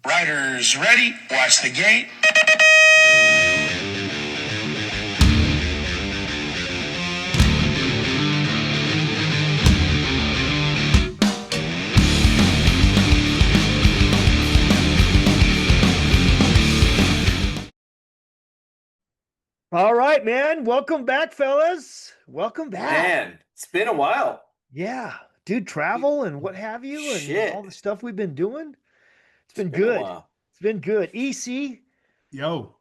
Riders ready, watch the gate. All right, man. Welcome back, fellas. Welcome back. Man, it's been a while. Yeah, dude, travel and what have you, and Shit. all the stuff we've been doing. It's been Been a good. while. It's been good. EC, Yo,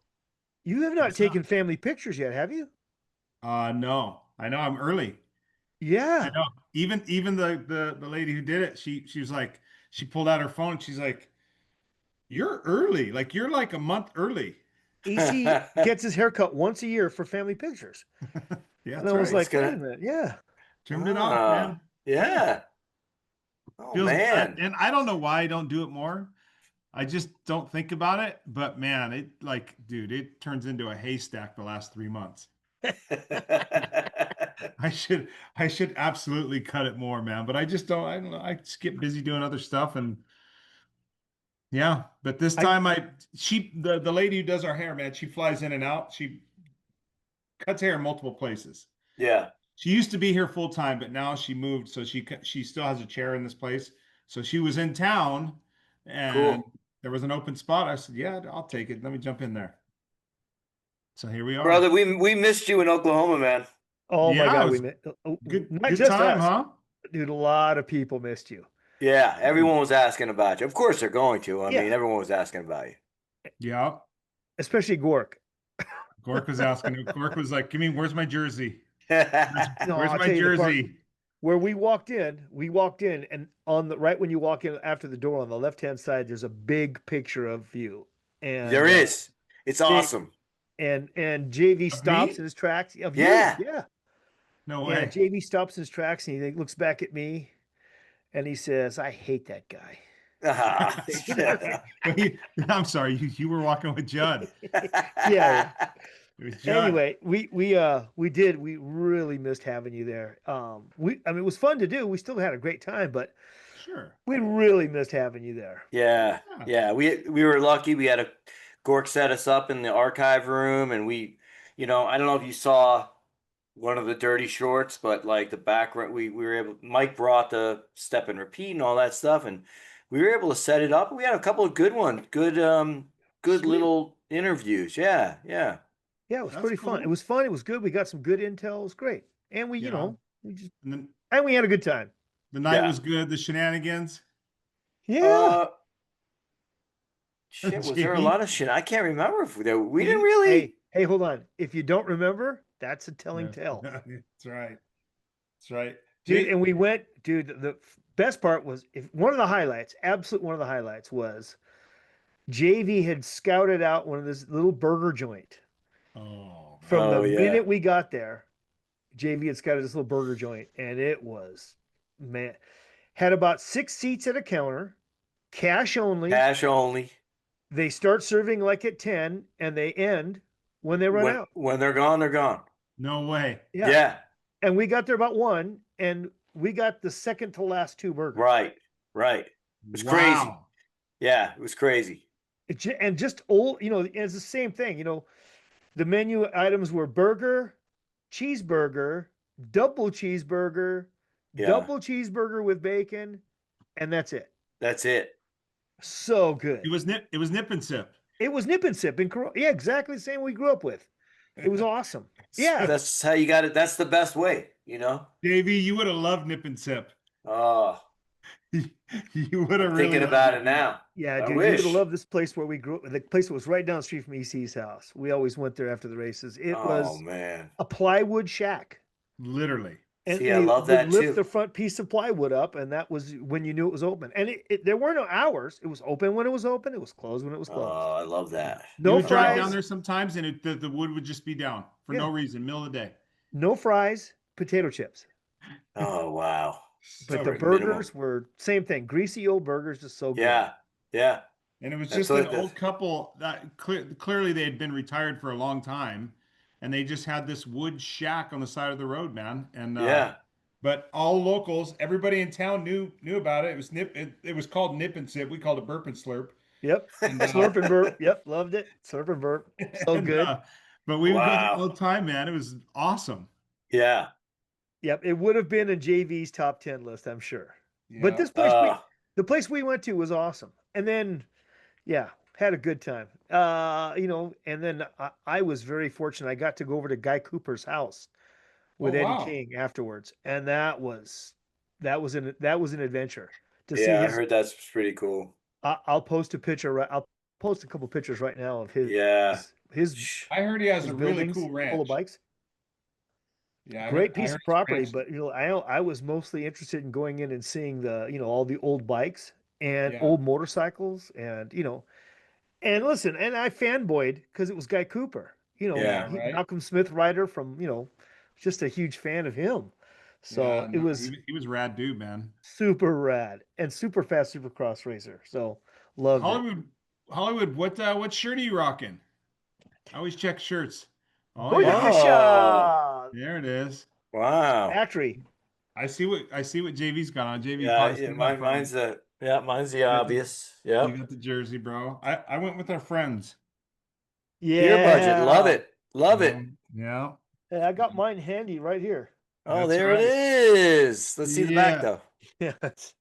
you have not what's up? taken family pictures yet, have you? No, I know I'm early. I Yeah. know. Even the lady who did it, she was like, she pulled out her phone. She's like, "You're early. Like you're like a month early." EC gets his haircut once a year for family pictures. Yeah, And that's I was right. like, wait a minute. Yeah. Trimmed it off, man. Yeah. Oh Feels, man. and I don't know why I don't do it more. I just don't think about it. But man, it like, dude, it turns into a haystack the last 3 months. I should absolutely cut it more, man. But I just don't. I don't know. I just get busy doing other stuff, and yeah. But this time, the lady who does our hair, man, she flies in and out. She cuts hair in multiple places. Yeah. She used to be here full time, but now she moved, so she still has a chair in this place. So she was in town, and Cool. there was an open spot. I said, "Yeah, I'll take it. Let me jump in there." So here we are, Brother, we missed you in Oklahoma, man. Oh my Yeah, it God, was not good just time, us. huh? Dude, a lot of people missed you. Yeah, everyone was asking about you. Of course they're going to. I Yeah. mean, everyone was asking about you. Yeah. Especially Gork. Gork was asking. Gork was like, "Give me, where's my jersey? No, Where's I'll my tell you the part jersey?" where we walked in, and on the right when you walk in after the door on the left-hand side, there's a big picture of you. And There is. It's awesome. And JV Of stops me? in his tracks of Yeah. you. Yeah. No Yeah. way. JV stops in his tracks and he looks back at me and he says, I hate that guy. Ah. I'm sorry, you were walking with Judd. Yeah. It was Judd. Anyway, we really missed having you there. I mean it was fun to do. We still had a great time, but Sure. we really missed having you there. Yeah. Yeah. We were lucky. We had a Gork set us up in the archive room, and I don't know if you saw one of the dirty shorts, but like the background, we were able. Mike brought the step and repeat and all that stuff, and we were able to set it up. We had a couple of good ones, good Sweet. little interviews. Yeah. Yeah, it was That's pretty fun. cool. It was fun. It was good. We got some good intel. It was great. And we, Yeah. and we had a good time. The night Yeah. was good. The shenanigans. Yeah. Shit, was there a lot of shit? I can't remember if we didn't Hey, really. hey, hold on. If you don't remember, that's a telling tale. That's right. That's right. Dude, and we went, dude, the best part was one of the highlights, absolute one of the highlights was JV had scouted out one of this little burger joint. Oh, From the yeah. minute we got there, JV had scouted this little burger joint, and it was, man, had about 6 seats at a counter, cash only. Cash only. They start serving like at 10 and they end when they run out. When they're gone, they're gone. no way. Yeah. And we got there about 1 and we got the second to last 2 burgers. Right. It was crazy. Yeah, it was crazy. And just old, it's the same thing. The menu items were burger, cheeseburger, double cheeseburger, Yeah. double cheeseburger with bacon, and that's it. That's it. So good. It was nip and sip. It was nip and sip. Yeah, exactly the same we grew up with. It was awesome. Yeah. That's how you got it. That's the best way, Davey, you would have loved nip and sip. Oh, You would have really thinking loved about it. it now. Yeah, I dude, you wish. would have loved this place where we grew up. The place that was right down the street from EC's house. We always went there after the races. It was man. a plywood shack. Literally. And See, I they love would that lift too. the front piece of plywood up, and that was when you knew it was open. And there were no hours. It was open when it was open. It was closed when it was closed. Oh, I love that. You No would drive fries. down there sometimes, and the wood would just be down for no reason, middle of the day. No fries, potato chips. Oh, wow. But the burgers were same thing. Greasy old burgers, just so good. Yeah. And it was That's just what an old couple that clearly they had been retired for a long time, and they just had this wood shack on the side of the road, man. And but all locals, everybody in town knew about it. It was it was called Nip and Sip. We called it Burp and Slurp. Yep. And, Slurp and burp. Yep. Loved it. Slurp and burp. So and, good. but we would go there Wow. all the time, man. It was awesome. Yeah. Yep. It would have been in JV's top 10 list, I'm sure. But Yeah. this place, the place we went to was awesome. And then, yeah, had a good time. And then I was very fortunate. I got to go over to Guy Cooper's house with Oh, Eddie wow. King afterwards. And that was an adventure to see Yeah, I his. heard that's pretty cool. I'll post a picture. I'll post a couple pictures right now of Yeah. his I heard he has his a really buildings cool ranch. full of bikes. Yeah, Great piece I of heard his property, ranch- but I was mostly interested in going in and seeing all the old bikes and Yeah. old motorcycles and and listen, and I fanboyed because it was Guy Cooper. Yeah. Right. Malcolm Smith rider from, just a huge fan of him. So Yeah, it no, was he was rad dude, man. super rad and super fast supercross racer. So loved it. Hollywood, what shirt are you rocking? I always check shirts. Oh yeah, Booyakasha! there it is. Wow. Factory. I see what JV's got on. JV Yeah, posted yeah, it up mine's from- the obvious. You Yep. got the jersey, bro. I went with our friends. Yeah. Peer budget. Love it. Love it. Yeah. Hey, I got mine handy right here. Oh, That's there right. it is. Let's see the back Yeah. though. Yeah, it's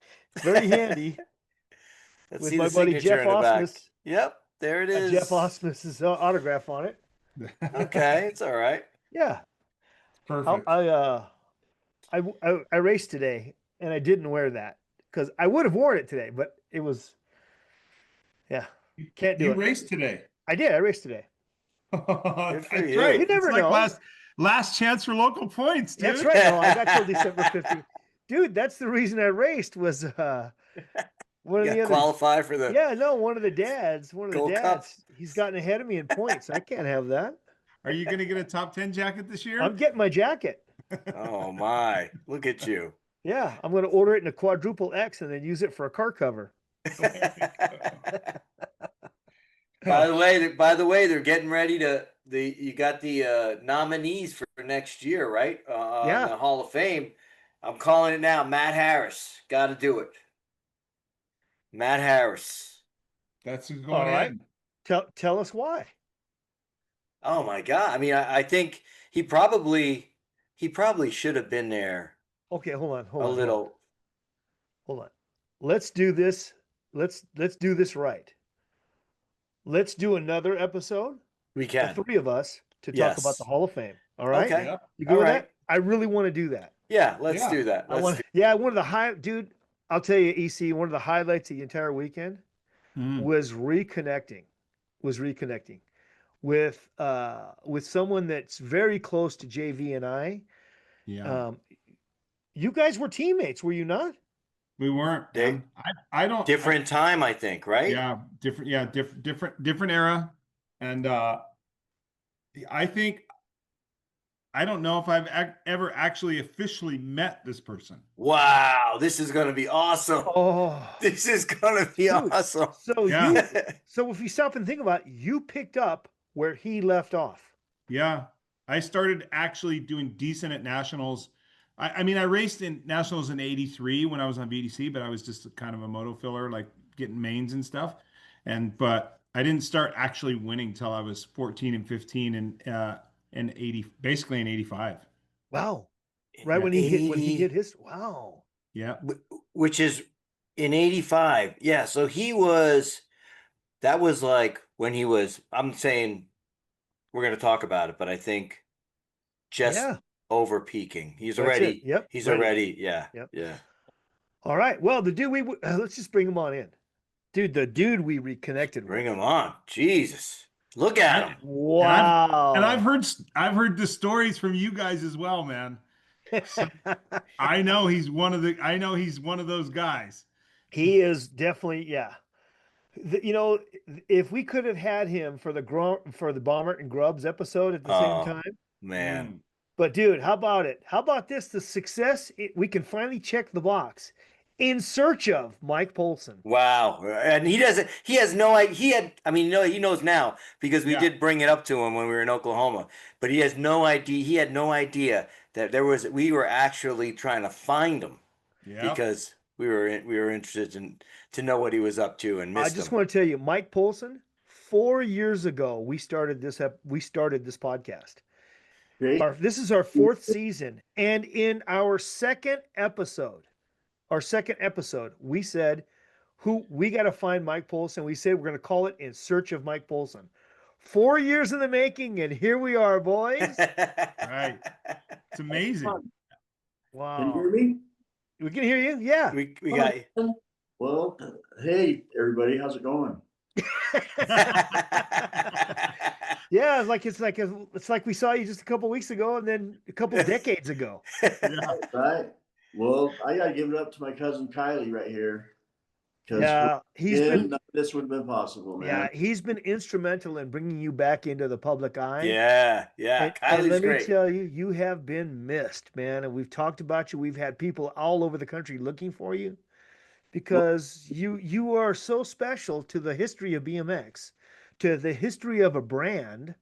very handy. Let's With see my the buddy signature Jeff in the back. Osmus. Yep, there it is. Jeff Osmus's autograph on it. Okay, it's all right. Yeah. Perfect. I raced today and I didn't wear that because I would have worn it today, but it was, can't do You it. raced today. I did. I raced today. That's for you. right. You never it's like know. last chance for local points, dude. That's right. No, I got till December 15th. Dude, that's the reason I raced was one of You the got other. qualify for the One of the dads. Gold Cup. He's gotten ahead of me in points. I can't have that. Are you gonna get a top 10 jacket this year? I'm getting my jacket. Oh my, look at you. Yeah, I'm going to order it in a quadruple X and then use it for a car cover. By the way, they're getting ready to you got the nominees for next year, right? Yeah. On the Hall of Fame. I'm calling it now. Matt Harris. Got to do it. Matt Harris. That's who's All going right. in. Tell us why. Oh my God. I mean, I think he probably should have been there Okay, hold on. a little. Hold on. Let's do this. Let's do this right. Let's do another episode, We the can. three of us, to talk Yes. about the Hall of Fame. All right. Okay. Yeah. You good All with right. that? I really want to do that. Yeah, let's Yeah. do that. Let's do- One of the dude, I'll tell you, EC, one of the highlights of the entire weekend was reconnecting with someone that's very close to JV and I. Yeah. You guys were teammates, were you not? We weren't. They- man. I don't different time, I think, right? Yeah, different era. And I think I don't know if I've ever actually officially met this person. Wow, this is gonna be awesome. Oh, This is gonna be Dude. awesome. so Yeah. so if you stop and think about it, you picked up where he left off. Yeah. I started actually doing decent at nationals. I mean, I raced in nationals in '83 when I was on VDC, but I was just kind of a moto filler, like getting mains and stuff. But I didn't start actually winning till I was 14 and 15 and 80, basically in '85. Wow. Right when he hit his wow. Yeah. Which is in '85. Yeah, so that was like when he was, I'm saying we're gonna talk about it, but I think just Yeah. over peaking. He's That's already it. Yep. he's ready. already, yeah. Yep. Yeah. All right. Well, the dude let's just bring him on in. Dude, the dude we reconnected Bring with. him on. Jesus. Look at him. Wow. And I've heard the stories from you guys as well, man. I know he's one of those guys. He is definitely, yeah. If we could have had him for the Bomber and Grubbs episode at the Oh. same time. Man. But dude, how about it? How about this? The success, we can finally check the box. In search of Mike Poulson. Wow. And he has no idea. He knows now because we Yeah. did bring it up to him when we were in Oklahoma, but he has no idea. He had no idea that we were actually trying to find him Yeah. because we were interested in to know what he was up to and I missed just him. want to tell you, Mike Poulson, 4 years ago, we started this podcast. Great. This is our fourth season. And in our second episode, we said, we got to find Mike Poulson. We said we're going to call it In Search of Mike Poulson. 4 years in the making, and here we are, boys. Right. It's amazing. Wow. Can you hear me? We can hear you. Yeah. we got you. Well, hey, everybody. How's it going? Yeah, it's like we saw you just a couple weeks ago, and then a couple decades ago. Yeah. Right. Well, I got to give it up to my cousin Kylie right here. Yeah, this would have been possible, man. Yeah, he's been instrumental in bringing you back into the public eye. Yeah. And Kylie's let me great. tell you, you have been missed, man. And we've talked about you. We've had people all over the country looking for you because you are so special to the history of BMX, to the history of a brand,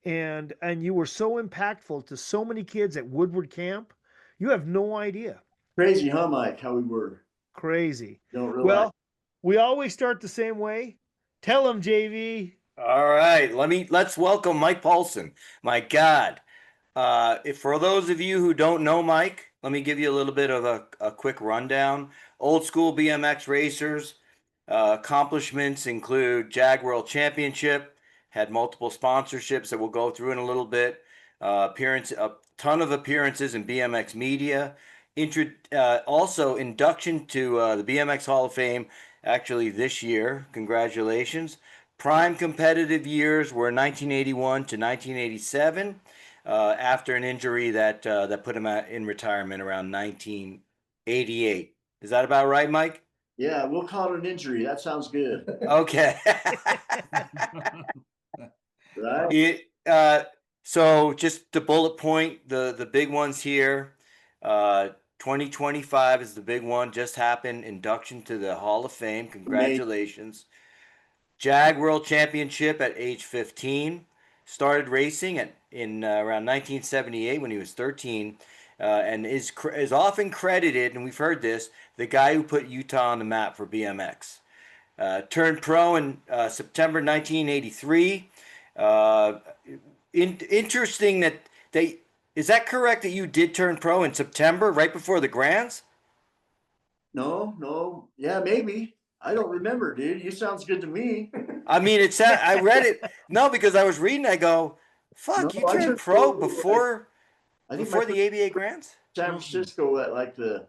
and you were so impactful to so many kids at Woodward Camp. You have no idea. Crazy, huh, Mike? How we were. Crazy. Don't realize. Well, we always start the same way. Tell them, JV. All right, let's welcome Mike Poulson. My God, if for those of you who don't know Mike, let me give you a little bit of a quick rundown. Old school BMX racers, accomplishments include Jag World Championship, had multiple sponsorships that we'll go through in a little bit. A ton of appearances in BMX media. Also induction to the BMX Hall of Fame. Actually, this year, congratulations. Prime competitive years were 1981 to 1987, after an injury that put him in retirement around 1988. Is that about right, Mike? Yeah, we'll call it an injury. That sounds good. Okay. Right? So just the bullet point, the big ones here. 2025 is the big one. Just happened. Induction to the Hall of Fame. Congratulations. Jag World Championship at age 15. Started racing in around 1978 when he was 13, and is often credited, and we've heard this, the guy who put Utah on the map for BMX. Turned pro in September 1983. Interesting that is that correct that you did turn pro in September, right before the Grands? No. Yeah, maybe. I don't remember, dude. You sounds good to me. I mean, it said, I read it. No, because I was reading, I go, fuck, No, you I turned turned pro pro, before I think the ABA Grands? San Francisco at like the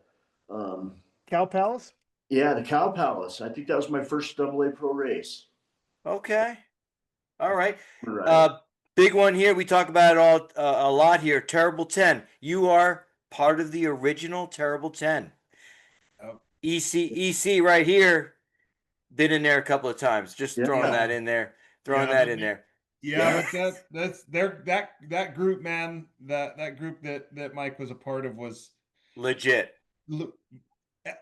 Cow Palace? the Cow Palace. I think that was my first AA pro race. Okay. All right. Right. Big one here. We talk about it all a lot here. Terrible 10. You are part of the original Terrible 10. Oh. EC right here. Been in there a couple of times. Just Yeah. throwing that in there. In there. Yeah, but that group, man, that group that Mike was a part of was Legit.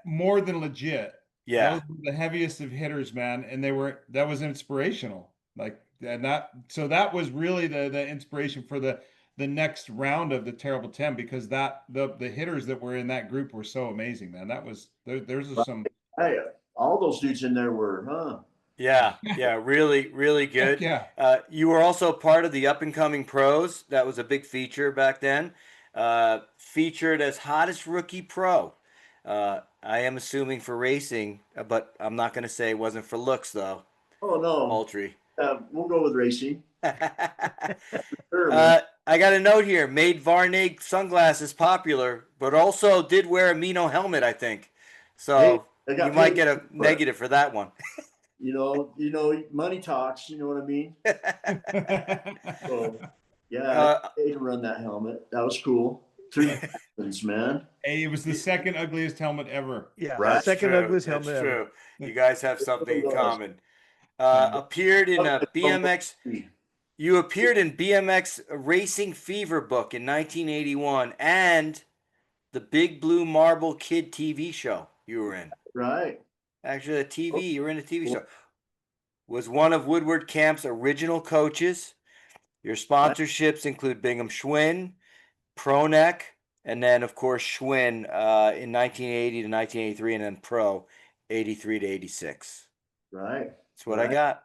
More than legit. Yeah. Those were the heaviest of hitters, man, and that was inspirational. That was really the inspiration for the next round of the Terrible 10, because the hitters that were in that group were so amazing, man. That was there's some. Hey, all those dudes in there were, huh? Yeah, really, really good. Yeah. You were also part of the up and coming pros. That was a big feature back then. Featured as hottest rookie pro. I am assuming for racing, but I'm not going to say it wasn't for looks though. Oh no, Paltry. we'll go with racing. Sure, I got a note here. Made Varney sunglasses popular, but also did wear a Mino helmet, I think. So Hey, you might get a negative for that one. You know, money talks. You know what I mean? So, yeah, I paid to run that helmet. That was cool. 3 seconds, man. Hey, it was the second ugliest helmet ever. Yeah, Right. second ugliest helmet That's ever. true. You guys have something in common. Appeared in a BMX. You appeared in BMX Racing Fever book in 1981 and the Big Blue Marble Kid TV show you were in. Right. Actually, you were in a TV show. Was one of Woodward Camp's original coaches. Your sponsorships include Bingham Schwinn, Proneck, and then, of course, Schwinn in 1980 to 1983, and then Pro 83 to 86. Right. That's what I got.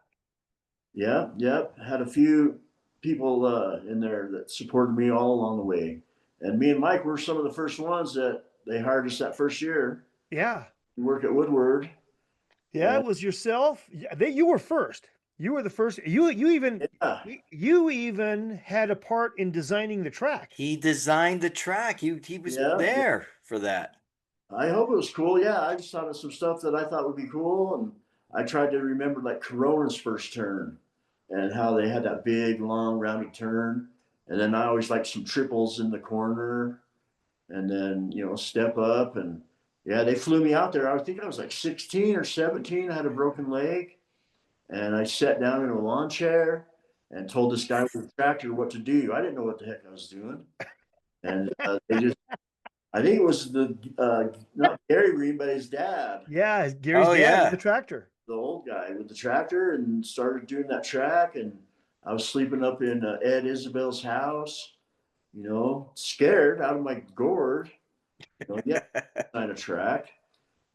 Yeah, yep. Had a few people in there that supported me all along the way. And me and Mike were some of the first ones that they hired us that first year Yeah. to work at Woodward. Yeah, it was yourself. Yeah, you were first. You were the first. You Yeah. you even had a part in designing the track. He designed the track. He was there for that. I hope it was cool. Yeah, I just thought of some stuff that I thought would be cool, and I tried to remember like Corona's first turn and how they had that big, long, rounded turn. And then I always liked some triples in the corner, and then step up. And yeah, they flew me out there. I think I was like 16 or 17. I had a broken leg, and I sat down in a lawn chair and told this guy with the tractor what to do. I didn't know what the heck I was doing, and they just. I think it was not Gary Reed, but his dad. Yeah, Gary's dad with the tractor. The old guy with the tractor, and started doing that track. And I was sleeping up in Ed Isabel's house, scared out of my gourd. Yeah, kind of track.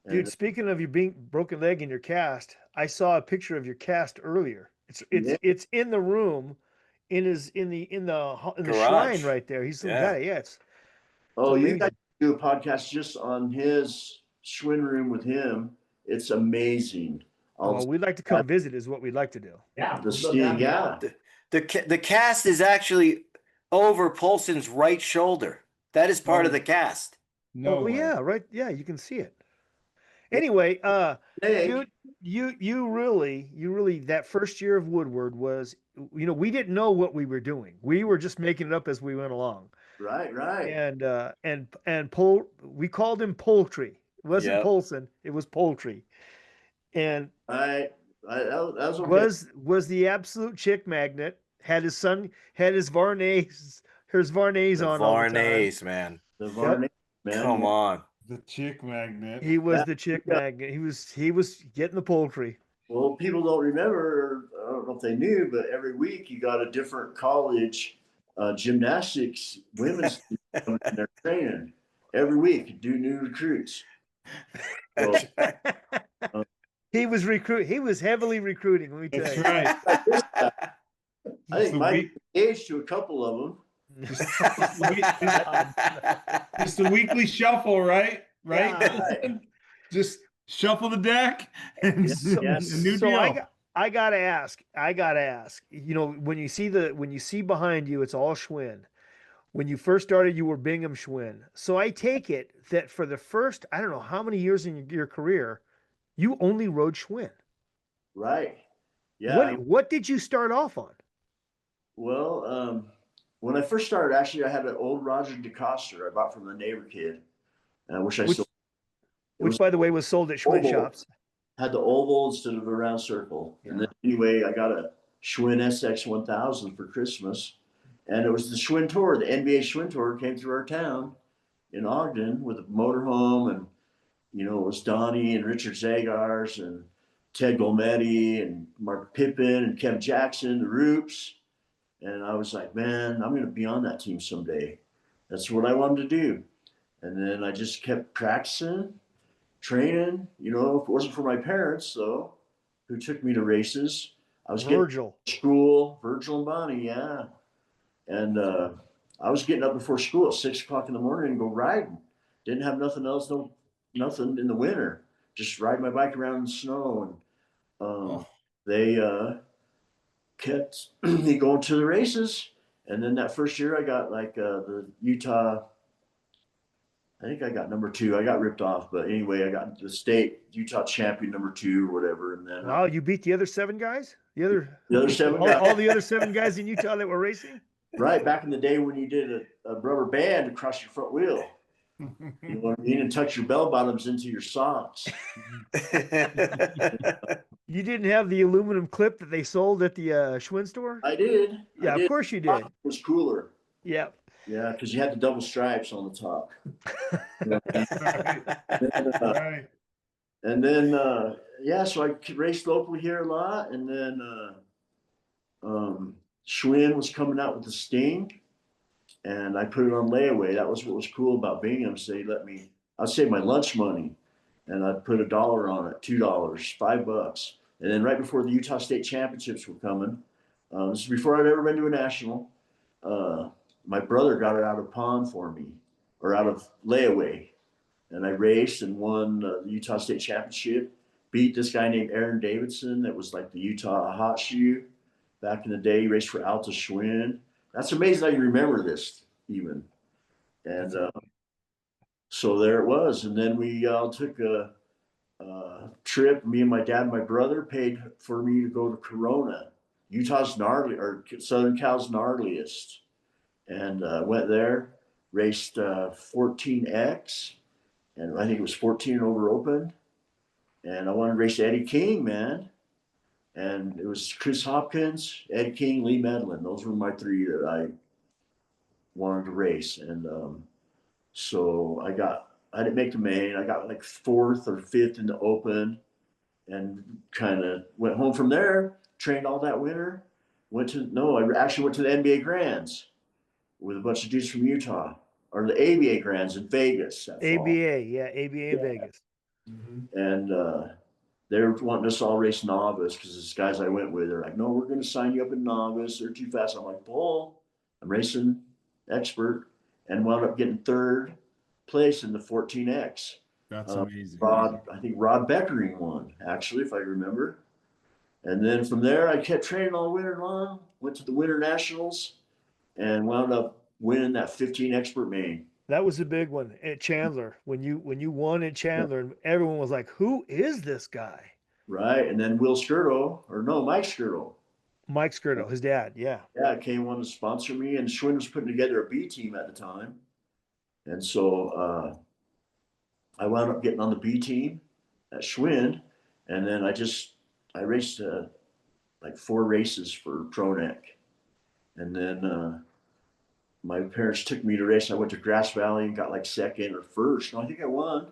And, Dude, speaking of you being broken leg in your cast, I saw a picture of your cast earlier. It's in the room, in the shrine right there. He's got it. Yeah, it's you guys do a podcast just on his Schwinn room with him. It's amazing. We'd like to come visit is what we'd like to do. Yeah. The cast is actually over Poulson's right shoulder. That is part of the cast. No way. Yeah, right. Yeah, you can see it. Anyway, dude, you really that first year of Woodward was, we didn't know what we were doing. We were just making it up as we went along. Right. And we called him Poultry. It wasn't Poulson, it was Poultry. And that was okay. Was the absolute chick magnet, had his Varnays, on Varnays, man. The Varnays, man. Come on. The chick magnet. He was the chick magnet. He was getting the poultry. Well, people don't remember, I don't know if they knew, but every week you got a different college gymnastics women's team coming in there training. Every week, do new recruits. So, he was heavily recruiting, let me tell you. That's right. I think Mike engaged to a couple of them. Just a weekly shuffle, right? Yeah. Just shuffle the deck and a new deal. I gotta ask. When you see behind you, it's all Schwinn. When you first started, you were Bingham Schwinn. So I take it that for the first, I don't know how many years in your career, you only rode Schwinn. Right. Yeah. What did you start off on? Well, when I first started, actually, I had an old Roger DeCoster I bought from the neighbor kid. And I wish I sold. Which, by the way, was sold at Schwinn shops. Had the oval instead of a round circle. Yeah. And then anyway, I got a Schwinn SX 1000 for Christmas. And it was the Schwinn Tour. The NBA Schwinn Tour came through our town in Ogden with a motorhome. And, it was Donnie and Richard Zagars and Ted Golmetti and Mark Pippen and Kev Jackson, the Roops. And I was like, man, I'm going to be on that team someday. That's what I wanted to do. And then I just kept practicing, training. If it wasn't for my parents, though, who took me to races, I was Virgil. Getting to school, Virgil and Bonnie, yeah. And I was getting up before school at 6 o'clock in the morning and go riding. Didn't have nothing else, nothing in the winter. Just ride my bike around in the snow. And they kept me going to the races. And then that first year I got like the Utah, I think I got number 2. I got ripped off, but anyway, I got the state Utah champion number 2 or whatever. And then wow, you beat the other 7 guys? The other 7 guys. All the other 7 guys in Utah that were racing? Right, back in the day when you did a rubber band across your front wheel. You know what I mean? And tuck your bell bottoms into your socks. You didn't have the aluminum clip that they sold at the Schwinn store? I did. Yeah, of course you did. It was cooler. Yeah. Yeah, because you had the double stripes on the top. Right. And then, so I raced locally here a lot. And then Schwinn was coming out with the Sting. And I put it on layaway. That was what was cool about Bingham's. They let me, I'd save my lunch money. and I put $1 on it, $2, $5. And then right before the Utah State Championships were coming, this is before I'd ever been to a national. My brother got it out of pawn for me, or out of layaway, and I raced and won the Utah State Championship. Beat this guy named Aaron Davidson that was like the Utah hot shoe back in the day. He raced for Alta Schwinn. That's amazing how you remember this even. And so there it was. And then we took a trip. Me and my dad and my brother paid for me to go to Corona, Utah's gnarly, or Southern Cal's gnarliest. And went there, raced 14X, and I think it was 14 over open. And I wanted to race Eddie King, man. And it was Chris Hopkins, Eddie King, Lee Medlin. Those were my three that I wanted to race. And so I didn't make the main. I got like 4th or 5th in the open, and kind of went home from there, trained all that winter. I actually went to the NBA Grands with a bunch of dudes from Utah, or the ABA Grands in Vegas. ABA in Vegas. And they were wanting us all race novice, because these guys I went with are like, no, we're going to sign you up in novice. They're too fast. I'm like, bull. I'm racing expert, and wound up getting 3rd place in the 14X. That's amazing. I think Rod Beckering won, actually, if I remember. And then from there, I kept training all winter long, went to the Winter Nationals, and wound up winning that 15 expert main. That was a big one at Chandler. When you won at Chandler, everyone was like, who is this guy? Right. And then Mike Skirtle. Mike Skirtle, his dad. Yeah, came on to sponsor me, and Schwinn was putting together a B team at the time. And so I wound up getting on the B team at Schwinn. And then I raced like 4 races for Pronek. And then my parents took me to race. I went to Grass Valley and got like 2nd or 1st. No, I think I won.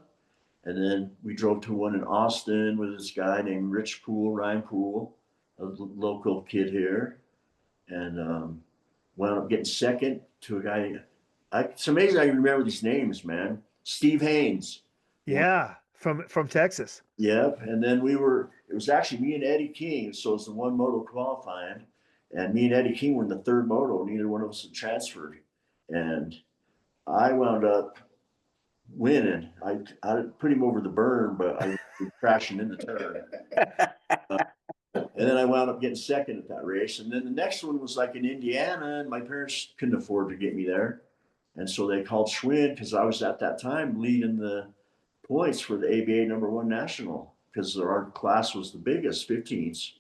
And then we drove to one in Austin with this guy named Ryan Poole, a local kid here. And wound up getting 2nd to a guy. It's amazing I can remember these names, man. Steve Haynes. Yeah, from Texas. Yep. And then it was actually me and Eddie King. So it's the one moto qualifying. And me and Eddie King were in the 3rd moto. Neither one of us had transferred. And I wound up winning. I put him over the burn, but I was crashing in the turn. And then I wound up getting 2nd at that race. And then the next one was like in Indiana, and my parents couldn't afford to get me there. And so they called Schwinn, because I was at that time leading the points for the ABA #1 national, because our class was the biggest, 15s.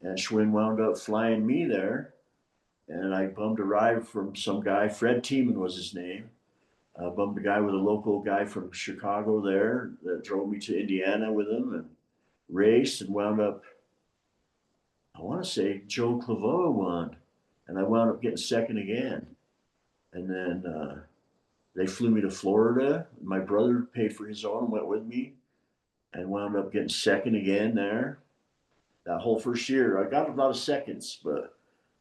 And Schwinn wound up flying me there, and I bummed a ride from some guy. Fred Tiemann was his name. Bummed a guy with a local guy from Chicago there that drove me to Indiana with him, and raced, and wound up, I want to say Joe Claveau won, and I wound up getting 2nd again. And then they flew me to Florida. My brother paid for his own and went with me, and wound up getting 2nd again there. That whole first year, I got a lot of 2nds, but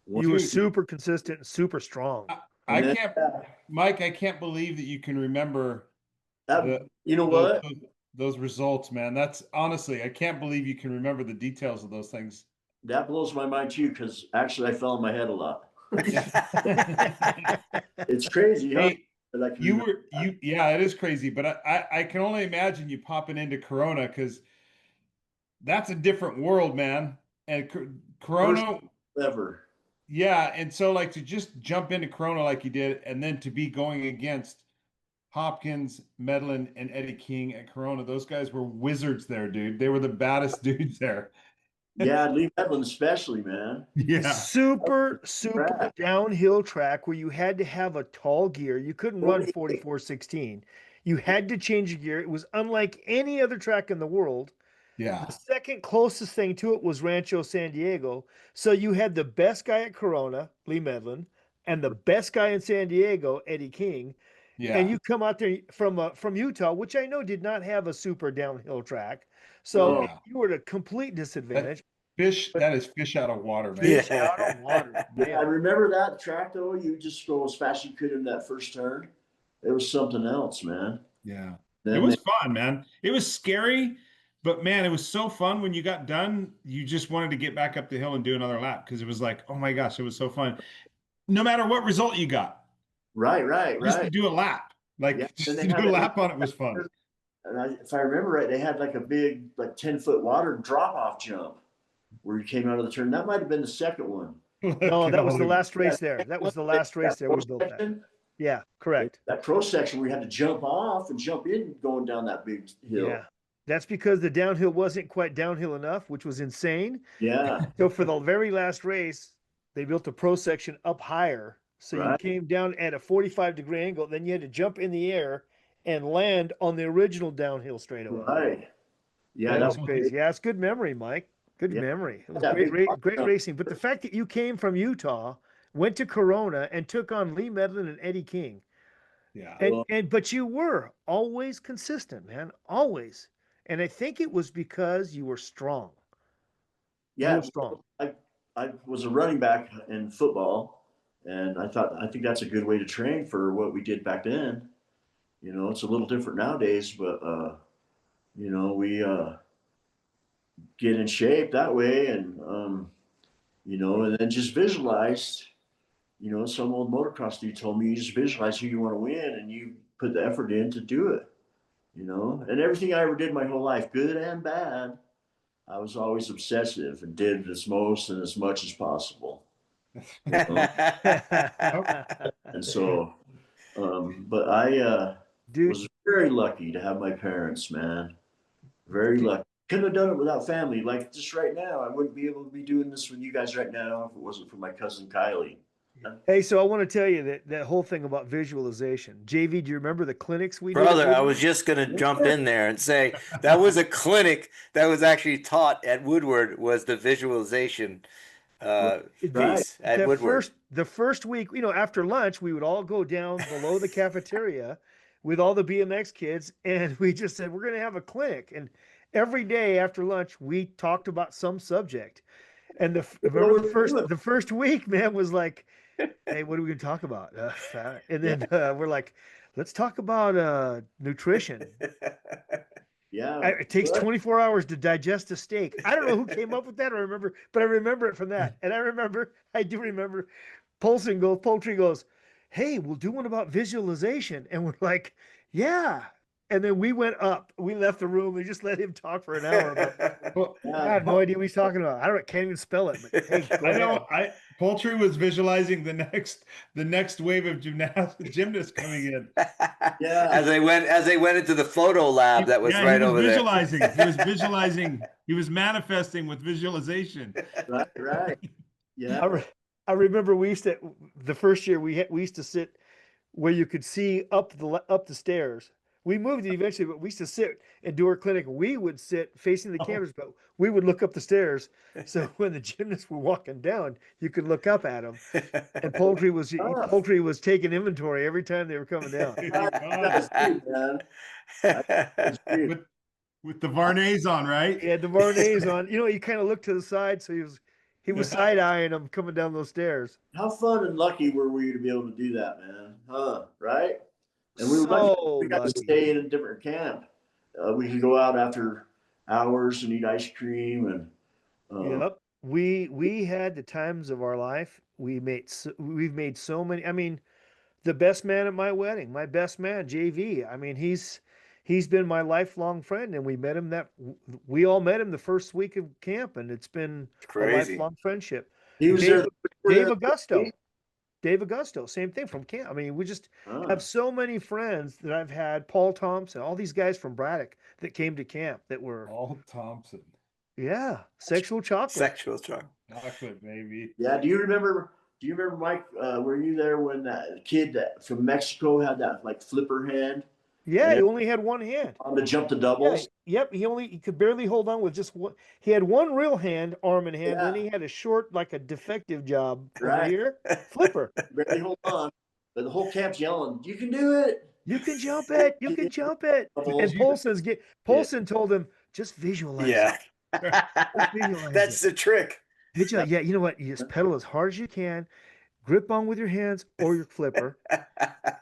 you were super consistent and super strong. Mike, I can't believe that you can remember those results, man. That's honestly, I can't believe you can remember the details of those things. That blows my mind too, because actually I fell on my head a lot. It's crazy. Hey, yeah, it is crazy, but I can only imagine you popping into Corona, because that's a different world, man. And Corona ever. Yeah, and so like to just jump into Corona like you did, and then to be going against Hopkins, Medlin, and Eddie King at Corona, those guys were wizards there, dude. They were the baddest dudes there. Yeah, Lee Medlin especially, man. Yeah. Super downhill track where you had to have a tall gear. You couldn't run 44-16. You had to change your gear. It was unlike any other track in the world. Yeah. The second closest thing to it was Rancho San Diego. So you had the best guy at Corona, Lee Medlin, and the best guy in San Diego, Eddie King. Yeah. And you come out there from Utah, which I know did not have a super downhill track. So you were at a complete disadvantage. That is fish out of water, man. Fish out of water. Yeah, I remember that track though. You just go as fast as you could in that first turn. It was something else, man. Yeah. It was fun, man. It was scary, but man, it was so fun when you got done. You just wanted to get back up the hill and do another lap because it was like, oh my gosh, it was so fun. No matter what result you got. Right. Just to do a lap. Like Yeah, just and to they do a had lap on it was fun. And if I remember right, they had like a big, like 10-foot water drop-off jump where you came out of the turn. That might have been the second one. No, that was the Golly. last race there. That was the last race there. We built that. Section, Yeah, correct. that pro section where you had to jump off and jump in going down that big hill. Yeah. That's because the downhill wasn't quite downhill enough, which was insane. Yeah. So for the very last race, they built a pro section up higher. So you Right. came down at a 45-degree angle. Then you had to jump in the air and land on the original downhill straightaway. Right. Yeah, That that's was crazy. Yeah, it's good memory, Mike. Good Yeah. memory. It was That great, big great jump. racing. But the fact that you came from Utah, went to Corona, and took on Lee Medlin and Eddie King, Yeah. but you were always consistent, man, always. And I think it was because you were strong. You Yeah, were strong. I was a running back in football, and I think that's a good way to train for what we did back then. You know, it's a little different nowadays, but you know, we get in shape that way, and you know, and then just visualized. You know, some old motocross dude told me you just visualize who you want to win, and you put the effort in to do it. You know, and everything I ever did my whole life, good and bad, I was always obsessive and did as most and as much as possible. You know? And so, but I Dude, was very lucky to have my parents, man. Very lucky. Couldn't have done it without family. Like just right now, I wouldn't be able to be doing this with you guys right now if it wasn't for my cousin Kylie. hey, so I want to tell you that whole thing about visualization. JV, do you remember the clinics we did? Brother, I was just going to jump in there and say that was a clinic that was actually taught at Woodward, was the visualization piece at the Woodward. the first week, after lunch, we would all go down below the cafeteria with all the BMX kids, and we just said we're going to have a clinic. And every day after lunch, we talked about some subject. And remember the first week, man, was like, hey, what are we going to talk about? And then we're like, let's talk about nutrition. Yeah. It takes 24 hours to digest a steak. I don't know who came up with that. But I remember it from that. And I do remember Poultry goes, hey, we'll do one about visualization. And we're like, yeah. And then we went up. We left the room. We just let him talk for an hour. Well, I have no idea what he's talking about. Can't even spell it. But hey, go I ahead. know. Poultry was visualizing the next wave of gymnasts coming in. Yeah. As they went into the photo lab that was right over there. He was visualizing. He was manifesting with visualization. Right. Yeah. I remember the first year we used to sit where you could see up the stairs. We moved it eventually, but we used to sit and do our clinic. We would sit facing the cameras, but we would look up the stairs. So when the gymnasts were walking down, you could look up at them. And Poultry was taking inventory every time they were coming down. That's good, man. That's good. With the Varnays on, right? He had the Varnays on. You kind of looked to the side, so he was side eyeing them coming down those stairs. How fun and lucky were we to be able to do that, man? Huh? Right? And we got to stay in a different camp. We could go out after hours and eat ice cream and. Yep. We had the times of our life. We've made so many. I mean, the best man at my wedding, my best man, JV. I mean, he's been my lifelong friend, and we all met him the first week of camp, and it's been a lifelong friendship. He was Dave Augusto, same thing from camp. I mean, we just have so many friends that I've had. Paul Thompson, all these guys from Braddock that came to camp that were Paul Thompson. Yeah, sexual chocolate, baby. Yeah. Do you remember, Mike? Were you there when that kid from Mexico had that like flipper hand? Yeah, he only had one hand on the jump to doubles. Yeah, yep, he could barely hold on with just one. He had one real arm and hand. Then he had a short, like a defective job over here, flipper. Barely hold on, but the whole camp's yelling, "You can do it! You can jump it! You can jump it!" And Poulson told him, "Just visualize it. That's the trick. Yeah, you know what? You just pedal as hard as you can. grip on with your hands or your flipper,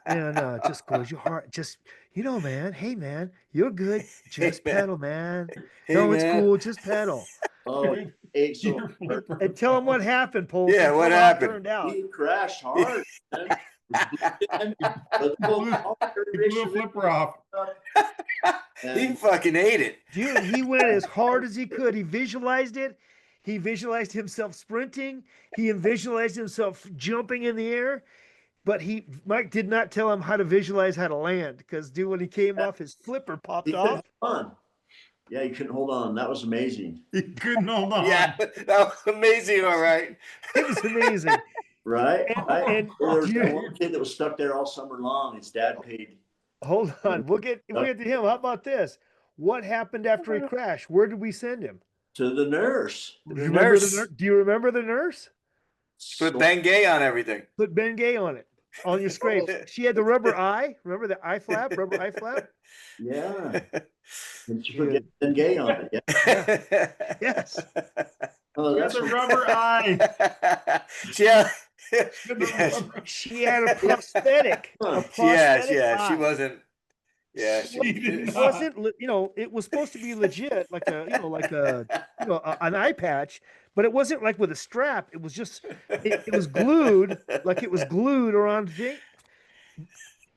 and just go as your heart. Just man. Hey, man, you're good. Just man. pedal, man. Hey, No, it's man. cool. Just pedal. Oh, he ate so Your hard. flipper. And tell him what happened, Paul. Yeah, what Tell him how it happened? turned out. He crashed hard. Man. The blew- whole He blew a flipper off. He and fucking ate it. Dude, he went as hard as he could. He visualized it. He visualized himself sprinting. He visualized himself jumping in the air. But Mike did not tell him how to visualize how to land, because dude, when he came off, his flipper popped he couldn't off. hold on. Yeah, he couldn't hold on. That was amazing. He couldn't hold on. Yeah, that was amazing. All right. It was amazing. Right? And There was do that you- one kid that was stuck there all summer long. His dad paid. Hold on, we'll get to him. How about this? What happened after he crashed? Where did we send him? To the nurse. Do you remember nurse. Do you remember the nurse? Put Bengay on everything. Put Bengay on it, on your scrapes. She had the rubber eye. Remember the eye flap? Rubber eye flap? Yeah. And she put Ben Gay on it. Yeah. Yes. Oh, That's that's a rubber eye. Yeah. Yes. She had a prosthetic. A Yes, prosthetic yeah. She eye. wasn't. Yeah, She did It not. wasn't, it was supposed to be legit, like an eye patch, but it wasn't like with a strap. It was just, it was glued, like it was glued around the thing.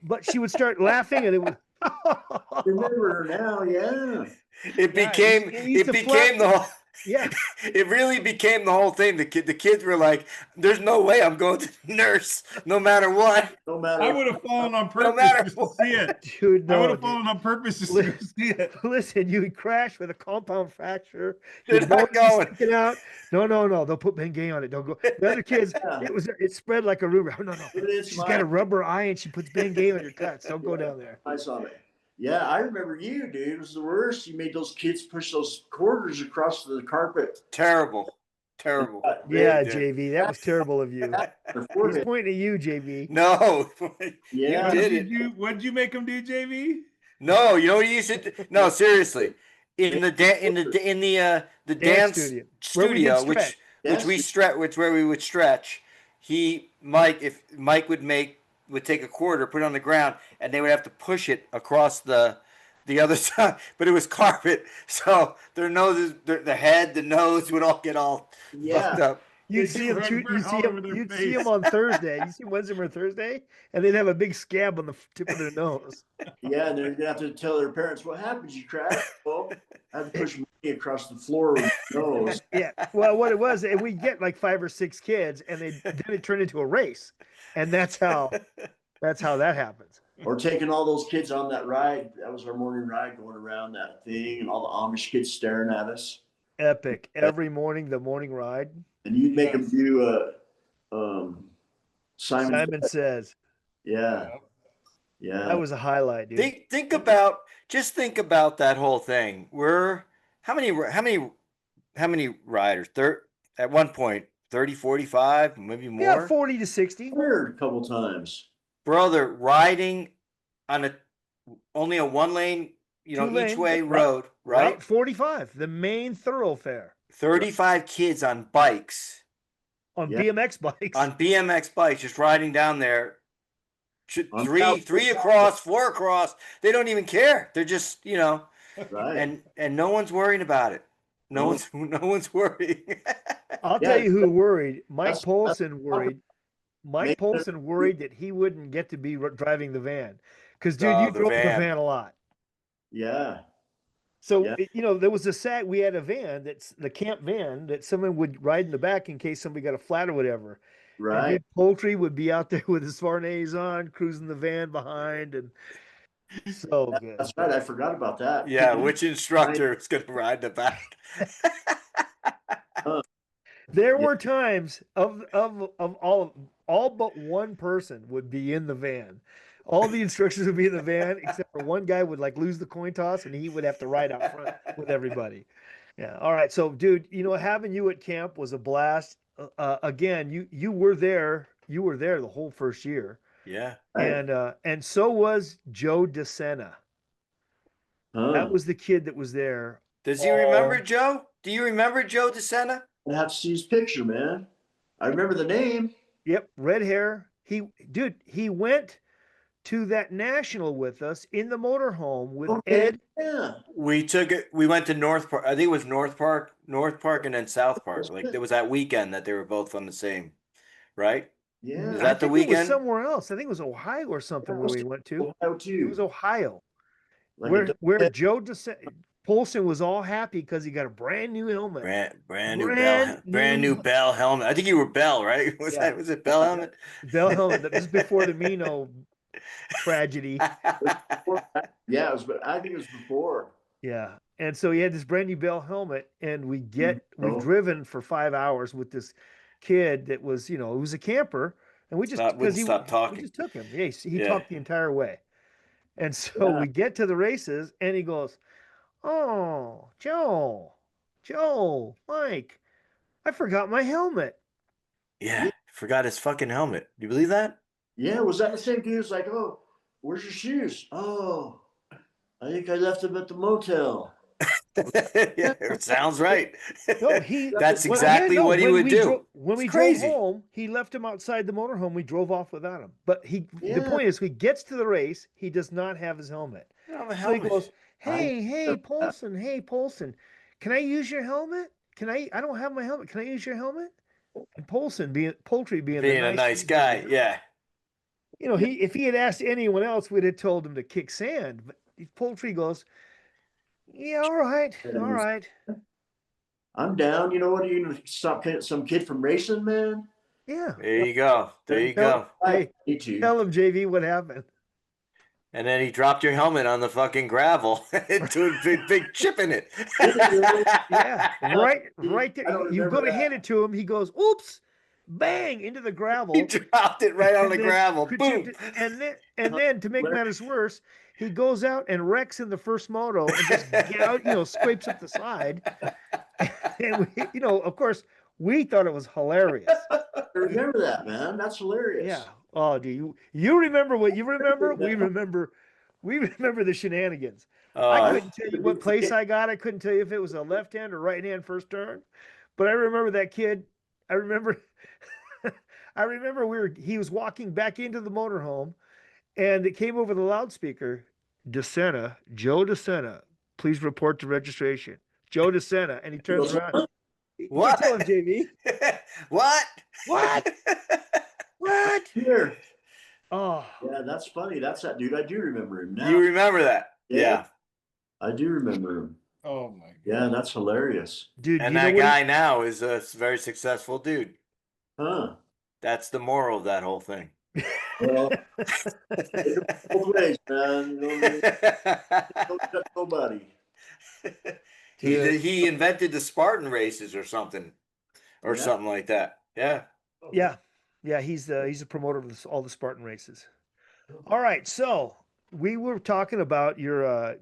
But she would start laughing, and it would. I remember her now. Yeah. It Yeah, became. he used It to became the whole. Yeah, It really became the whole thing. The kids were like, "There's no way I'm going to the nurse, no matter what." No matter. I would have fallen on purpose matter just to what. see it. dude, I no. would have dude. fallen on purpose just to see it. Listen, you would crash with a compound fracture. They're Your not nose is going. sticking out. No. They'll put Bengay on it. Don't go. The other kids, Yeah. it spread like a rumor. No. But it's She's got a rubber eye and she puts Bengay on your cuts. Don't go down there. I saw it. Yeah, I remember you, dude. It was the worst. You made those kids push those quarters across the carpet. Terrible. Yeah, did. JV, that was terrible of you. Their He's forehead. pointing at you, JV. No. Yeah. What did did it. you? What did you make him do, JV? No, you know what you should. No, seriously. In the dance studio. Where we did studio, stretch. which we stretch, where we would stretch. If Mike would take a quarter, put it on the ground, and they would have to push it across the other side. But it was carpet, so their noses, the head, the nose would all get all fucked Yeah. up. You'd They see get him. red burn all over their You'd see face. him on Thursday. You see Wednesday or Thursday, and they'd have a big scab on the tip of their nose. Yeah, and they're gonna have to tell their parents what happened. You crashed. Well, I had to push me across the floor with my nose. Yeah. Well, what it was, and we get like 5 or 6 kids, and then it turned into a race, and that's how that happens. Or taking all those kids on that ride. That was our morning ride, going around that thing, and all the Amish kids staring at us. Epic. Every morning, the morning ride. And you'd make them do Simon Says Yeah. Yeah. that was a highlight, dude. Think about that whole thing. How many riders? At one point 30, 45, maybe more. Yeah, 40 to 60. Heard a couple times. Brother, riding on only a one lane, each 2-lane, way right. road, right? Route 45, the main thoroughfare 35 kids on bikes, on Yeah. BMX bikes. on BMX bikes, just riding down there. On Three across, 4 across. They don't even care. They're just, Right. and no one's worrying about it. No one's worrying. I'll Yeah. tell you who worried. Mike That's- Poulson worried. Mike Make Poulson worried that he wouldn't get to be driving the van, because dude, Oh, you the drove the van. van a lot. Yeah. So Yeah. there was we had a van, that's the camp van, that someone would ride in the back in case somebody got a flat or whatever. And Right. dude, Poultry would be out there with his Farnets on, cruising the van behind, and so good. That's right. I forgot about that. Yeah, which instructor is going to ride the back? There Yeah. were times of all but one person would be in the van. All the instructors would be in the van, except for one guy would lose the coin toss, and he would have to ride out front with everybody. Yeah. All right. So, dude, having you at camp was a blast. Again, you were there. You were there the whole first year, Yeah. and so was Joe Desenna. Huh. That was the kid that was there. Does he remember Joe? Do you remember Joe Desenna? I have to see his picture, man. I remember the name. Yep, red hair. He went to that national with us in the motorhome with Okay, Ed. yeah. We took it. We went to North Park. I think it was North Park, and then South Park. Like there was that weekend that they were both on the same, right? Yeah. Is I that the think it was weekend? somewhere else. I think it was Ohio or something where we went to. Ohio It too. was Ohio, Like where Joe Poulson was all happy because he got a brand new helmet. Brand new Bell helmet. I think you were Bell, right? Was it Bell helmet? Bell helmet. That was before the Mino tragedy. yeah, it was. But I think it was before. Yeah. And so he had this brand new Bell helmet, and we've Oh. driven for 5 hours with this kid that was, it was a camper, and we just Wouldn't stop we talking. just took him. Yeah, he Yeah. talked the entire way. And so Yeah. we get to the races, and he goes, "Oh, Joe, Mike, I forgot my helmet." Yeah, forgot his fucking helmet. Do you believe that? Yeah, was that the same dude? Who's like, oh, where's your shoes? Oh, I think I left them at the motel. Yeah, it sounds right. No, That's exactly what he would do. When It's we crazy. drove home, he left him outside the motorhome. We drove off without him. But the Yeah. point is, he gets to the race, he does not have his helmet. I don't have a So he helmet. goes, I- hey, Poulson, can I use your helmet? I don't have my helmet. Can I use your helmet? And Poultry being Being a nice guy, yeah. if he had asked anyone else, we'd have told him to kick sand. But Poultry goes, yeah, all right. I'm down. You know what? You gonna stop some kid from racing, man? Yeah. There you go. There you go. Hey, Me too. tell him, JV, what happened. And then he dropped your helmet on the fucking gravel into a big chip in it. Yeah, right I there. don't You go remember to that. hand it to him. He goes, oops, bang, into the gravel. He dropped it right on and the then gravel. ka-chipped Boom. it, and then to make matters worse, he goes out and wrecks in the first moto and just scrapes up the side. And of course, we thought it was hilarious. I remember that, man. That's hilarious. Yeah. Oh, do you remember what you remember? We remember the shenanigans. I couldn't tell you what place I got. I couldn't tell you if it was a left hand or right hand first turn. But I remember that kid. I remember he was walking back into the motorhome, and it came over the loudspeaker, Joe Desenna, please report to registration. Joe Desenna. And he turns around. What? Tell him, JV. What? What? Here. Oh, Yeah, that's funny. That's that dude. I do remember him now. You remember that? Yeah. I do remember him. Oh my god. Yeah, that's hilarious. dude. And you know that what guy now is a very successful dude. Huh. That's the moral of that whole thing. Well, both ways, man. Don't touch nobody. He invented the Spartan races or something, Yeah. something like that. Yeah. Yeah, he's a promoter of all the Spartan races. All right, so we were talking about your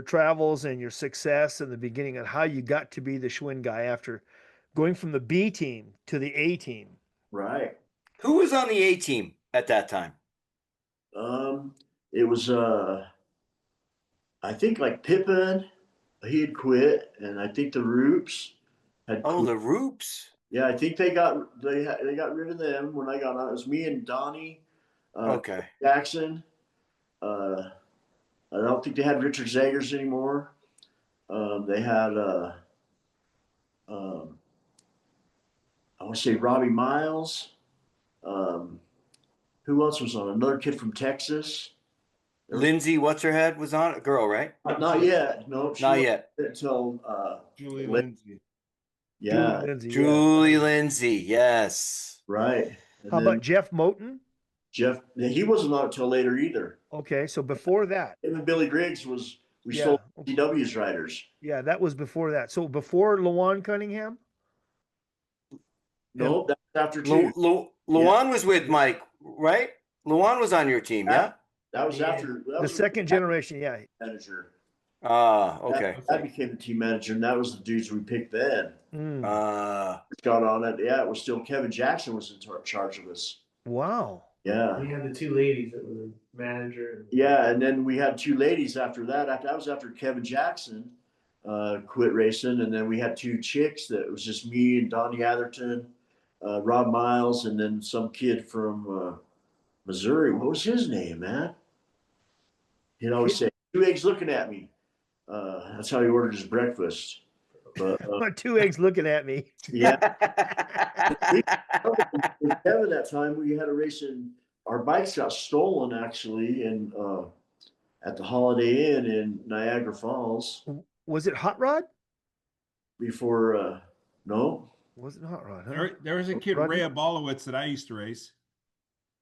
travels and your success in the beginning and how you got to be the Schwinn guy after going from the B team to the A team. Right. Who was on the A team at that time? It was I think like Pippin, he had quit, and I think the Roops had Oh, quit. the Roops. Yeah, I think they got rid of them when I got on. It was me and Donnie Okay. Jackson. I don't think they had Richard Zagers anymore. They had I want to say Robbie Miles. Who else was on? Another kid from Texas. Lindsay, what's her head was on it? Girl, right? Not yet. No, she Not wasn't yet. until Julie Lin- Lindsay. yeah, Lindsay, Julie Lindsay, yes. right. And How then about Jeff Moten? Jeff? He wasn't on until later either. Okay, so before that, Him and Billy Griggs was we Yeah. sold CW's riders. yeah, that was before that. So before Lawan Cunningham. No, that's after two. Luan was with Mike, right? Luan was on your team, yeah? That was after that The was second generation, yeah. manager. Okay. That became the team manager, and that was the dudes we picked then. Mm, Got on it. Yeah, it was still Kevin Jackson was in charge of us. wow. Yeah. We had the two ladies that were the manager. Yeah, and then we had two ladies after that. That was after Kevin Jackson quit racing, and then we had two chicks that was just me and Donnie Atherton Rob Miles, and then some kid from Missouri. What was his name, man? He'd always say, 2 eggs looking at me. That's how he ordered his breakfast. But 2 eggs looking at me. yeah, with Kevin that time we had a race in. Our bikes got stolen actually, in at the Holiday Inn in Niagara Falls Was it Hot Rod? before. No, Wasn't Hot Rod, huh? There was a kid, Rodney? Ray Abolowitz, that I used to race.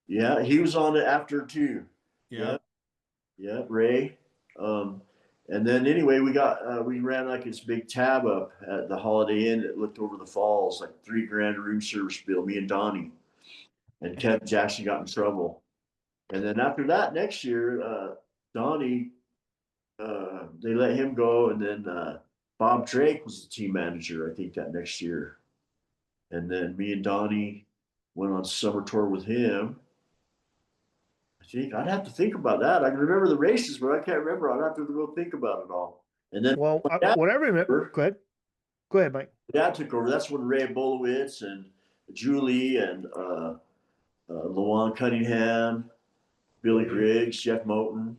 yeah, he was on it after too. Yeah. Yeah, Ray. And then anyway, we ran like this big tab up at the Holiday Inn that looked over the falls, like $3,000 room service bill. Me and Donnie, and Kevin Jackson got in trouble. And then after that, next year, Donnie, they let him go, and then Bob Drake was the team manager, I think, that next year. And then me and Donnie went on summer tour with him. I think I'd have to think about that. I can remember the races, but I can't remember. I'd have to go think about it all. And then Well, what I remember. Go ahead. Go ahead, Mike. Dad took over. That's when Ray Bolowitz and Julie and Lawan Cunningham, Billy Griggs, Jeff Moten,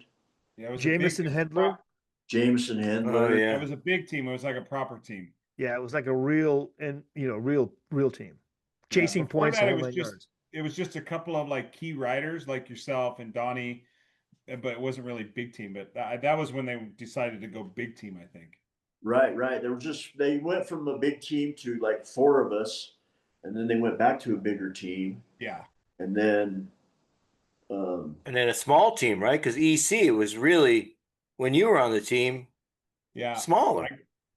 Yeah, it was Jameson Hendler. Jameson Handler. Oh, yeah. It was a big team. It was like a proper team. Yeah, it was like a real real team. Chasing Before points that, and it all was nine just yards. it was just a couple of like key riders like yourself and Donnie, but it wasn't really big team. But that was when they decided to go big team, I think. Right. They went from a big team to like 4 of us, and then they went back to a bigger team, Yeah. and then And then a small team, right? Because EC was really, when you were on the team, Yeah. smaller.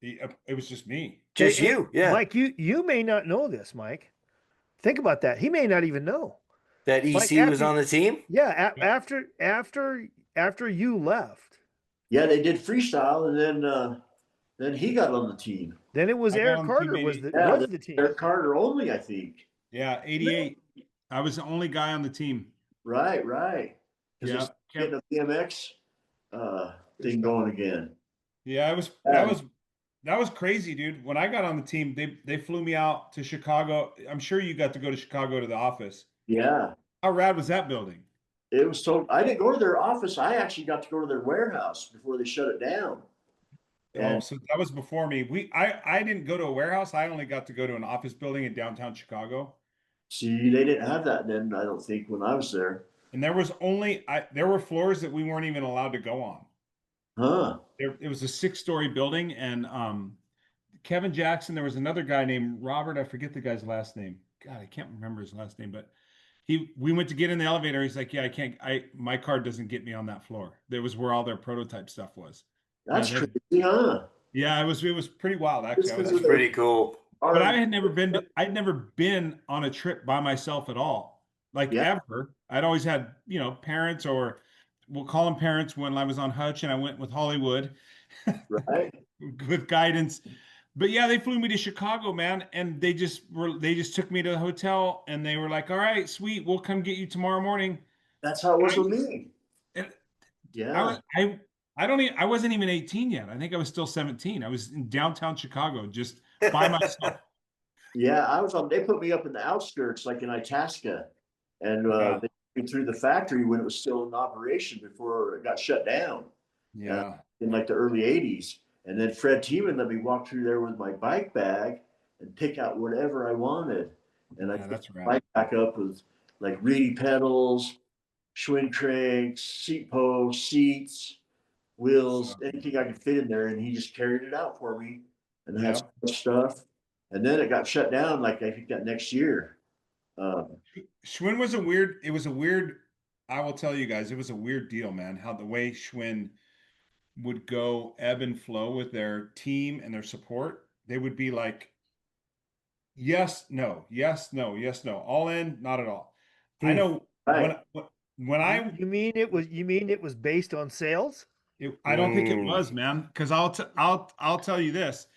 It was just me. Just Hey, you, yeah. Mike, you may not know this, Mike. Think about that. He may not even know. That Mike, EC was on the team? Yeah, Yeah. after you left, yeah, they did freestyle, and then he got on the team. then it was I got Eric on Carter team was 80. the team. Eric Carter only, I think. Yeah, 88. I was the only guy on the team. Right. Yeah. Because getting a BMX thing going again. Yeah, that was crazy, dude. When I got on the team, they flew me out to Chicago. I'm sure you got to go to Chicago to the office. Yeah. How rad was that building? It was so. I didn't go to their office. I actually got to go to their warehouse before they shut it down. Oh, And so that was before me. I didn't go to a warehouse. I only got to go to an office building in downtown Chicago. see, they didn't have that then. I don't think when I was there. And there was there were floors that we weren't even allowed to go on. Huh. It was a 6-story building, and Kevin Jackson. There was another guy named Robert. I forget the guy's last name. God, I can't remember his last name, but we went to get in the elevator. He's like, "Yeah, I can't. My card doesn't get me on that floor." That was where all their prototype stuff was. That's Yeah, crazy, huh? Yeah, it was pretty wild actually. That's pretty cool. But I'd never been on a trip by myself at all, like ever. I'd always had, parents, or we'll call them parents, when I was on Hutch and I went with Hollywood Right. with guidance. But yeah, they flew me to Chicago, man, and they just took me to the hotel and they were like, "All right, sweet, we'll come get you tomorrow morning." That's how it was with me. And Yeah. I wasn't even 18 yet. I think I was still 17. I was in downtown Chicago just by myself. Yeah, I was on. They put me up in the outskirts, like in Itasca, and Yeah. they took me through the factory when it was still in operation before it got shut down. Yeah. In like the early '80s. And then Fred Tiemann let me walk through there with my bike bag and pick out whatever I wanted. And I Yeah, that's my right. bike back up with like reedy pedals, Schwinn cranks, seat posts, seats, wheels, anything I could fit in there. And he just carried it out for me and had some stuff. And then it got shut down like I think that next year. Schwinn was a weird, I will tell you guys, it was a weird deal, man, how the way Schwinn would go ebb and flow with their team and their support. They would be like, yes, no, yes, no, yes, no, all in, not at all. I know Right. when I You mean it was based on sales? I don't think it was, man, because I'll tell you this.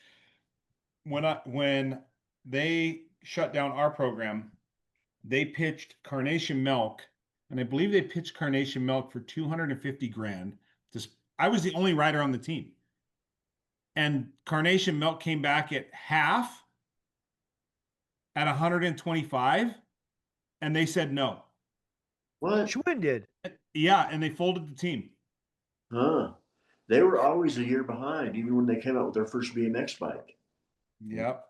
When they shut down our program, they pitched Carnation Milk, and I believe they pitched Carnation Milk for 250 grand. I was the only rider on the team, and Carnation Milk came back at half, at 125, and they said no. What? Schwinn did. Yeah, and they folded the team. Huh? They were always a year behind, even when they came out with their first BMX bike. Yep.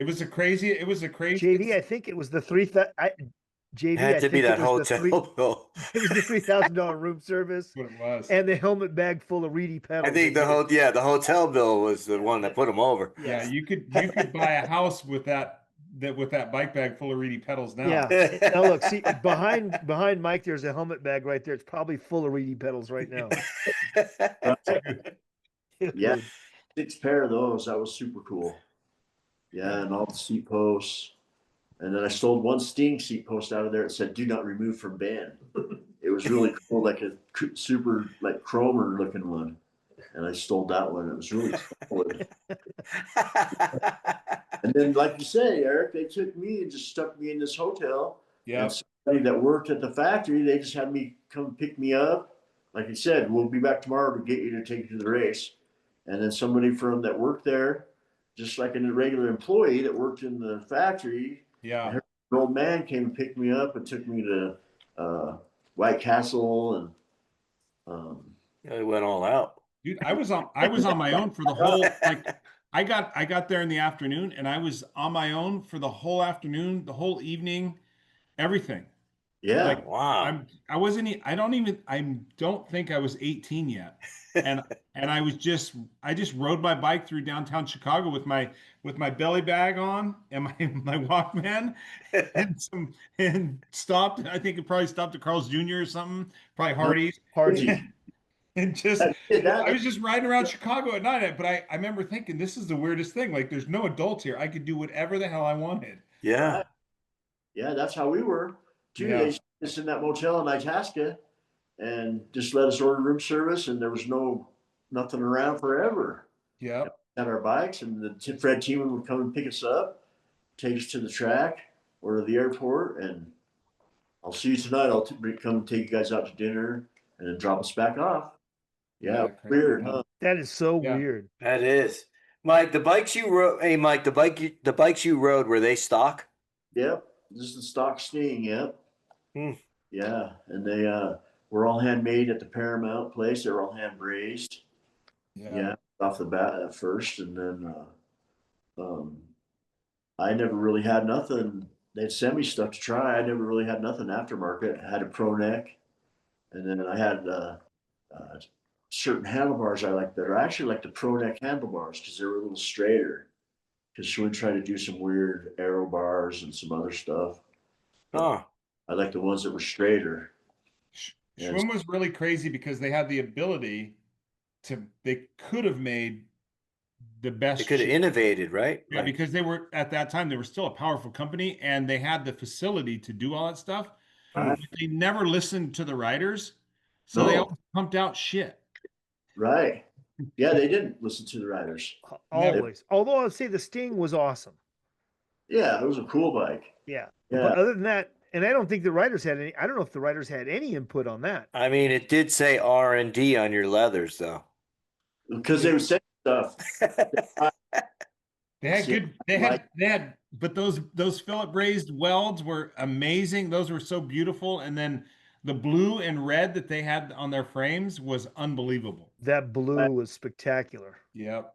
It was a crazy. JD, I think it was the JD, Had I to be think it that was the hotel bill. it was the $3,000 room service What it was. and the helmet bag full of reedy pedals. I think the hotel bill was the one that put them over. Yeah, Yes. you could buy a house with that bike bag full of reedy pedals now. Yeah. Now look, see behind Mike, there's a helmet bag right there. It's probably full of reedy pedals right now. Yeah, 6 pair of those. That was super cool. Yeah, and all the seat posts. And then I stole one Sting seat post out of there. It said, "Do not remove from bin." It was really cool, like a super like chromer looking one. And I stole that one. It was really cool. And then, like you say, Eric, they took me and just stuck me in this hotel. Yeah. And somebody that worked at the factory, they just had me come pick me up. Like you said, we'll be back tomorrow to get you to take you to the race. And then somebody from that worked there, just like a regular employee that worked in the factory, Yeah. an old man came and picked me up and took me to White Castle, and It went all out. Dude, I was on my own for the whole, like, I got there in the afternoon, and I was on my own for the whole afternoon, the whole evening, everything. yeah, Like, Wow. I don't think I was 18 yet. And I just rode my bike through downtown Chicago with my belly bag on and my Walkman and stopped. I think it probably stopped at Carl's Jr. or something, probably Hardee's. Hardy. And just that- I was just riding around Chicago at night. But I remember thinking, this is the weirdest thing. Like, there's no adults here. I could do whatever the hell I wanted. Yeah. yeah, that's how we were. 2 Yeah. days just in that motel in Itasca, and just let us order room service, and there was nothing around forever. Yeah. Had our bikes, and the Fred team would come and pick us up, take us to the track or to the airport, and I'll see you tonight. I'll come take you guys out to dinner, and then drop us back off. Yeah, Yeah, crazy, weird, huh? huh? That is so Yeah. weird. That is. Mike, the bikes you rode, hey Mike, the bikes you rode, were they stock? Yep, this is the stock Sting. Yep. Hmm. Yeah, and they were all handmade at the Paramount place. They were all hand brazed. Yeah, off the bat at first, and then I never really had nothing. They'd send me stuff to try. I never really had nothing aftermarket. I had a Pro Neck, and then I had certain handlebars I like better. I actually like the Pro Neck handlebars because they were a little straighter. Because Schwinn tried to do some weird aero bars and some other stuff. Oh, I like the ones that were straighter. Yes. Schwinn was really crazy because they had the ability they could have made the best. they could have shit. innovated, right? Yeah, because they were at that time, they were still a powerful company and they had the facility to do all that stuff. Right. But they never listened to the riders. So they No. always pumped out shit. Right. Yeah, they didn't listen to the riders. Always. Although I'd say the Sting was awesome. Yeah, it was a cool bike. Yeah. Yeah. But other than that, and I don't think the writers had any. I don't know if the writers had any input on that. I mean, it did say R&D on your leathers, though. Because they would say stuff. They had See, good, but those Philip brazed welds were amazing. Those were so beautiful. And then the blue and red that they had on their frames was unbelievable. That blue was spectacular. Yep.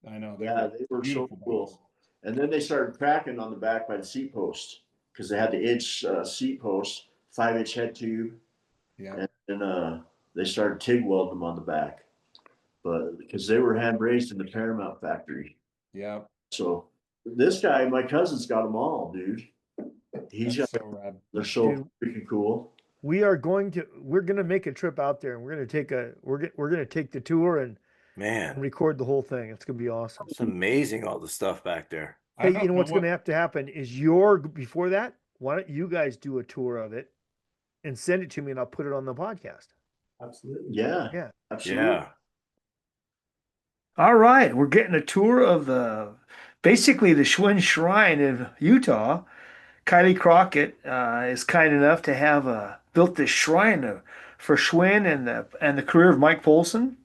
I know. Yeah, they were so beautiful cool. bikes. And then they started cracking on the back by the seat post because they had the inch seat post, 5-inch head tube, Yeah. and they started TIG welding them on the back. But because they were hand brazed in the Paramount factory. Yeah. So this guy, my cousin's got them all, dude. He's got, So rad. they're so Dude. freaking cool. We're going to make a trip out there, and we're going to take the tour and Man, record the whole thing. It's going to be awesome. it's amazing, all the stuff back there. I Hey, don't you know what's what- going to have to happen is before that, why don't you guys do a tour of it and send it to me, and I'll put it on the podcast. Absolutely. Yeah. Yeah. Absolutely. Yeah. All right, we're getting a tour of basically the Schwinn Shrine in Utah. Kylie Crockett is kind enough to have built this shrine for Schwinn and the career of Mike Poulson.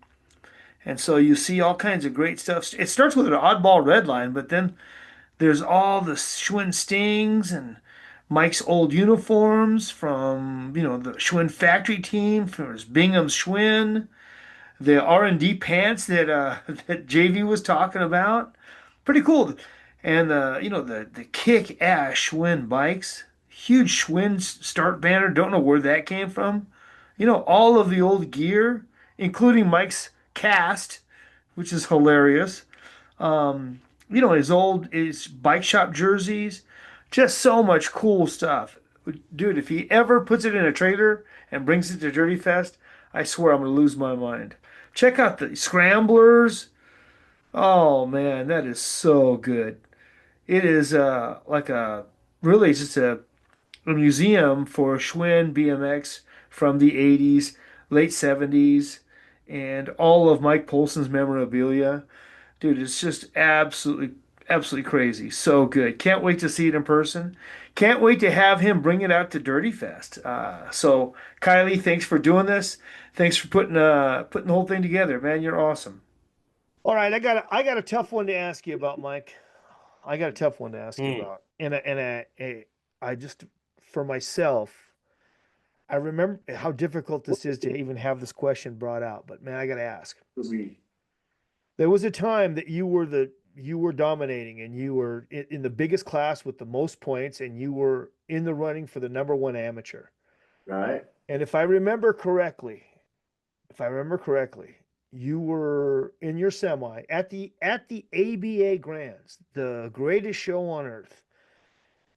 And so you see all kinds of great stuff. It starts with an oddball red line, but then There's all the Schwinn Stings and Mike's old uniforms from, the Schwinn Factory team, from his Bingham's Schwinn, the R&D pants that that JV was talking about. Pretty cool. And the kick-ass Schwinn bikes, huge Schwinn start banner. Don't know where that came from. All of the old gear, including Mike's cast, which is hilarious. His bike shop jerseys, just so much cool stuff. Dude, if he ever puts it in a trailer and brings it to Dirty Fest, I swear I'm gonna lose my mind. Check out the scramblers. Oh man, that is so good. It is like a really just a museum for Schwinn BMX from the 80s, late 70s, and all of Mike Poulson's memorabilia. Dude, it's just absolutely crazy. So good. Can't wait to see it in person. Can't wait to have him bring it out to Dirty Fest. So Kylie, thanks for doing this. Thanks for putting the whole thing together, man. You're awesome. All right, I got a tough one to ask you about, Mike. I got a tough one to ask you about, I just for myself, I remember how difficult this is to even have this question brought out. But man, I got to ask. There was a time that you were dominating, and you were in the biggest class with the most points, and you were in the running for the number one amateur. Right. And if I remember correctly, you were in your semi at the ABA Grands, the greatest show on earth.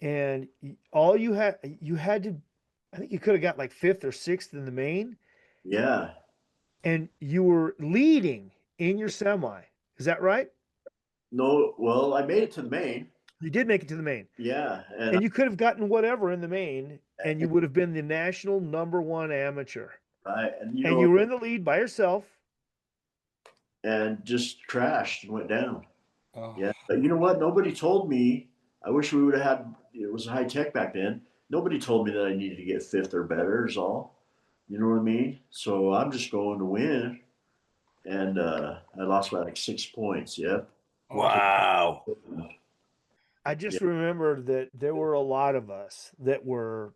And all you had to, I think you could have got like fifth or sixth in the main. Yeah. And you were leading in your semi. Is that right? No, well, I made it to the main. You did make it to the main. Yeah. And you could have gotten whatever in the main, and you would have been the national number one amateur. Right. And you were in the lead by yourself. And just crashed and went down. Oh. Yeah. But you know what? Nobody told me. I wish we would have had, it was high tech back then. Nobody told me that I needed to get fifth or better is all. You know what I mean? So I'm just going to win. And I lost by like 6 points. Yep. Wow. I just remember that there were a lot of us that were,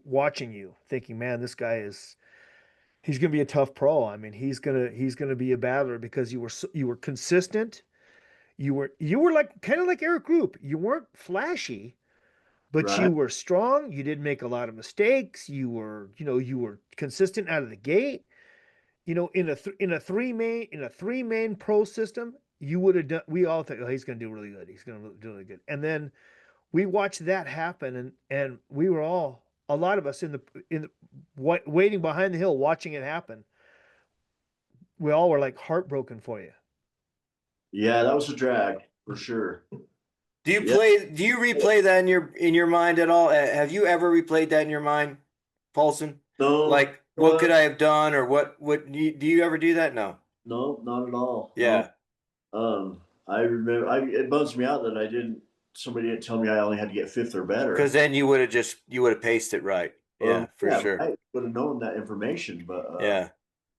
watching you, thinking, man, this guy he's going to be a tough pro. I mean, he's going to be a battler, because you were consistent. You were like kind of like Eric Group. You weren't flashy, but Right. you were strong. You didn't make a lot of mistakes. You were consistent out of the gate. In a three main pro system, you would have done. We all think, oh, he's going to do really good. He's going to do really good. And then we watched that happen, and we were all, a lot of us waiting behind the hill, watching it happen. We all were like heartbroken for you. Yeah, that was a drag for sure. Do you replay that in your mind at all? Have you ever replayed that in your mind, Paulson? No. Like, what could I have done, or what do you ever do that? No. No, not at all. Yeah. No. I remember. It bums me out that somebody didn't tell me I only had to get fifth or better. Because then you would have paced it right. Yeah, sure. I would have known that information, but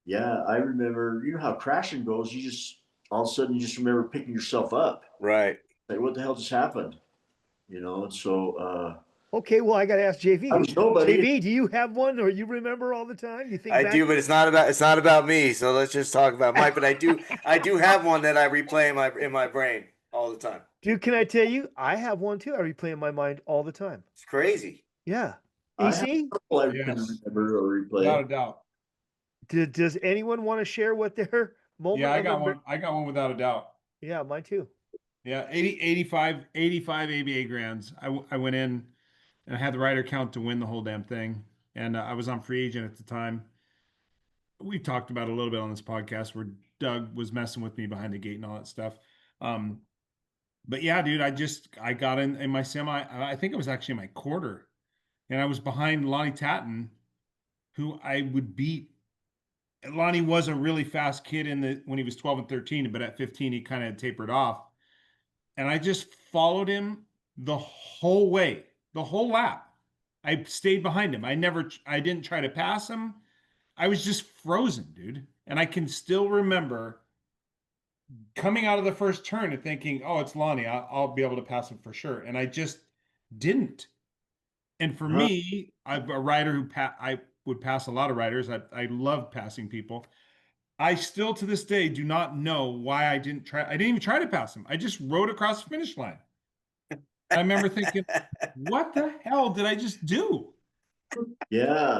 yeah, I remember. You know how crashing goes. You just all of a sudden you just remember picking yourself up. Right. Like, what the hell just happened? And so. Okay, well, I got to ask JV. I was nobody. JV, do you have one, or you remember all the time? You think I do, but it's not about me. So let's just talk about Mike. But I do have one that I replay in my brain all the time. Dude, can I tell you? I have one too. I replay in my mind all the time. It's crazy. Yeah. I EC? can remember or replay. Without a doubt. Does anyone want to share what their moment? Yeah, I got one. I got one without a doubt. Yeah, mine too. Yeah, 85 ABA Grands. I went in and I had the rider count to win the whole damn thing. And I was on free agent at the time. We talked about it a little bit on this podcast where Doug was messing with me behind the gate and all that stuff. But yeah, dude, I got in my semi. I think it was actually my quarter. And I was behind Lonnie Tatton, who I would beat. Lonnie was a really fast kid when he was 12 and 13, but at 15, he kind of tapered off. And I just followed him the whole way, the whole lap. I stayed behind him. I didn't try to pass him. I was just frozen, dude. And I can still remember coming out of the first turn and thinking, oh, it's Lonnie. I'll be able to pass him for sure. And I just didn't. And for me, I'm a rider who I would pass a lot of riders. I love passing people. I still to this day do not know why I didn't try. I didn't even try to pass him. I just rode across the finish line. I remember thinking, what the hell did I just do? Yeah,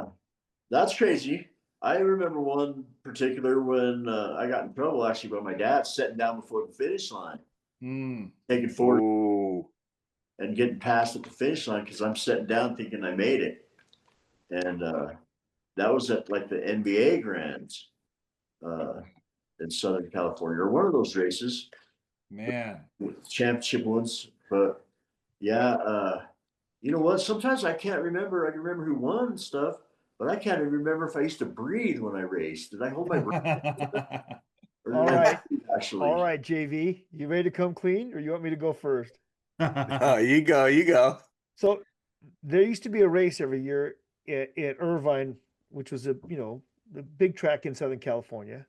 that's crazy. I remember one particular when I got in trouble actually by my dad sitting down before the finish line, taking forward Ooh. and getting past at the finish line because I'm sitting down thinking I made it. And that was at like the NBA Grands in Southern California, or one of those races. Man. Championship ones. But yeah, you know what? Sometimes I can't remember. I can remember who won and stuff, but I can't even remember if I used to breathe when I raced. Did I hold my breath? Or All did I right. breathe, actually? All right, JV, you ready to come clean, or you want me to go first? Oh, you go. So there used to be a race every year at Irvine, which was the big track in Southern California,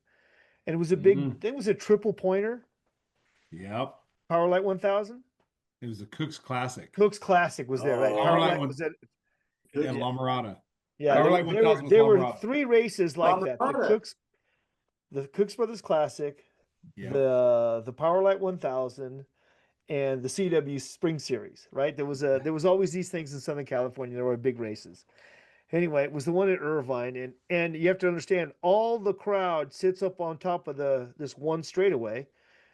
and it was a big. It was a triple pointer. Yep. Powerlight 1000. It was the Cook's Classic. Cook's Classic was there, right? Oh. Powerlight was at. And La Mirada. Yeah, Powerlight 1000 was there La were Mirada. 3 races like La that. Mirada. The Cooks Brothers Classic, Yeah. the Powerlight 1000, and the CW Spring Series. Right? There was always these things in Southern California. There were big races. Anyway, it was the one at Irvine, and you have to understand, all the crowd sits up on top of this one straightaway,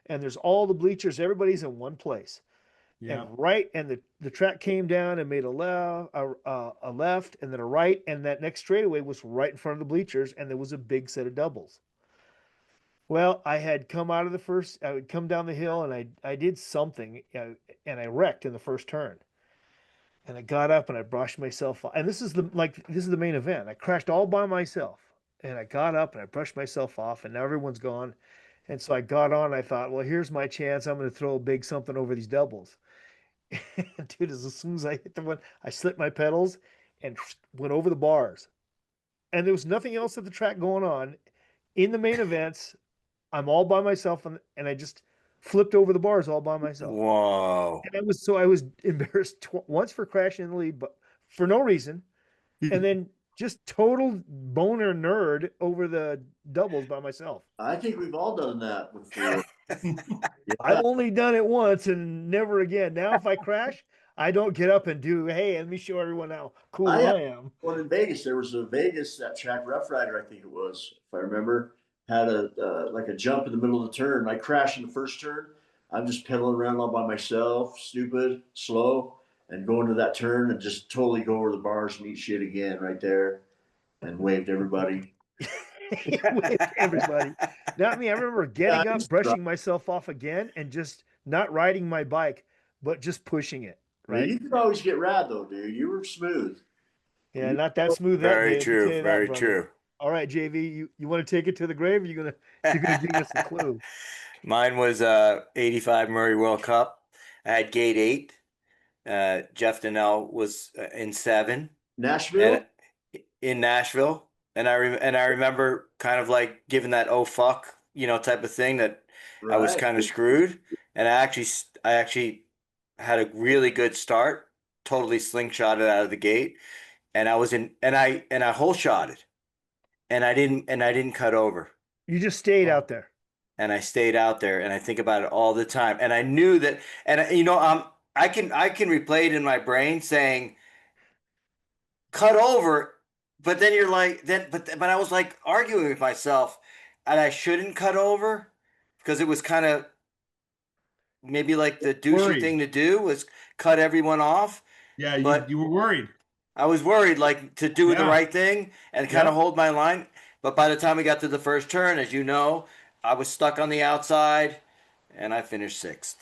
and there's all the bleachers. Everybody's in one place. Yeah. And the track came down and made a left and then a right, and that next straightaway was right in front of the bleachers, and there was a big set of doubles. Well, I had come out of I would come down the hill, and I did something, and I wrecked in the first turn. And I got up and I brushed myself off. And this is the main event. I crashed all by myself, and I got up and I brushed myself off, and now everyone's gone. And so I got on. I thought, well, here's my chance. I'm going to throw a big something over these doubles. Dude, as soon as I hit the one, I slipped my pedals and went over the bars. And there was nothing else at the track going on. In the main events, I'm all by myself, and I just flipped over the bars all by myself. Whoa. And I was embarrassed once for crashing in the lead, but for no reason. And then just total boner nerd over the doubles by myself. I think we've all done that before. I've only done it once and never again. Now, if I crash, I don't get up and do, hey, let me show everyone how cool I am. One in Vegas, there was that track, Rough Rider, I think it was, if I remember, had like a jump in the middle of the turn. I crashed in the first turn. I'm just pedaling around all by myself, stupid, slow, and go into that turn and just totally go over the bars and eat shit again right there, and waved everybody. Waved everybody. Not me. I remember getting up, brushing myself off again, and just not riding my bike, but just pushing it. Right. You could always get rad though, dude. You were smooth. Yeah, not that smooth. Very true. Very true. All right, JV, you want to take it to the grave? Or you're gonna give us a clue. Mine was 85 Murray World Cup. I had gate 8. Jeff Donnell was in 7. Nashville? In Nashville. And I remember kind of like giving that oh fuck, type of thing that I was kind of screwed. And I actually had a really good start, totally slingshotted out of the gate. And I was in and I hole shotted. And I didn't cut over. You just stayed out there. And I stayed out there, and I think about it all the time. And I knew that, and I can replay it in my brain saying, cut over, but then you're like, but I was like arguing with myself, and I shouldn't cut over because it was kind of maybe like the douchey thing to do was cut everyone off. Yeah, but you were worried. I was worried, like to do the right thing and kind of hold my line. But by the time we got to the first turn, as you know, I was stuck on the outside, and I finished 6th.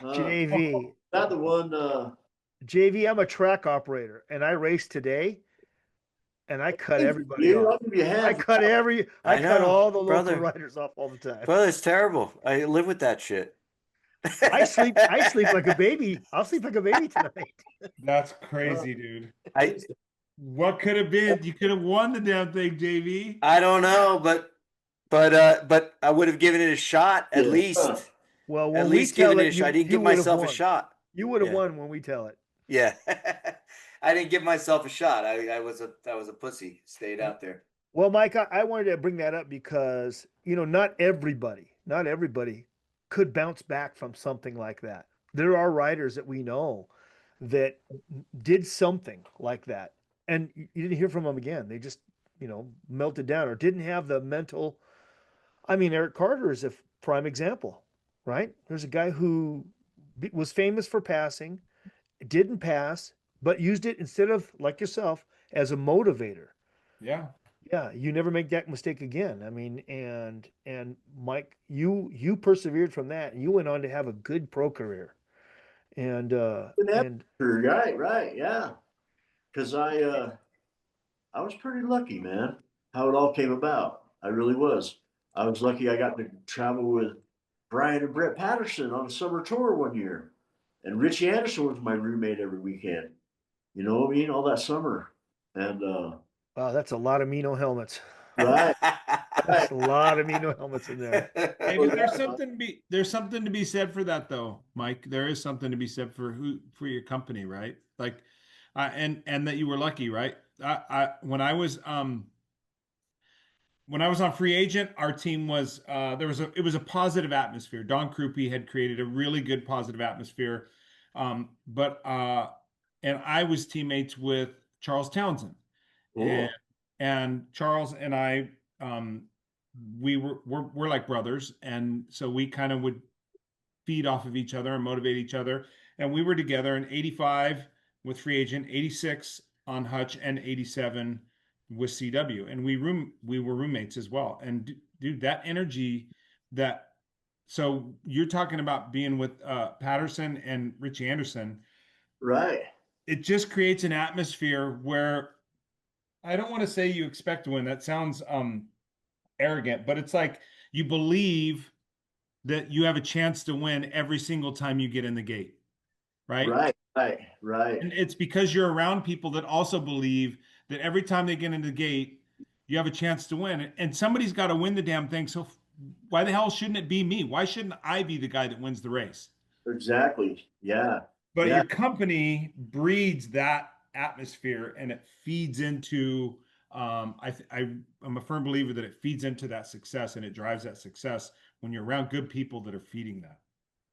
JV. Not the one. JV, I'm a track operator, and I raced today, and I cut everybody off. I cut all the local riders off all the time. Brother, it's terrible. I live with that shit. I sleep like a baby. I'll sleep like a baby tonight. That's crazy, dude. What could have been? You could have won the damn thing, JV. I don't know, but but I would have given it a shot at Yeah. least. Well, when At we least tell given it it, a shot. I didn't you give would have myself a won. shot. You would have Yeah. won when we tell it. Yeah. I didn't give myself a shot. I was a pussy. Stayed out there. Well, Mike, I wanted to bring that up because, not everybody could bounce back from something like that. There are riders that we know that did something like that, and you didn't hear from them again. They just, melted down or didn't have the mental. I mean, Eric Carter is a prime example, right? There's a guy who was famous for passing, didn't pass, but used it instead of, like yourself, as a motivator. Yeah. Yeah, you never make that mistake again. I mean, and Mike, you persevered from that, and you went on to have a good pro career. And Right, yeah. Because I was pretty lucky, man. How it all came about, I really was. I was lucky. I got to travel with Brian and Brett Patterson on a summer tour one year, and Richie Anderson was my roommate every weekend. You know what I mean? All that summer, and wow, that's a lot of Mino helmets. right, That's a lot of Mino helmets in there. Hey, but there's something to be said for that though, Mike. There is something to be said for your company, right? Like, and that you were lucky, right? When I was on free agent, our team was it was a positive atmosphere. Don Krupe had created a really good positive atmosphere, but and I was teammates with Charles Townsend, cool. and Charles and I we're like brothers, and so we kind of would feed off of each other and motivate each other. And we were together in '85 with free agent, '86 on Hutch, and '87 with CW, and we were roommates as well. And dude, that energy that so you're talking about being with Patterson and Richie Anderson, Right, it just creates an atmosphere where I don't want to say you expect to win. That sounds arrogant, but it's like you believe that you have a chance to win every single time you get in the gate, right? right. And it's because you're around people that also believe that every time they get in the gate, you have a chance to win. And somebody's got to win the damn thing. So why the hell shouldn't it be me? Why shouldn't I be the guy that wins the race? Exactly. Yeah. But Yeah. your company breeds that atmosphere, and it feeds into I'm a firm believer that it feeds into that success, and it drives that success when you're around good people that are feeding that.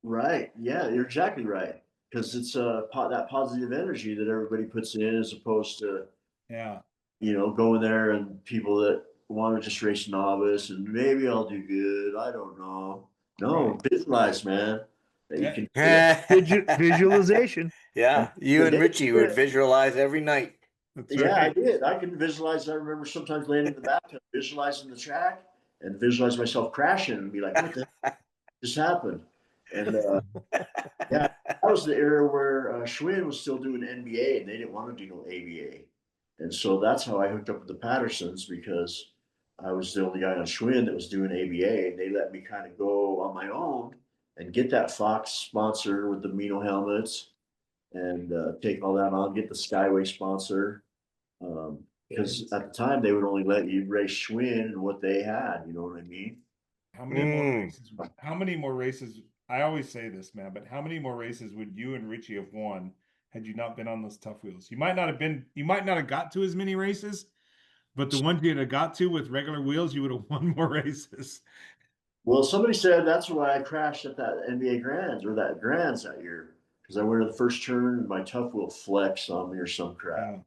Right. Yeah, you're exactly right. Because it's that positive energy that everybody puts in, as opposed to Yeah. going there and people that want to just race novice and maybe I'll do good. I don't know. No, Right. visualize, man. That you Yeah. can do it. Visualization. Yeah, you and Richie would visualize every night. That's Yeah, I right. did. I can visualize. I remember sometimes laying in the bathtub, visualizing the track and visualize myself crashing and be like, what the heck just happened? And yeah, that was the era where Schwinn was still doing NBA and they didn't want to do no ABA. And so that's how I hooked up with the Pattersons, because I was the only guy on Schwinn that was doing ABA. And they let me kind of go on my own and get that Fox sponsor with the Mino helmets and take all that on, get the Skyway sponsor. Because at the time they would only let you race Schwinn and what they had, you know what I mean? How many more races? How many more races? I always say this, man, but how many more races would you and Richie have won had you not been on those tough wheels? You might not have got to as many races, but the ones you'd have got to with regular wheels, you would have won more races. Well, somebody said that's why I crashed at that NBA Grands or that Grands that year, because I went to the first turn and my tough wheel flexed on me or some crap. Yeah.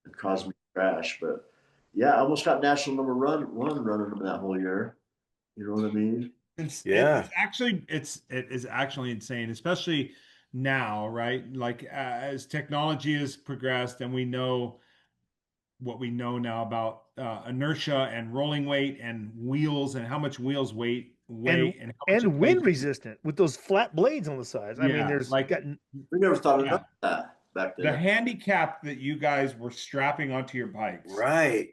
It caused me to crash. But yeah, I almost got national number one running them that whole year. You know what I mean? It is actually insane, especially now, right? Like as technology has progressed and we know what we know now about inertia and rolling weight and wheels and how much wheels weigh and how much it And plays. wind resistant with those flat blades on the sides. I mean, Yeah, there's like We never thought yeah, of that back the then. handicap that you guys were strapping onto your bikes Right.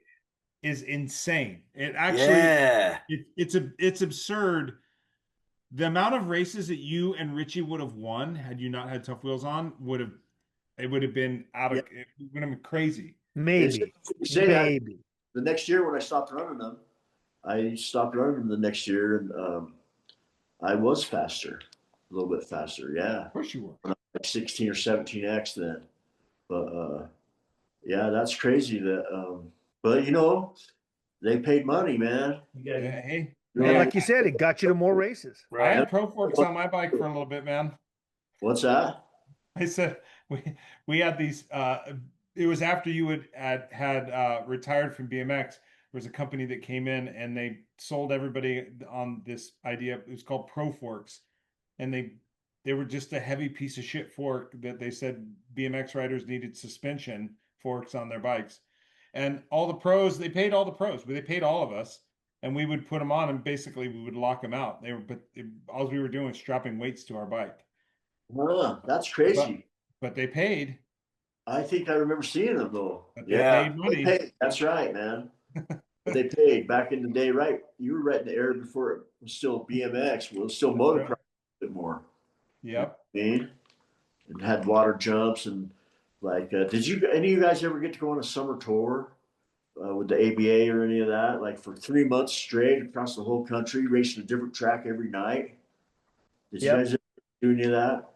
is insane. It actually Yeah. it's absurd. The amount of races that you and Richie would have won had you not had tough wheels on would have been Yeah. it would have been crazy. It's maybe, you say that maybe. the next year when I stopped running them, I stopped running them the next year, and I was faster, a little bit faster. Yeah, Of course you were. like 16 or 17x then. But yeah, that's crazy. That but you know, they paid money, man. You guys, Yeah, hey, You And know, like you said, it got you to more races. I Right. had Pro Forks on my bike for a little bit, man. what's that? I said we had these. It was after you had retired from BMX. There was a company that came in and they sold everybody on this idea. It was called Pro Forks, and they were just a heavy piece of shit fork that they said BMX riders needed suspension forks on their bikes, and all the pros they paid all the pros, but they paid all of us, and we would put them on and basically we would lock them out. All we were doing was strapping weights to our bike. That's crazy. But they paid. I think I remember seeing them though. But they Yeah, paid they money. paid. That's right, man. But they paid back in the day, right? You were right in the era before it was still BMX. Well, it was still motocross a bit more. Yep. And had water jumps and like. Did you any of you guys ever get to go on a summer tour with the ABA or any of that? Like for 3 months straight across the whole country, racing a different track every night. Did you Yep. guys ever do any of that?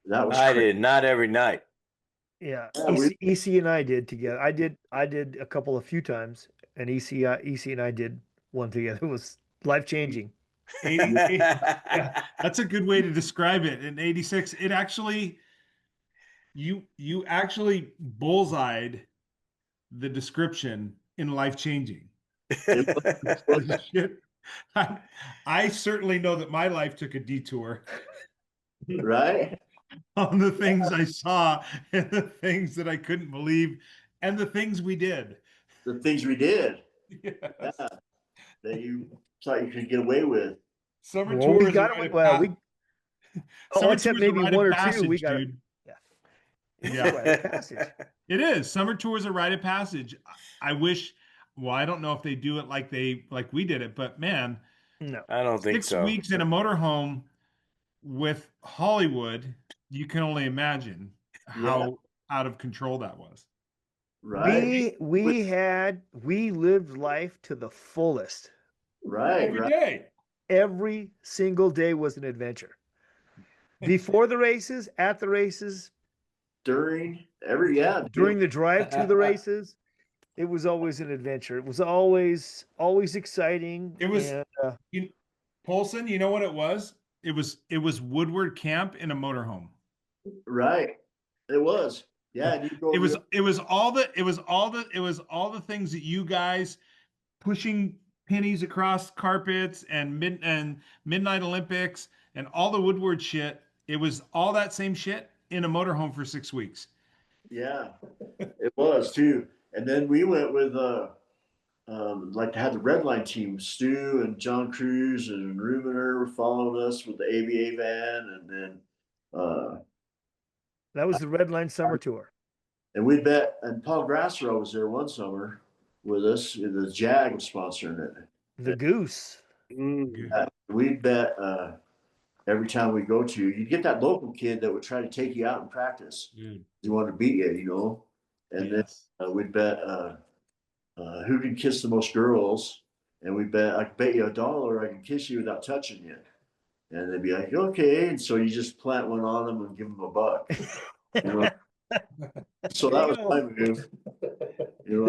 That was I crazy. did not every night. Yeah, Yeah, EC and I did together. I did a few times, and EC and I did one together. It was life changing. Yeah, that's a good way to describe it. In '86, it actually you actually bullseyed the description in life changing. Shit. I certainly know that my life took a detour Right? on the things I saw and the things that I couldn't believe and the things we did. The things we did. Yes. Yeah, that you thought you could get away with. Summer Well, tour we is a got rite it. of Well, Summer except tour is a maybe rite of one or two. passage, We got it. dude. It's Yeah. a rite of passage. It is. Summer tour is a rite of passage. I wish, well, I don't know if they do it like we did it, but man, No, I don't think 6 so. weeks in a motorhome with Hollywood, you can only imagine how out of control that was. Right? we lived life to the fullest. Right, Every right. day. Every single day was an adventure. Before the races, at the races, During during the drive to the races, it was always an adventure. It was always exciting. It was- and, Poulson, you know what it was? It was Woodward Camp in a motorhome. right. It was. Yeah, and you go It was all the things that you guys pushing pennies across carpets and midnight Olympics and all the Woodward shit. It was all that same shit in a motorhome for 6 weeks. yeah, it was too. And then we went with like to have the red line team, Stu and John Cruz and Rubiner were following us with the ABA van, and then that was the Red Line Summer Tour. and we bet, and Paul Grassrow was there one summer with us. The Jag was sponsoring it. The Goose. We bet every time we go to, you'd get that local kid that would try to take you out in practice. Dude. He wanted to beat you, you know. And Yes. then we'd bet who can kiss the most girls, and we bet I can bet you $1 I can kiss you without touching you. And they'd be like, okay. And so you just plant one on them and give them $1. You know? So that was my move. You know,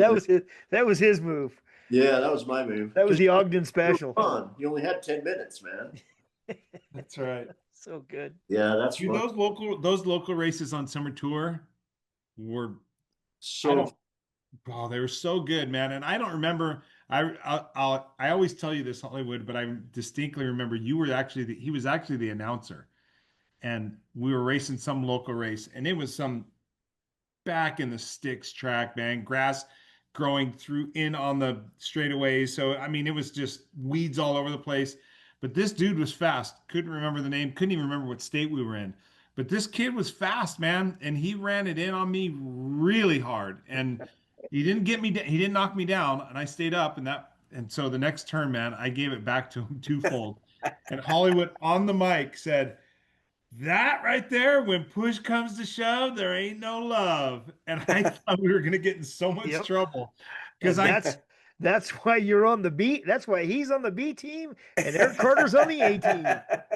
That was his move. yeah, that was my move. That was the Ogden special. Fun. You only had 10 minutes, man. That's right. So good. Yeah, that's Dude, fun. those local races on summer tour were So they were so good, man. And I don't remember. I always tell you this, Hollywood, but I distinctly remember he was actually the announcer, and we were racing some local race, and it was some back in the sticks track, man, grass growing in on the straightaways. So I mean, it was just weeds all over the place. But this dude was fast. Couldn't remember the name. Couldn't even remember what state we were in. But this kid was fast, man, and he ran it in on me really hard. And he didn't get me. He didn't knock me down, and I stayed up. And so the next turn, man, I gave it back to him twofold. And Hollywood on the mic said, "That right there, when push comes to shove, there ain't no love." And I thought we were gonna get in so much trouble because That's why you're on the B. That's why he's on the B team and Eric Carter's on the A team.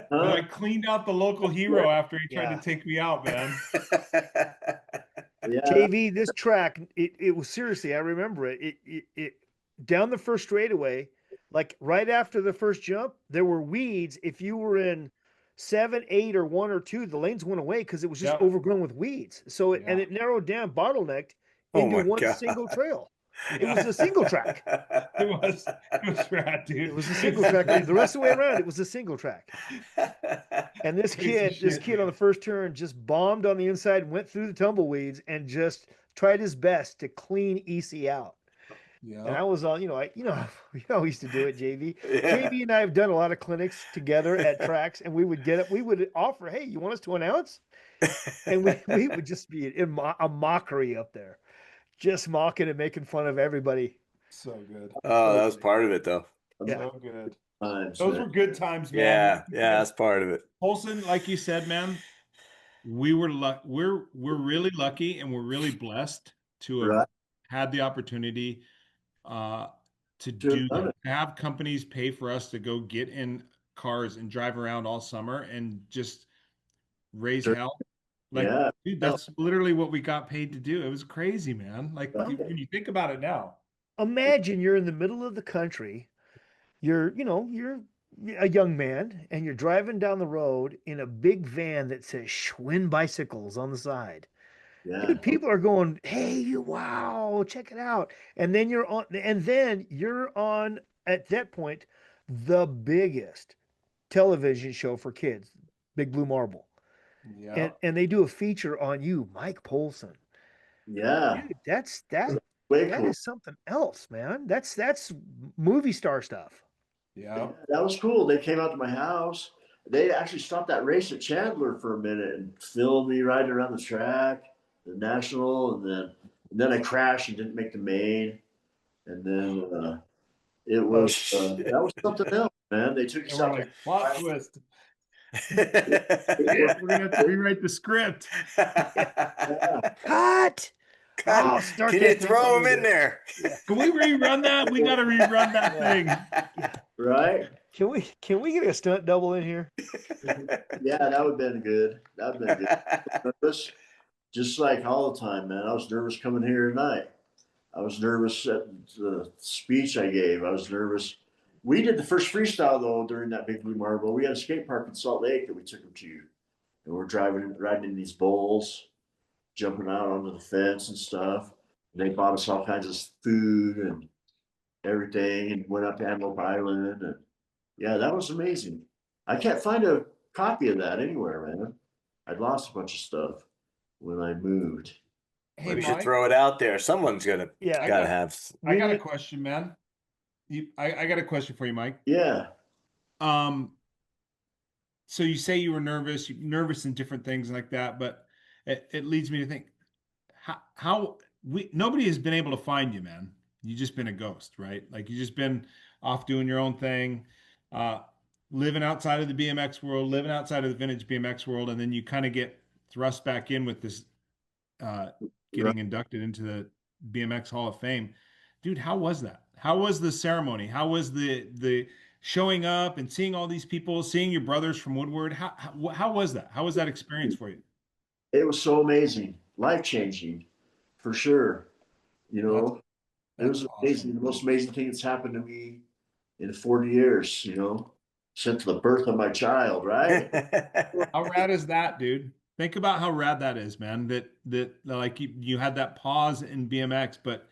Well, I cleaned out the local hero after he tried Yeah. to take me out, man. Yeah, JV, this track, it was seriously, I remember it. It down the first straightaway, like right after the first jump, there were weeds. If you were in 7, 8, or 1 or 2, the lanes went away because it was just Yep. overgrown with weeds. So and Yeah. it narrowed down, bottlenecked Oh into my one God. single trail. It was a single track. It was rad, dude. It was a single track. The rest of the way around, it was a single track. And this Piece of kid shit, on the first turn just bombed on the inside, went through the tumbleweeds, and just tried his best to clean EC out. And I Yeah. was on, you know, you know how we used to do it, JV. Yeah. JV and I have done a lot of clinics together at tracks, and we would get up, we would offer, hey, you want us to announce? And we would just be in a mockery up there, just mocking and making fun of everybody. So good. Oh, that was part of it, though. Yeah. So good. times, Those man. were good times, man. Yeah, yeah, that's part of it. Paulson, like you said, man, we're really lucky and we're really blessed to have Right. had the opportunity to To have do done that, it. to have companies pay for us to go get in cars and drive around all summer and just raise Sure. hell. Like, Yeah. dude, that's literally what we got paid to do. It was crazy, man. Like Right. when you think about it now. Imagine you're in the middle of the country. You're a young man, and you're driving down the road in a big van that says Schwinn bicycles on the side. Yeah. Dude, people are going, hey, wow, check it out. And then you're on at that point the biggest television show for kids, Big Blue Marble. Yeah. And they do a feature on you, Mike Poulson. Yeah. Dude, that Way that cool. is something else, man. That's movie star stuff. Yeah. That was cool. They came out to my house. They actually stopped that race at Chandler for a minute and filmed me riding around the track, the national, and then I crashed and didn't make the main. And then it was shit. that was something else, man. They took And us we're out like, there. plot twist. Yeah. We're gonna have to rewrite the script. Yeah. Cut. God, Oh, start can that you thing throw him over in there? Can we rerun that? We gotta rerun that thing. Right? Can we get a stunt double in here? Yeah, that would have been good. That would have been good. Nervous, just like all the time, man. I was nervous coming here tonight. I was nervous at the speech I gave. I was nervous. We did the first freestyle though during that Big Blue Marble. We had a skate park in Salt Lake that we took them to, and we're riding in these bowls, jumping out onto the fence and stuff. And they bought us all kinds of food and everything, and went up to Antelope Island, and yeah, that was amazing. I can't find a copy of that anywhere, man. I'd lost a bunch of stuff when I moved. Hey, We should Mike, throw it out there. Someone's gotta Yeah. gotta have. I got a We- question, man. I got a question for you, Mike. Yeah, So you say you were nervous in different things like that, but it leads me to think how nobody has been able to find you, man. You just been a ghost, right? Like you just been off doing your own thing, living outside of the BMX world, living outside of the vintage BMX world, and then you kind of get thrust back in with this getting inducted into the BMX Hall of Fame. Dude, how was that? How was the ceremony? How was the showing up and seeing all these people, seeing your brothers from Woodward? How was that? How was that experience for you? it was so amazing, life changing, for sure. You know, it was That's amazing. awesome. The most amazing thing that's happened to me in 40 years. You know, since the birth of my child, right? How rad is that, dude? Think about how rad that is, man. That like you had that pause in BMX, but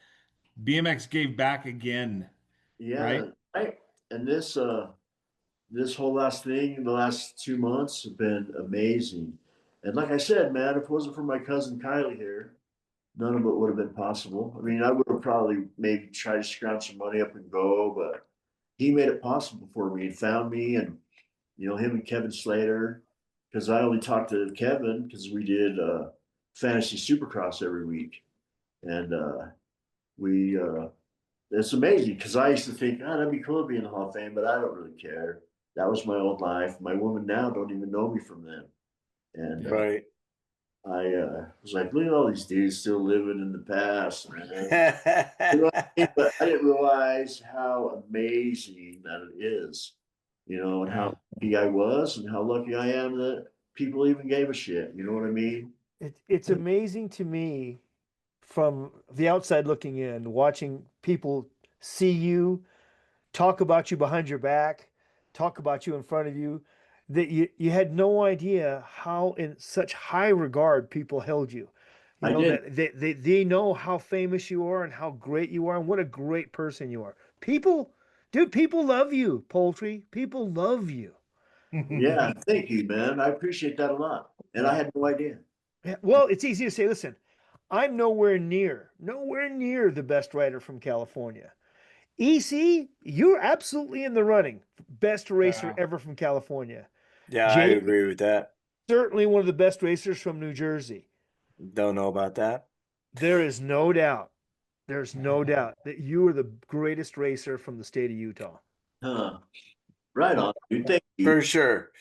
BMX gave back again. Yeah, Right? right. And this whole last thing, the last 2 months have been amazing. And like I said, man, if it wasn't for my cousin Kylie here, none of it would have been possible. I mean, I would have probably maybe tried to scrounge some money up and go, but he made it possible for me and found me, and him and Kevin Slater, because I only talked to Kevin because we did fantasy supercross every week. And we it's amazing because I used to think, oh, that'd be cool to be in the Hall of Fame, but I don't really care. That was my old life. My woman now don't even know me from then. And Right. I was like, look at all these dudes still living in the past, man. You know what I mean? But I didn't realize how amazing that it is, and how lucky I was and how lucky I am that people even gave a shit. You know what I mean? It's amazing to me from the outside looking in, watching people see you, talk about you behind your back, talk about you in front of you, that you had no idea how in such high regard people held you. You I know, did. that they know how famous you are and how great you are and what a great person you are. People, dude, people love you, Poultry. People love you. Yeah, thank you, man. I appreciate that a lot. And I Yeah. had no idea. Yeah, well, it's easy to say, listen, I'm nowhere near the best rider from California. EC, you're absolutely in the running. Best racer Yeah. ever from California. Yeah, I Jamie, agree with that. certainly one of the best racers from New Jersey. Don't know about that. There is no doubt. There's no doubt that you are the greatest racer from the state of Utah. Huh. Right on, dude. Thank you. For sure.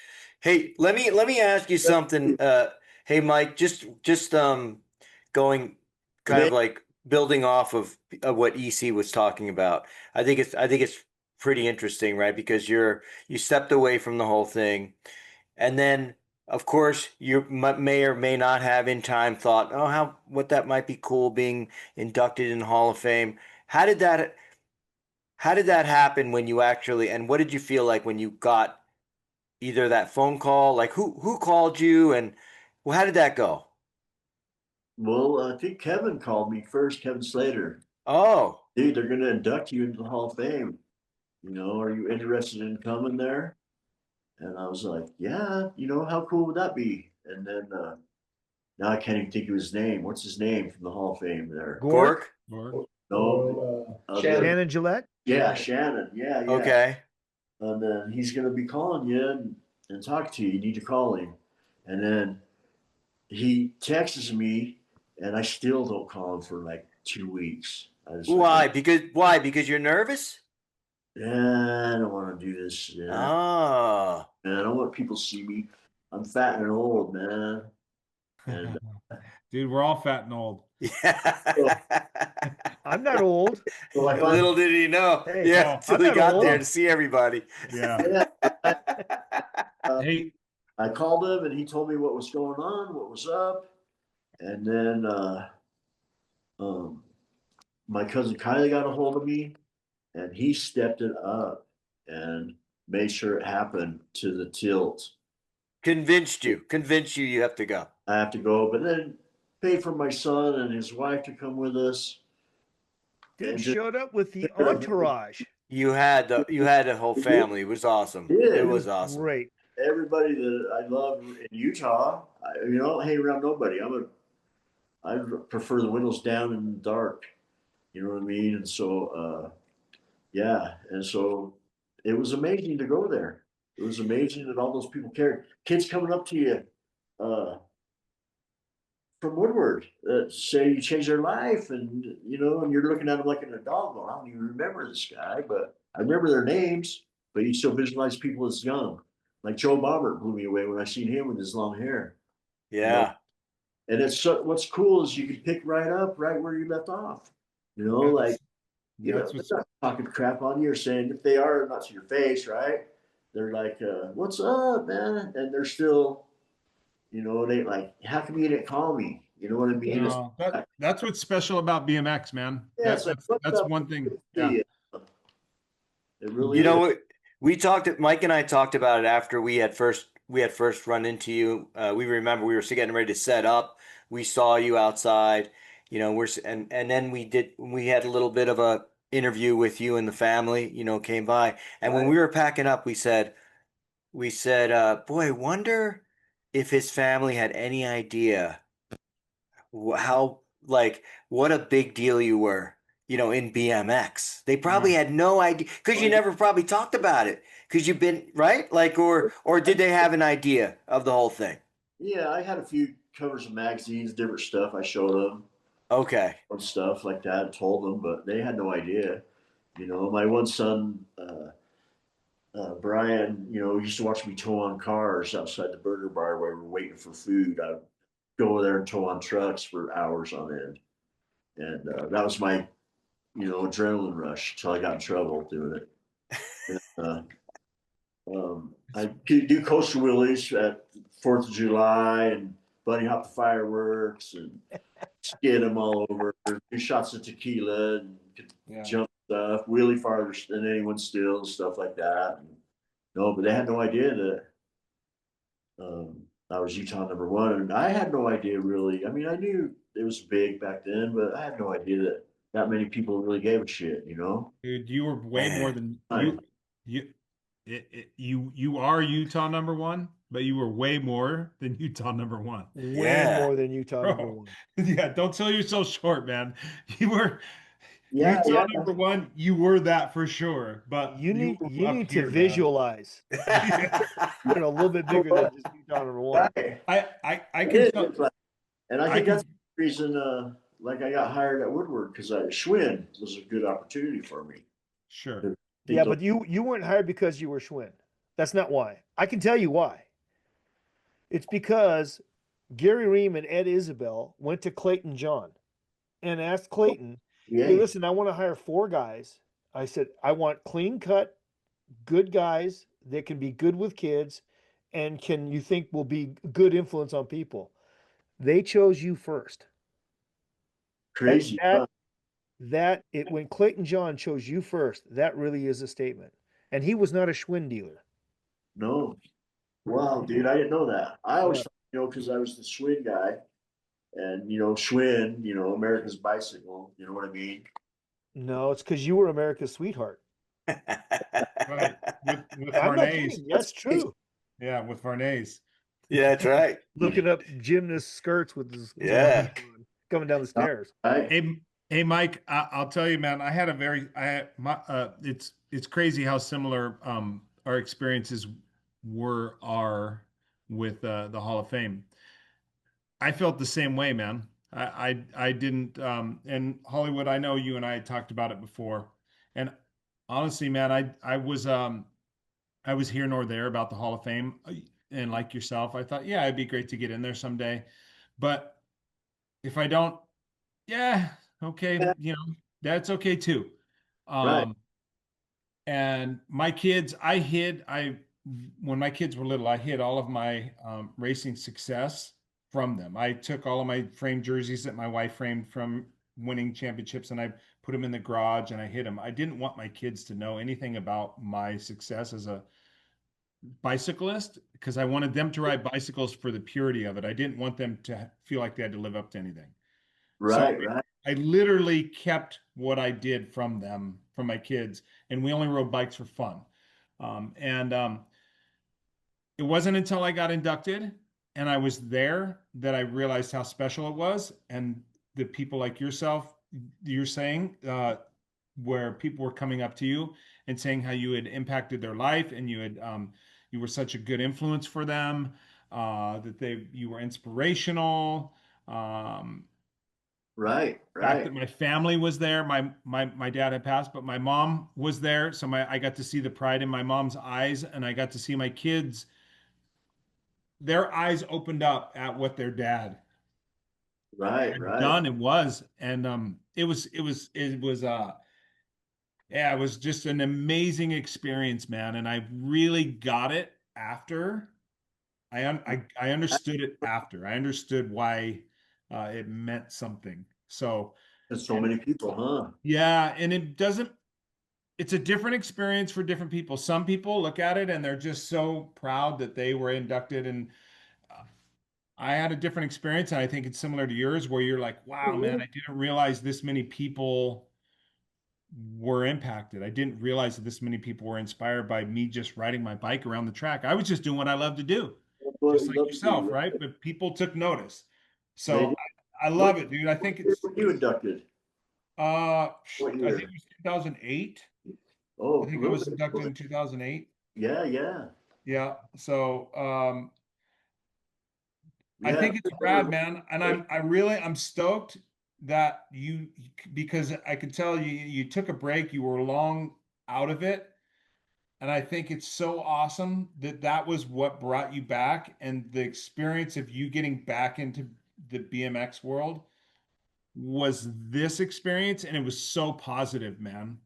Hey, let me ask you something. Hey Mike, just going kind Man, of like building off of what EC was talking about. I think it's pretty interesting, right? Because you stepped away from the whole thing, and then of course you may or may not have in time thought, oh, how what that might be cool being inducted in Hall of Fame. How did that how did that happen when you actually, and what did you feel like when you got either that phone call, like who called you, and well, how did that go? well, I think Kevin called me first, Kevin Slater. Oh, Dude, they're going to induct you into the Hall of Fame. Are you interested in coming there? And I was like, yeah, how cool would that be? And then now I can't even think of his name. What's his name from the Hall of Fame there? Gork, Gork. Or No, Shannon. Shannon Gillette. yeah, Shannon. Yeah, yeah. Okay. And then he's going to be calling you and talk to you. You need to call him. And then he texts me, and I still don't call him for like 2 weeks. I was like, Why? Because you're nervous? yeah, I don't want to do this. Yeah, Oh. man, I don't want people to see me. I'm fat and old, man. And dude, we're all fat and old. so, Yeah. I'm not old. so I Little did he know. Hey, Yeah, Oh, till I'm he not got there old. to see everybody. yeah. yeah, I, Hey, I called him, and he told me what was going on, what was up, and then um, my cousin Kylie got a hold of me, and he stepped it up and made sure it happened to the tilt. Convinced you you have to go. I have to go, but then pay for my son and his wife to come with us. Dude And just showed up with the entourage. You had a whole family. It was awesome. did. It It was was awesome. great. Everybody that I love in Utah, I don't hang around nobody. I prefer the windows down in the dark. You know what I mean? And so, yeah. And so it was amazing to go there. It was amazing that all those people cared. Kids coming up to you, uh, from Woodward, say you changed their life, and you're looking at them like an adult. Going, I don't even remember this guy, but I remember their names. But you still visualize people as young. Like Joe Bomber blew me away when I seen him with his long hair. Yeah. And what's cool is you can pick right up right where you left off. Like that's that's they're what's not talking crap on you or saying, if they are, not to your face, right? They're like, "What's up, man?" And they're still, they like, "How come you didn't call me?" You know what I mean? It's no, that's what's special about BMX, man. Yeah, it's like, what's That's up? one thing. Good to Yeah. see you. It really You know is. what? Mike and I talked about it after we had first run into you. We remember we were getting ready to set up. We saw you outside. And then we had a little bit of a interview with you and the family. Came by, and when Right. we were packing up, we said, boy, wonder if his family had any idea how, like, what a big deal you were, in BMX. They probably Yeah. had no idea because you never probably talked about it because you've been right, like, or did they have an idea of the whole thing? Yeah, I had a few covers of magazines, different stuff. I showed them Okay. and stuff like that, and told them, but they had no idea. My one son, Brian, used to watch me tow on cars outside the burger bar while we were waiting for food. go over there and tow on trucks for hours on end. And that was my, adrenaline rush until I got in trouble doing it. And, I could do coastal wheelies at 4th of July and bunny hop the fireworks and skid them all over, do shots of tequila and could jump stuff, wheelie farther than anyone still, stuff like that. And, no, but they had no idea that I was Utah #1, and I had no idea really. I mean, I knew it was big back then, but I had no idea that many people really gave a shit. Dude, you were way more than you are Utah #1, but you were way more than Utah #1. Way more than Utah Bro. #1. Yeah, don't sell yourself short, man. You were Yeah, Utah yeah. #1. You were that for sure. But You need were up to here, man. visualize. You're a little bit bigger than just Utah #1. I can tell, and I think that's the reason. Like I got hired at Woodward because Schwinn was a good opportunity for me. sure. Yeah, but you weren't hired because you were Schwinn. That's not why. I can tell you why. It's because Gary Ream and Ed Isabel went to Clayton John and asked Clayton, hey, listen, I want to hire 4 guys. I said, I want clean cut, good guys that can be good with kids and can you think will be good influence on people. They chose you first. Crazy. When Clayton John chose you first, that really is a statement. And he was not a Schwinn dealer. No. Wow, dude, I didn't know that. I always thought, because I was the Schwinn guy and, Schwinn, America's bicycle, you know what I mean? No, it's because you were America's sweetheart. Right. With I'm not Varnays. kidding. That's true. Yeah, with Varnays. Yeah, that's right. Looking up gymnast skirts with his coming down the stairs. Hey, Mike, I'll tell you, man. It's crazy how similar our experiences are with the Hall of Fame. I felt the same way, man. I didn't and Hollywood. I know you and I had talked about it before, and honestly, man, I was here nor there about the Hall of Fame, and like yourself, I thought, yeah, it'd be great to get in there someday, but if I don't, yeah, okay, that's okay too. Right. And my kids, when my kids were little, I hid all of my racing success from them. I took all of my framed jerseys that my wife framed from winning championships and I put them in the garage and I hid them. I didn't want my kids to know anything about my success as a bicyclist because I wanted them to ride bicycles for the purity of it. I didn't want them to feel like they had to live up to anything. Right, So right. I literally kept what I did from them, from my kids, and we only rode bikes for fun. It wasn't until I got inducted and I was there that I realized how special it was. And the people like yourself, you're saying, where people were coming up to you and saying how you had impacted their life and you were such a good influence for them, that you were inspirational. Right, Fact that right. my family was there. My dad had passed, but my mom was there. So I got to see the pride in my mom's eyes, and I got to see my kids. Their eyes opened up at what their dad Right, had right. done and was, and yeah, it was just an amazing experience, man. And I really got it after I understood it after I understood why it meant something. So. There's so many people, huh? Yeah, and it's a different experience for different people. Some people look at it and they're just so proud that they were inducted. And I had a different experience. And I think it's similar to yours where you're like, wow, man, I didn't realize this many people were impacted. I didn't realize that this many people were inspired by me just riding my bike around the track. I was just doing what I love to do, just like yourself, right? But people took notice. So I love it, dude. I think it's you inducted. I What think year? it was 2008. Oh, I think I was inducted in 2008. Yeah, yeah. Yeah. So I Yeah. think it's rad, man. And I'm stoked that because I could tell you took a break, you were long out of it. And I think it's so awesome that was what brought you back and the experience of you getting back into the BMX world was this experience, and it was so positive, man.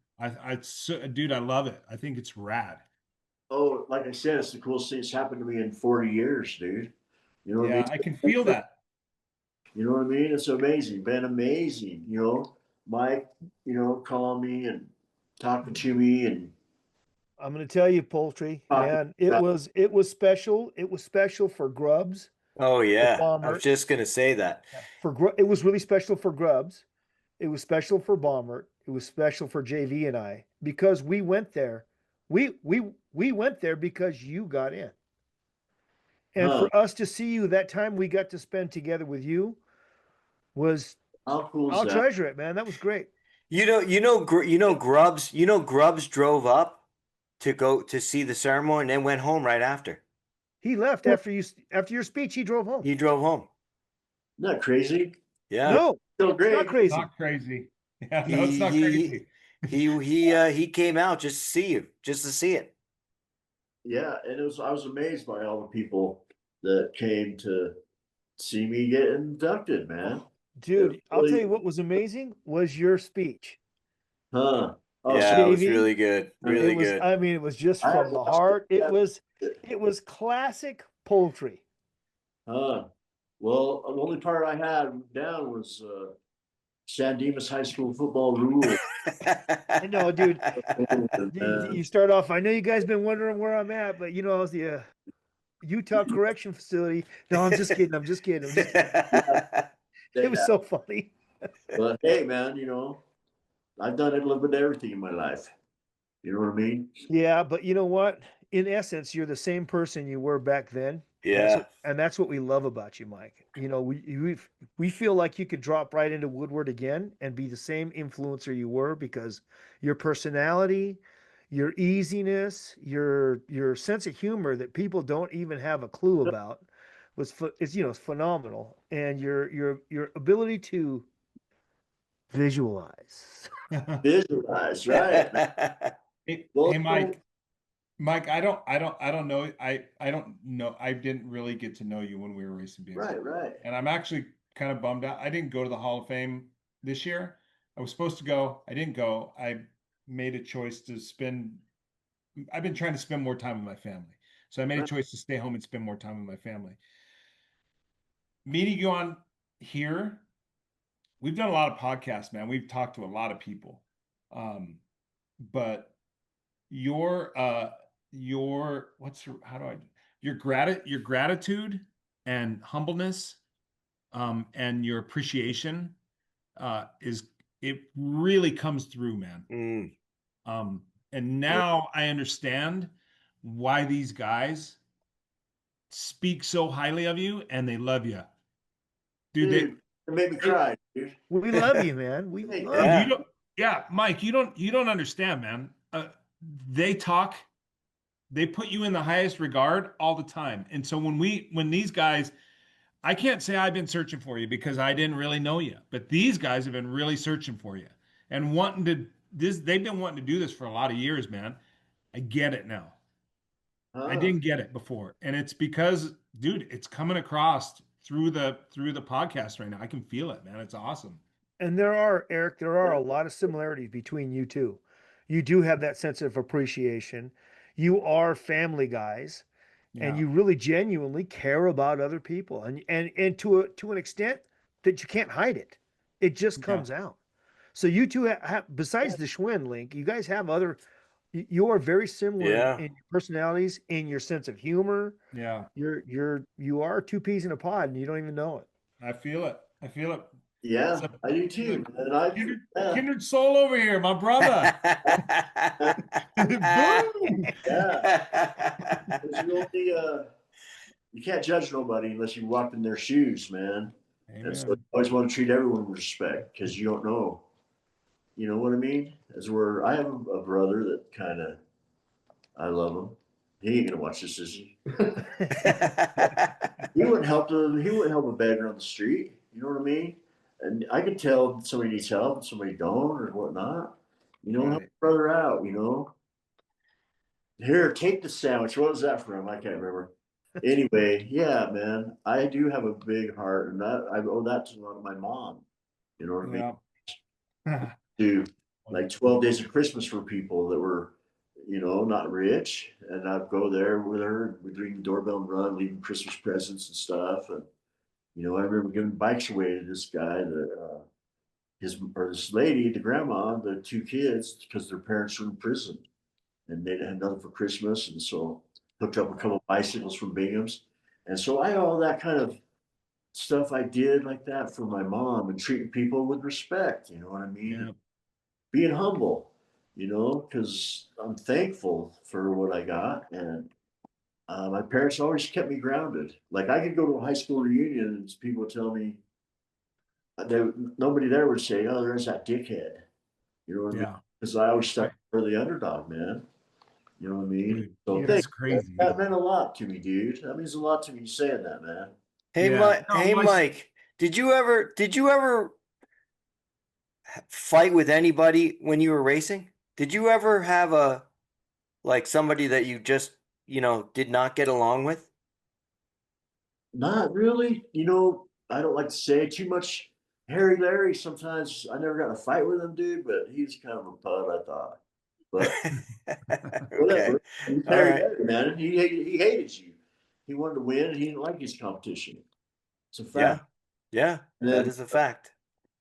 Dude, I love it. I think it's rad. Oh, like I said, it's the coolest thing that's happened to me in 40 years, dude. You know what I Yeah, mean? I can feel that. You know what I mean? It's amazing, been amazing. You know, Mike, calling me and talking to me and I'm going to tell you, Poultry, talking man, about, it was special. It was special for Grubs, Oh for yeah, I was Bomber, just gonna say that. it was really special for Grubs. It was special for Bomber. It was special for JV and I because we went there. We went there because you got in. And huh? for us to see you that time we got to spend together with you was How cool is I'll that? treasure it, man. That was great. Grubbs drove up to go to see the ceremony and then went home right after. He left after your speech. He drove home. He drove home. Isn't that crazy? Yeah. No, Still it's great. not crazy. Not crazy. Yeah, no, it's He not crazy. he came out just to see you, just to see it. Yeah, and I was amazed by all the people that came to see me get inducted, man. Dude, It I'll tell really, you what was amazing was your speech. huh? Oh, Yeah, so it was JV, really good. Really it was, good. I mean, it was just I from the watched heart. it. It was classic Poultry. Huh? Well, the only part I had down was San Dimas High School football rules. I know, dude. Uh, You start off. I know you guys been wondering where I'm at, but I was the Utah Correction Facility. No, I'm just kidding. I'm just kidding. I'm just kidding. It was so funny. But hey, man, I've done a little bit of everything in my life. You know what I mean? Yeah, but you know what? In essence, you're the same person you were back then. Yeah. And that's what we love about you, Mike. We feel like you could drop right into Woodward again and be the same influencer you were because your personality, your easiness, your sense of humor that people don't even have a clue about is phenomenal, and your ability to visualize. Visualize, right? Hey, Well, hey, Mike, I don't know. I don't know. I didn't really get to know you when we were racing BMX. right. And I'm actually kind of bummed out. I didn't go to the Hall of Fame this year. I was supposed to go. I didn't go. I made a choice to I've been trying to spend more time with my family. So I made a choice to stay home and spend more time with my family. Meeting you on here, we've done a lot of podcasts, man. We've talked to a lot of people. But your gratitude and humbleness and your appreciation it really comes through, man. And now I understand why these guys speak so highly of you and they love you, dude. Dude, it made me cry, dude. We love you, man. We Hey, love Yeah. you. You don't, yeah, Mike, you don't understand, man. They put you in the highest regard all the time. And so when these guys, I can't say I've been searching for you because I didn't really know you, but these guys have been really searching for you and they've been wanting to do this for a lot of years, man. I get it now. I didn't get it before. And it's because, dude, it's coming across through the podcast right now. I can feel it, man. It's awesome. And Eric, there are a lot of similarities between you two. You do have that sense of appreciation. You are family guys, and Yeah. you really genuinely care about other people, and to an extent that you can't hide it. It just comes out. So you two have, besides the Schwinn link, you guys have you are very similar Yeah. in your personalities, in your sense of humor. Yeah. You are two peas in a pod, and you don't even know it. I feel it. I feel it. Yeah, It's a- I do too. And Kindred soul over here, my brother. Boom. yeah, you can't judge nobody unless you walk in their shoes, man. And so Amen. I always want to treat everyone with respect because you don't know. You know what I mean? I have a brother that I love him. He ain't gonna watch this, is he? He wouldn't help a beggar on the street. You know what I mean? And I can tell somebody needs help and somebody don't or whatnot. Help Right. a brother out, Here, take the sandwich. What was that from? I can't remember. Anyway, yeah, man, I do have a big heart, and that I owe that to a lot of my mom. You know what I mean? Yeah. Do like 12 days of Christmas for people that were, not rich, and I'd go there with her. We'd ring the doorbell and run, leaving Christmas presents and stuff. And I remember giving bikes away to this guy that this lady, the grandma, the two kids, because their parents were in prison and they had nothing for Christmas, and so hooked up a couple of bicycles from Bingham's. And so I all that kind of stuff I did like that for my mom and treating people with respect. You know what I mean? Yeah. Being humble, because I'm thankful for what I got. And my parents always kept me grounded. Like I could go to a high school reunion and people would tell me, nobody there would say, "Oh, there's that dickhead." You know what I mean? Yeah. Because I always stuck for the underdog, man. You know what I mean? Dude, So that's thanks. crazy. That meant a lot to me, dude. That means a lot to me saying that, man. Hey, Yeah. Mike. No, Hey, Mike. Did you ever fight with anybody when you were racing? Did you ever have somebody that you just, did not get along with? Not really. I don't like to say too much. Harry Larry, sometimes I never got in a fight with him, dude, but he's kind of a pud, I thought. But Okay. whatever. He's All Harry right. Larry, man. He hated you. He wanted to win and he didn't like his competition. It's a Yeah. fact. Yeah. And That then is a fact.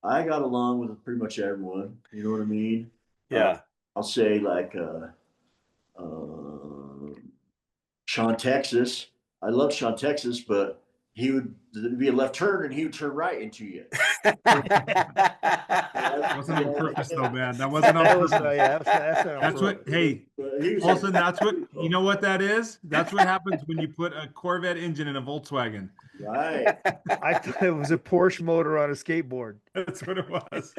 I got along with pretty much everyone. You know what I mean? Yeah. I'll say like Sean Texas. I love Sean Texas, but he would be a left turn and he would turn right into you. That wasn't on purpose though, man. That wasn't on That was purpose. that's not That's what, hey, But he was Paulson, you know what that is? That's what happens when you put a Corvette engine in a Volkswagen. right. I thought it was a Porsche motor on a skateboard. That's what it was.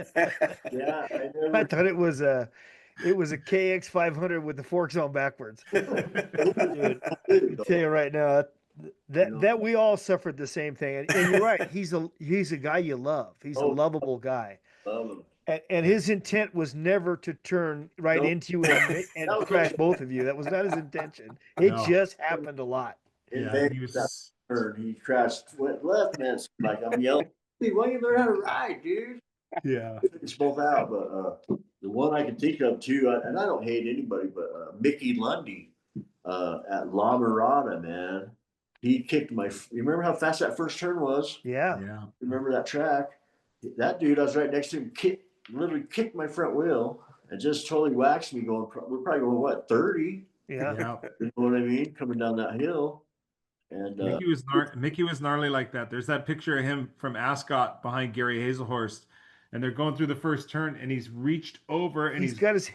Yeah, I thought it was a KX 500 with the forks on backwards. Dude, I tell you right now, that we all suffered the same thing. And you're right. He's a guy you love. He's a lovable guy. love him. And his intent was never to turn right Nope. into you and That was crash both of you. That was not his intention. It No. just happened a lot. In Yeah, Vegas, he that was. turn, he crashed, went left, man. It's like I'm yelling, "Hey, why you learn how to ride, dude?" Yeah. It's both out, but the one I can think of too, and I don't hate anybody, but Mickey Lundy at La Mirada, man. He kicked my. You remember how fast that first turn was? Yeah. Yeah. Remember that track? That dude, I was right next to him, literally kicked my front wheel and just totally waxed me. Going, we're probably going what 30? Yeah. Yeah. You know what I mean? Coming down that hill, and Mickey was gnarly like that. There's that picture of him from Ascot behind Gary Hazelhorst, and they're going through the first turn, and he's reached over and He's got his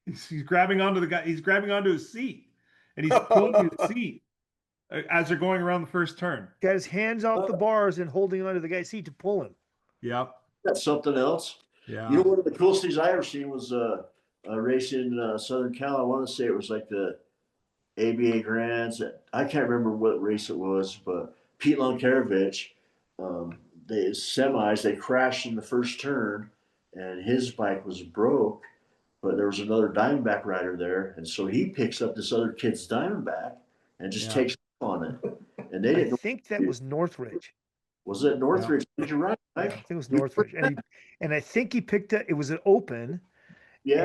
he's grabbing onto the guy. He's grabbing onto his seat, and he's pulling his seat as they're going around the first turn. got his hands off the bars and holding onto the guy's seat to pull him. Yep. that's something else. Yeah. You know, one of the coolest things I ever seen was a race in Southern Cal. I want to say it was like the ABA Grands. I can't remember what race it was, but Pete Lonkarovich, the semis, they crashed in the first turn, and his bike was broke. But there was another Diamondback rider there, and so he picks up this other kid's Diamondback and just takes on it. And they I didn't know. think that was Northridge. Was it Northridge? You're right, Yeah, I Mike. think it was Northridge. And I think he picked up, it was an open, and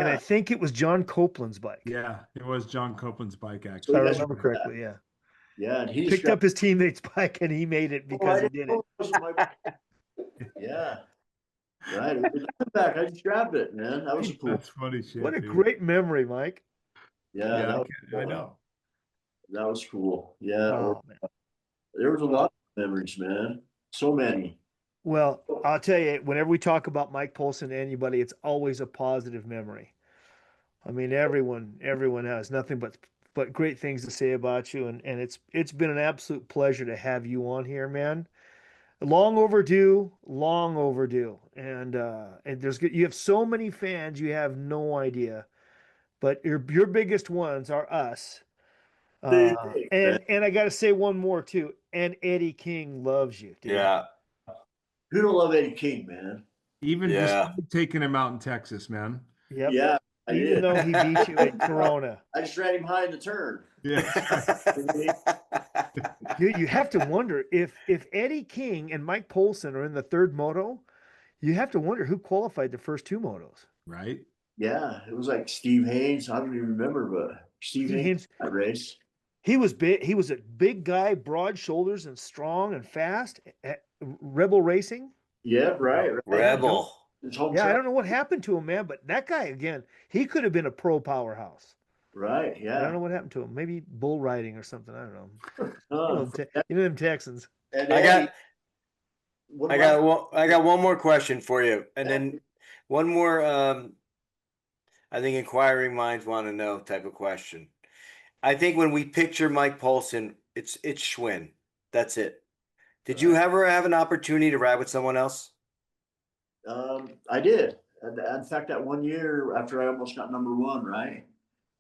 I Yeah. think it was John Copeland's bike. Yeah. It was John Copeland's bike, If actually. I you guys remember remember correctly, yeah. Yeah, and he Picked up his teammate's bike and he made it because he did it. Yeah. Right. It was back. I just grabbed it, man. That was cool. That's funny shit. What a dude. great memory, Mike. Yeah, Yeah, that I know. that was cool. Yeah. Oh, man. There was a lot of memories, man. So many. Well, I'll tell you, whenever we talk about Mike Poulson to anybody, it's always a positive memory. I mean, everyone has nothing but great things to say about you, and it's been an absolute pleasure to have you on here, man. Long overdue, and you have so many fans, you have no idea. But your biggest ones are us. And I got to say one more too. And Eddie King loves you, dude. Yeah. Who don't love Eddie King, man? Even Yeah. despite taking him out in Texas, man. Yep. Yeah. I Even did. though he beat you at Corona. I just ran him high in the turn. Yeah. You have to wonder if Eddie King and Mike Poulson are in the third moto, you have to wonder who qualified the first two motos. Right. Yeah, it was like Steve Haynes. I don't even remember, but Steve Steve Haynes Haynes, that race. he was big. He was a big guy, broad shoulders and strong and fast. At Rebel Racing. Yeah, right. Rebel. His home Yeah, I track. don't know what happened to him, man, but that guy again, he could have been a pro powerhouse. Right. I don't know Yeah. what happened to him. Maybe bull riding or something. I don't know. Uh, You know them Texans. and I Eddie, got one I of got my- one I got one more question for you. And then one more I think inquiring minds want to know type of question. I think when we picture Mike Poulson, it's Schwinn. That's it. Did you ever have an opportunity to ride with someone else? I did. And in fact, that one year after I almost got number one, right?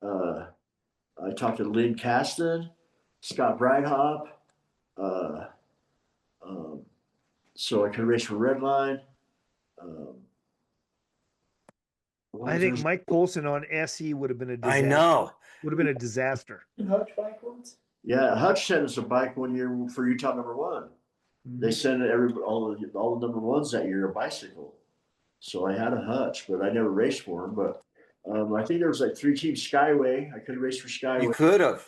I talked to Lynn Caston, Scott Breithaupt, uh, um, so I could race for Redline. I think Mike Poulson on SE would have been a I disaster. know. Would have been a disaster. Hutch bike ones? Yeah, Hutch sent us a bike one year for Utah number one. They sent all the number ones that year a bicycle. So I had a Hutch, but I never raced for him. But I think there was like 3 teams Skyway. I could race for Skyway. You could have.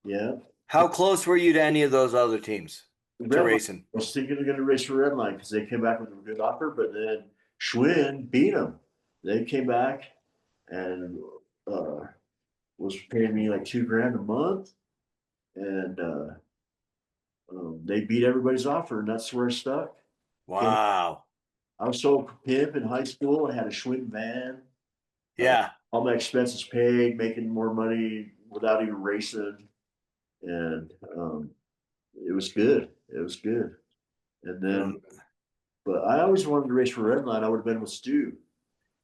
Yeah. How close were you to any of those other teams to Redline, racing? I was thinking of going to race for Redline because they came back with a good offer, but then Schwinn beat them. They came back and was paying me like $2,000 a month, and they beat everybody's offer, and that's where I stuck. Wow. I was so pimp in high school. I had a Schwinn van. Yeah. All my expenses paid, making more money without even racing, and it was good. It was good. And then, but I always wanted to race for Redline. I would have been with Stu.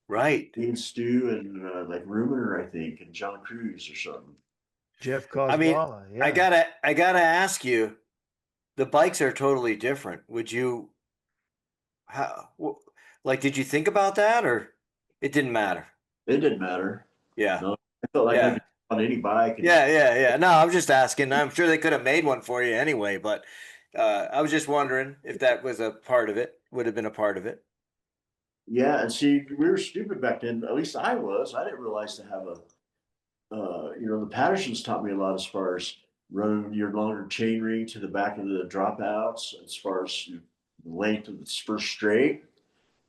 Right. Me and Stu and like Rumener, I think, and John Cruz or something. Jeff I mean, Coswalla. Yeah. I gotta ask you, the bikes are totally different. Would you, like, did you think about that, or it didn't matter? It didn't matter. Yeah. No, I felt like I Yeah. could on any bike. And Yeah. No, I'm just asking. I'm sure they could have made one for you anyway, but I was just wondering if that was a part of it, would have been a part of it. Yeah, and see, we were stupid back then. At least I was. I didn't realize to have the Pattersons taught me a lot as far as running your longer chain ring to the back of the dropouts, as far as the length of the first straight.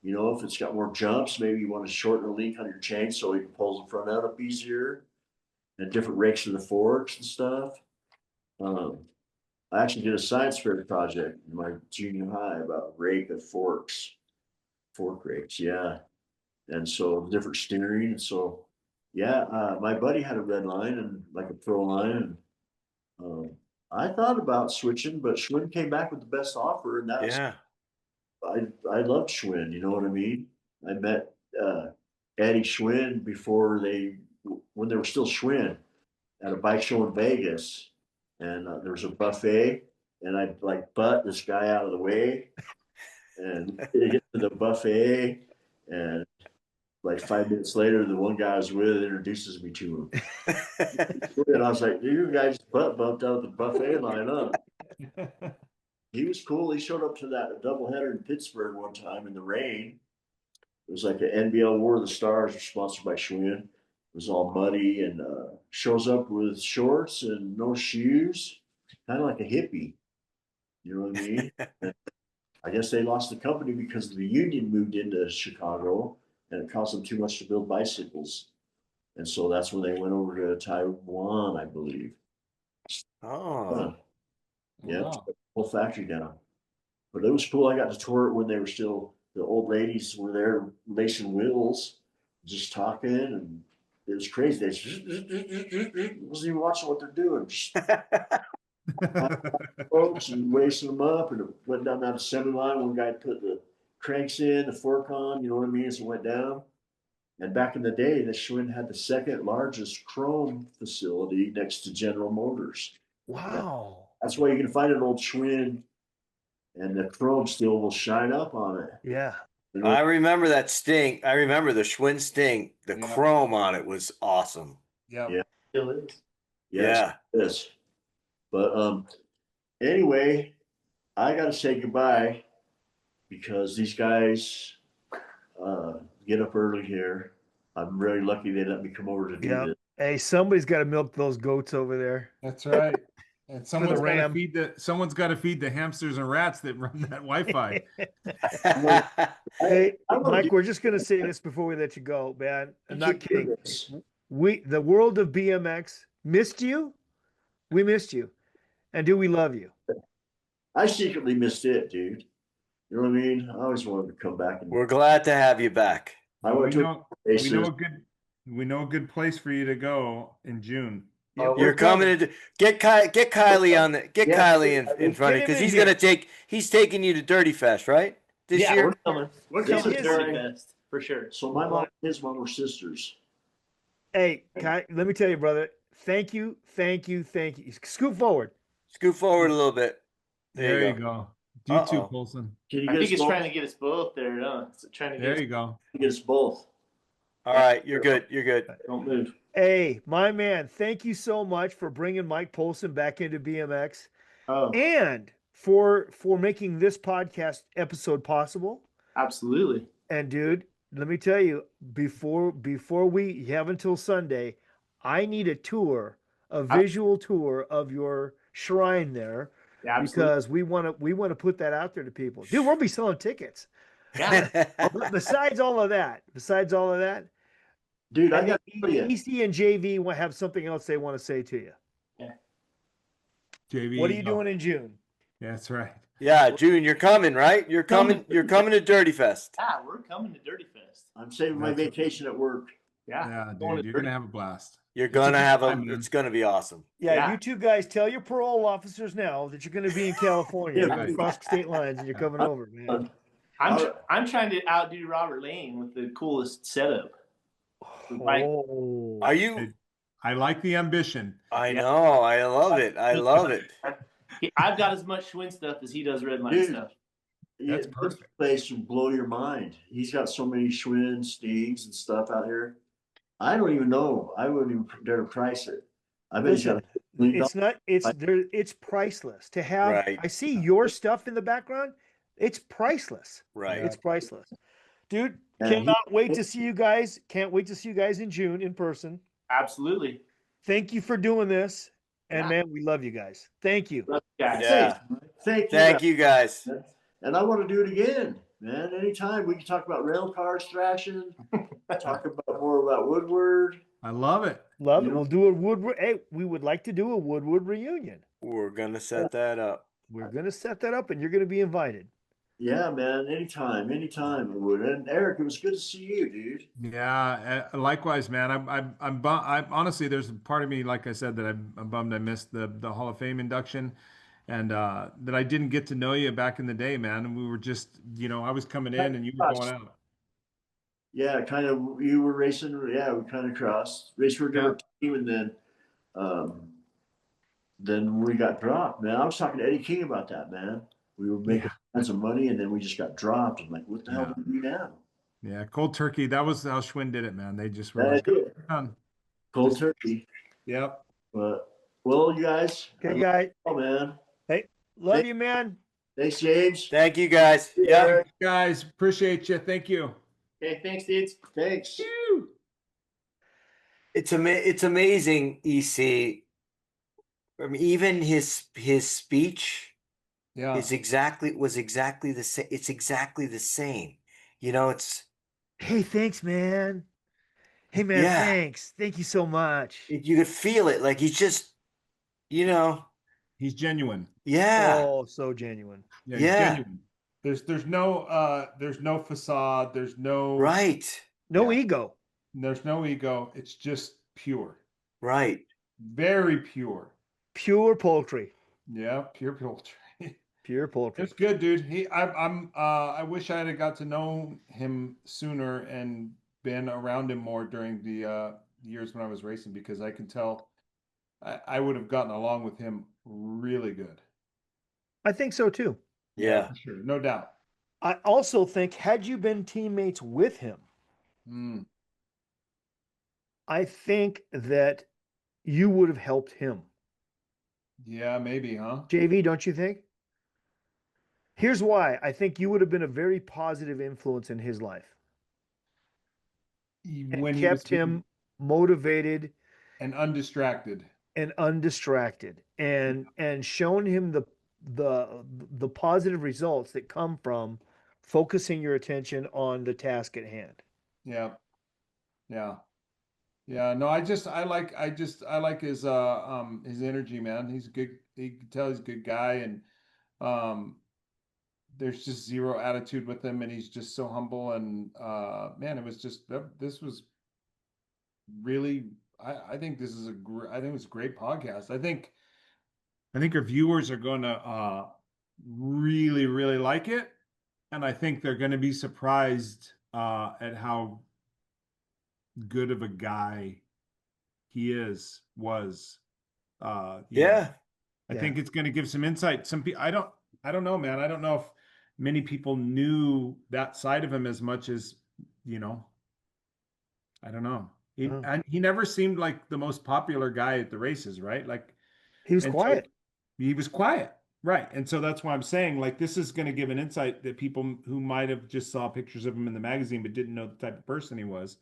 You know, if it's got more jumps, maybe you want to shorten the link on your chain so you can pull the front out up easier, and different rakes of the forks and stuff. I actually did a science fair project in my junior high about rake of forks, fork rakes, yeah. And so different steering. And so, yeah, my buddy had a red line and like a pro line. And I thought about switching, but Schwinn came back with the best offer. And that's, Yeah. I loved Schwinn, you know what I mean? I met Eddie Schwinn when they were still Schwinn at a bike show in Vegas. And there was a buffet, and I'd like butt this guy out of the way and get to the buffet. And like 5 minutes later, the one guy I was with introduces me to him. And I was like, you guys butt bumped out the buffet line up. He was cool. He showed up to that doubleheader in Pittsburgh one time in the rain. It was like an NBL War of the Stars, sponsored by Schwinn. It was all muddy, and shows up with shorts and no shoes, kind of like a hippie. You know what I mean? And I guess they lost the company because the union moved into Chicago, and it cost them too much to build bicycles. And so that's when they went over to Taiwan, I believe. Oh. Yeah, Wow. whole factory down. But it was cool. I got to tour it when they were still, the old ladies were there lacing wheels, just talking, and it was crazy. They wasn't even watching what they're doing. Just folks and wasting them up, and it went down that assembly line. One guy put the cranks in, the fork on, you know what I mean, as it went down. And back in the day, the Schwinn had the second largest chrome facility next to General Motors. Wow. That's why you can find an old Schwinn and the chrome still will shine up on it. Yeah. You know, I remember that Sting. I remember the Schwinn Sting. The Yeah. chrome on it was awesome. Yeah. Yeah. Still is. Yeah. Yes. But Anyway, I got to say goodbye because these guys get up early here. I'm really lucky they let me come over to do Yeah. this. Hey, somebody's got to milk those goats over there. That's right. And someone's got to ram. feed the hamsters and rats that run that Wi-Fi. Hey, I wanna Mike, do- we're just gonna say this before we let you go, man. I'm I not keep doing kidding. this. The world of BMX missed you. We missed you, and do we love you? I secretly missed it, dude. You know what I mean? I always wanted to come back and We're glad to have you back. I we went to know we know a good place for you to go in June. Yep, You're we're coming to get Kylie on the Yeah. Kylie in front of Get because him in he's taking you to Dirty Fest, right? This Yeah, year. we're coming. We're This coming is to Dirty during- Fest for sure. So my mom and his mom were sisters. Hey, let me tell you, brother. Thank you. Scoot forward. Scoot forward a little bit. There you go. You too, Uh-oh. Poulson. Can you I get think us it's both? trying to get us both there, no? It's trying to get There us you go. Get us both. All right, you're good. You're good. Don't move. Hey, my man. Thank you so much for bringing Mike Poulson back into BMX Oh, and for making this podcast episode possible. absolutely. And dude, let me tell you, before we have until Sunday, I need a tour, a visual tour of your shrine there, Yeah, absolutely. because we want to put that out there to people. Dude, we'll be selling tickets. Yeah. But besides all of that, Dude, I I got think to tell you. EC and JV will have something else they want to say to you. JV. What are you doing in June? That's right. Yeah, June, you're coming, right? You're coming to Dirty Fest. Yeah, we're coming to Dirty Fest. I'm saving my That's- vacation at work. Yeah. Yeah, going dude, to you're Dirty- gonna have a blast. You're It's gonna good have time, man. it's gonna be awesome. Yeah, Yeah. you two guys tell your parole officers now that you're going to be in California. Yeah, You're right. across state lines and you're coming over, man. I'm trying to outdo Robert Lane with the coolest setup. Right. Oh, Are you? I like the ambition. I know. I love it. I love it. I've got as much Schwinn stuff as he does Red Line Dude. stuff. That's This perfect. place will blow your mind. He's got so many Schwinn stings and stuff out here. I don't even know. I wouldn't even dare to price it. I bet he's got it's priceless to have. Right. I see your stuff in the background. It's priceless. Right. It's priceless. Dude, Yeah, cannot wait to see you guys. Can't wait to see you guys in June in person. Absolutely. Thank you for doing this. And Yeah. man, we love you guys. Thank you. Love you guys. Yeah. Thank you. Thank you guys. And I want to do it again, man. Anytime we can talk about rail cars thrashing, talk about more about Woodward. I love it. Love You it. know- We'll do a Woodward. Hey, we would like to do a Woodward reunion. We're gonna set that up. We're gonna set that up and you're gonna be invited. Yeah, man. Anytime, Woodward. And Eric, it was good to see you, dude. Yeah, likewise, man. I'm honestly, there's a part of me, like I said, that I'm bummed I missed the Hall of Fame induction, and that I didn't get to know you back in the day, man. And we were just, I was coming in and you were going out. Yeah, kind of. You were racing. Yeah, we kind of crossed. Raced for a different team, and then we got dropped. Man, I was talking to Eddie King about that, man. We were making tons of money, and then we just got dropped. I'm like, what the hell do we do now? Yeah, cold turkey. That was how Schwinn did it, man. They just were Yeah, like, I did. done. Cold turkey. Yep. But well, you guys. Okay, guys. Oh man. Love you, man. Thanks, James. Thank you guys. Yeah. Eric. Guys, appreciate you. Thank you. Okay, thanks, dudes. Thanks. It's amazing, EC. I mean, even his speech Yeah. was exactly the same. It's exactly the same. It's Hey, thanks, man. Hey, man, Yeah. thanks. Thank you so much. you could feel it. Like he's just, He's genuine. yeah. Oh, so genuine. Yeah, he's Yeah. genuine. There's no facade. There's no Right. No ego. There's no ego. It's just pure. Right. Very pure. Pure poultry. Yeah, pure poultry. Pure poultry. It's good, dude. I wish I had got to know him sooner and been around him more during the years when I was racing, because I can tell I would have gotten along with him really good. I think so too. Yeah. For sure, no doubt. I also think had you been teammates with him, Mm. I think that you would have helped him. Yeah, maybe, huh? JV, don't you think? Here's why. I think you would have been a very positive influence in his life and When he was kept him motivated and undistracted. and undistracted and shown him the positive results that come from focusing your attention on the task at hand. Yeah. Yeah. Yeah. No, I like his energy, man. He's good. You can tell he's a good guy, and um there's just zero attitude with him, and he's just so humble, and man, it was just this was really I think this is I think it was a great podcast. I think our viewers are going to really, really like it. And I think they're going to be surprised at how good of a guy he was. You know. Yeah. I Yeah. think it's going to give some insight. Some people, I don't know, man. I don't know if many people knew that side of him as much as, you know, I don't know. And he never seemed like the most popular guy at the races, right? Like He was and quiet. so he was quiet, right? And so that's why I'm saying, like, this is going to give an insight that people who might have just saw pictures of him in the magazine but didn't know the type of person he was.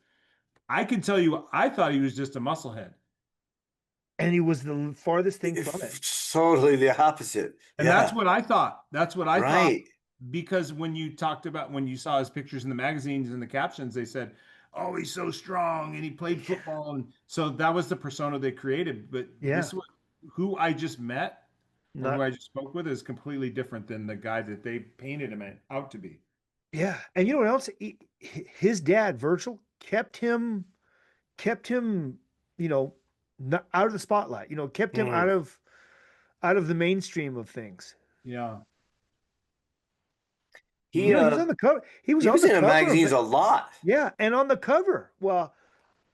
I can tell you, I thought he was just a musclehead. And he was the farthest thing from it. Totally the opposite. And that's what I thought. That's what I thought. Right. Because when you saw his pictures in the magazines and the captions, they said, oh, he's so strong and he played football. And so that was the persona they created. But this was who I just met or who I just spoke with is completely different than the guy that they painted him out to be. Yeah. And you know what else? His dad, Virgil, kept him, you know, not out of the spotlight, you know, kept him out of the mainstream of things. Yeah. He was on the cover. He was on the in cover magazines a lot. Yeah, and on the cover. Well,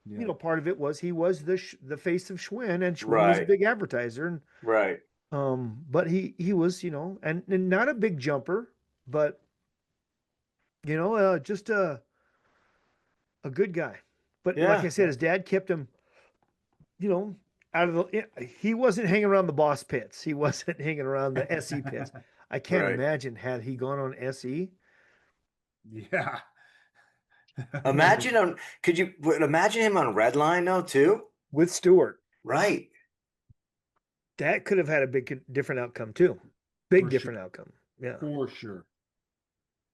you know, part of it was he was the face of Schwinn, and Schwinn was a big advertiser, and right. But he was, you know, and not a big jumper, but you know, just a good guy. But like I said, his dad kept him, you know, out of the. He wasn't hanging around the boss pits. He wasn't hanging around the SE pits. I can't imagine had he gone on SE. Yeah. Imagine imagine him on Redline though too? With Stewart. Right. That could have had a different outcome too. Big different outcome. Yeah. For sure.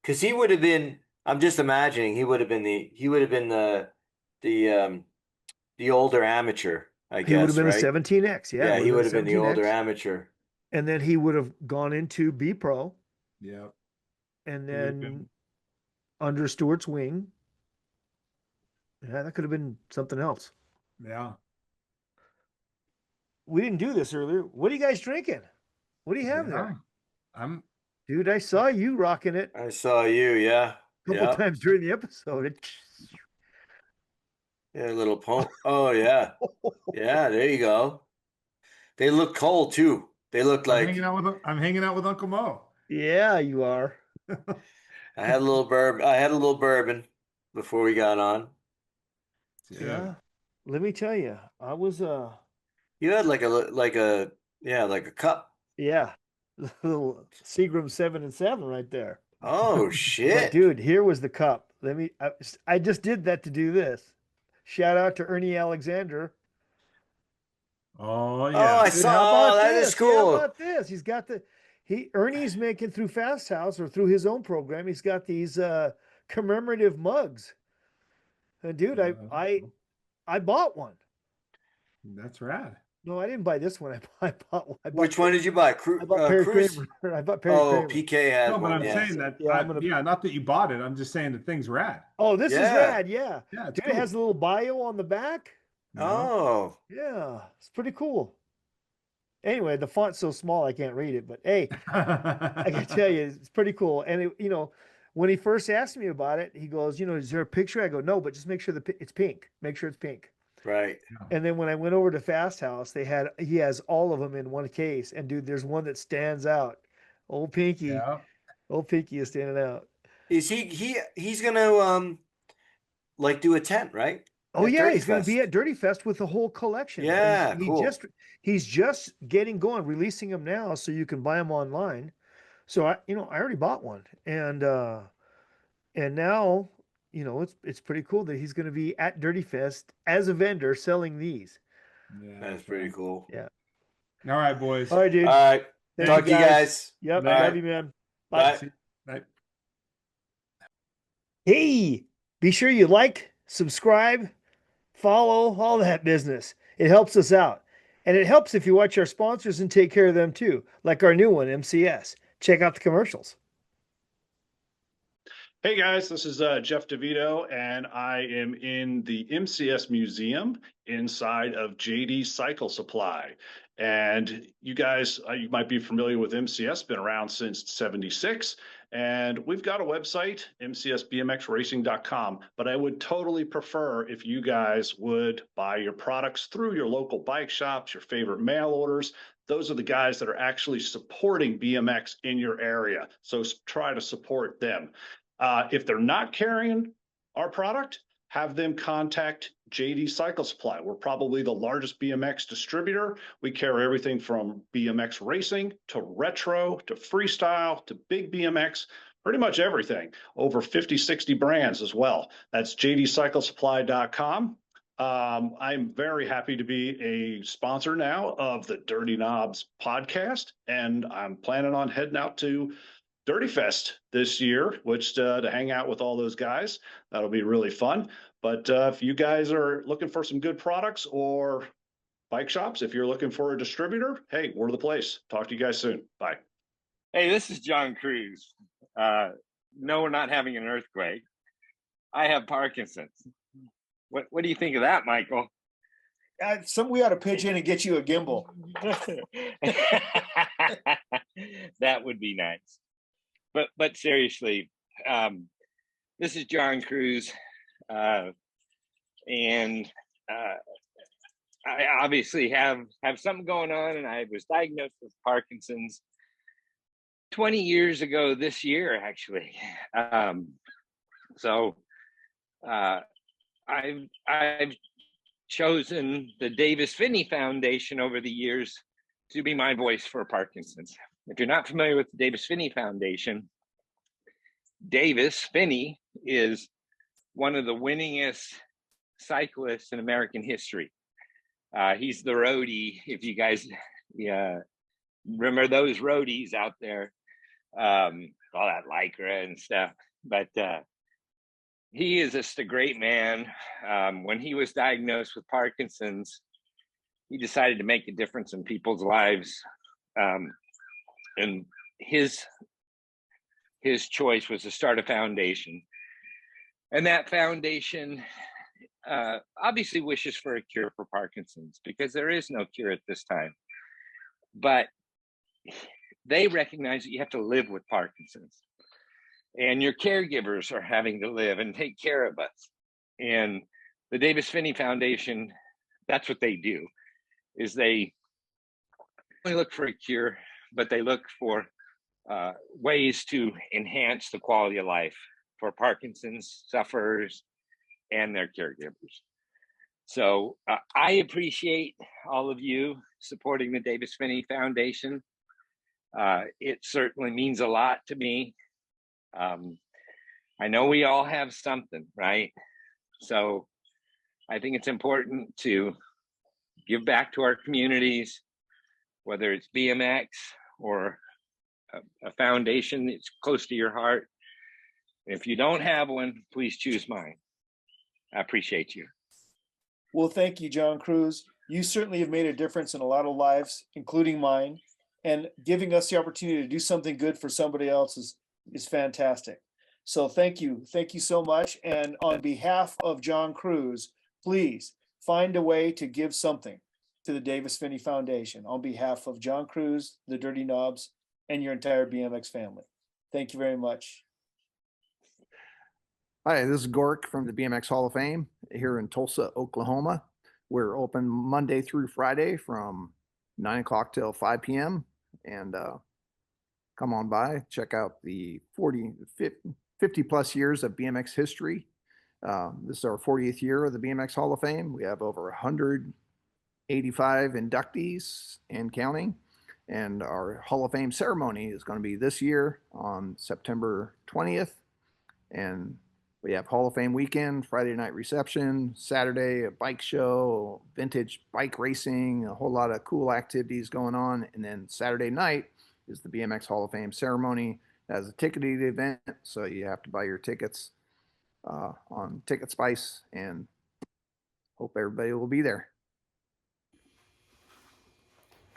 Because he would have been, I'm just imagining he would have been the older amateur, I guess. He would have been right? a 17X, Yeah, he would have been the older amateur. And then he would have gone into B Pro. Yeah. And then under Stewart's wing. Yeah, that could have been something else. Yeah. We didn't do this earlier. What are you guys drinking? What do you have there? Dude, I saw you rocking it. I saw you, yeah. A couple times during the episode. Yeah, a little Oh, yeah. Yeah, there you go. They look cold too. They look like I'm hanging out with Uncle Mo. Yeah, you are. I had a little bourbon before we got on. Yeah. Let me tell you, I was You had like a cup. Yeah. Little Seagram 7 and 7 right there. Oh shit. But dude, here was the cup. I just did that to do this. Shout out to Ernie Alexander. Oh yeah. Oh, I Dude, saw. That is cool. How about this? He's got Ernie's making through Fast House or through his own program. He's got these commemorative mugs. And dude, I bought one. That's rad. No, I didn't buy this one. I bought one. Which one did you buy? I bought Perry Cruise? Kramer. I bought Perry Kramer. PK had No, but one. I'm Yeah. saying that. Yeah, not that you bought it. I'm just saying the thing's rad. Oh, this is rad. Yeah. Yeah, it's Dude, cool. it has a little bio on the back. Oh. Yeah, it's pretty cool. Anyway, the font's so small I can't read it, but hey, I can tell you, it's pretty cool. And when he first asked me about it, he goes, is there a picture? I go, no, but just make sure it's pink. Make sure it's pink. Right. And then when I went over to Fast House, he has all of them in one case. And dude, there's one that stands out. Old Pinky. Yeah. Old Pinky is standing out. Is he's gonna do a tent, right? Oh At yeah, Dirty he's going to be Fest. at Dirty Fest with the whole collection. Yeah, he cool. he's just getting going, releasing them now, so you can buy them online. So I already bought one, and now, it's pretty cool that he's going to be at Dirty Fest as a vendor selling these. Yeah, That's pretty cool. Yeah. All right, boys. All right, dude. All right. Thank Talk to you guys. Yep. All Love right. you, man. Bye. Bye. Bye. Hey, be sure you like, subscribe, follow, all that business. It helps us out. And it helps if you watch our sponsors and take care of them too, like our new one, MCS. Check out the commercials. Hey guys, this is Jeff DeVito, and I am in the MCS Museum inside of JD Cycle Supply. And you guys, you might be familiar with MCS, been around since '76. And we've got a website, mcsbmxracing.com. But I would totally prefer if you guys would buy your products through your local bike shops, your favorite mail orders. Those are the guys that are actually supporting BMX in your area. So try to support them. If they're not carrying our product, have them contact JD Cycle Supply. We're probably the largest BMX distributor. We carry everything from BMX racing to retro to freestyle to big BMX, pretty much everything. Over 50, 60 brands as well. That's jdcyclesupply.com. I'm very happy to be a sponsor now of the Dirty Knobs podcast, and I'm planning on heading out to Dirty Fest this year, which to hang out with all those guys. That'll be really fun. But if you guys are looking for some good products or bike shops, if you're looking for a distributor, hey, we're the place. Talk to you guys soon. Bye. Hey, this is John Cruz. No, we're not having an earthquake. I have Parkinson's. What do you think of that, Michael? We ought to pitch in and get you a gimbal. That would be nice. But seriously, this is John Cruz, and I obviously have something going on, and I was diagnosed with Parkinson's 20 years ago this year, actually. So I've chosen the Davis Finney Foundation over the years to be my voice for Parkinson's. If you're not familiar with the Davis Finney Foundation, Davis Finney is one of the winningest cyclists in American history. He's the roadie, if you guys remember those roadies out there, all that Lycra and stuff. But he is just a great man. When he was diagnosed with Parkinson's, he decided to make a difference in people's lives. And his choice was to start a foundation. And that foundation obviously wishes for a cure for Parkinson's, because there is no cure at this time. But they recognize that you have to live with Parkinson's. And your caregivers are having to live and take care of us. And the Davis Finney Foundation, that's what they do, is they only look for a cure, but they look for ways to enhance the quality of life for Parkinson's sufferers and their caregivers. So I appreciate all of you supporting the Davis Finney Foundation. It certainly means a lot to me. I know we all have something, right? So I think it's important to give back to our communities, whether it's BMX or a foundation that's close to your heart. If you don't have one, please choose mine. I appreciate you. Well, thank you, John Cruz. You certainly have made a difference in a lot of lives, including mine, and giving us the opportunity to do something good for somebody else is fantastic. So thank you. Thank you so much. And on behalf of John Cruz, please find a way to give something to the Davis Finney Foundation on behalf of John Cruz, the Dirty Knobs, and your entire BMX family. Thank you very much. Hi, this is Gork from the BMX Hall of Fame here in Tulsa, Oklahoma. We're open Monday through Friday from 9 o'clock till 5 p.m. And come on by, check out the 50 plus years of BMX history This is our 40th year of the BMX Hall of Fame. We have over 185 inductees and counting. And our Hall of Fame ceremony is going to be this year on September 20th. And we have Hall of Fame weekend, Friday night reception, Saturday a bike show, vintage bike racing, a whole lot of cool activities going on. And then Saturday night is the BMX Hall of Fame ceremony as a ticketed event. So you have to buy your tickets on Ticket Spice, and hope everybody will be there.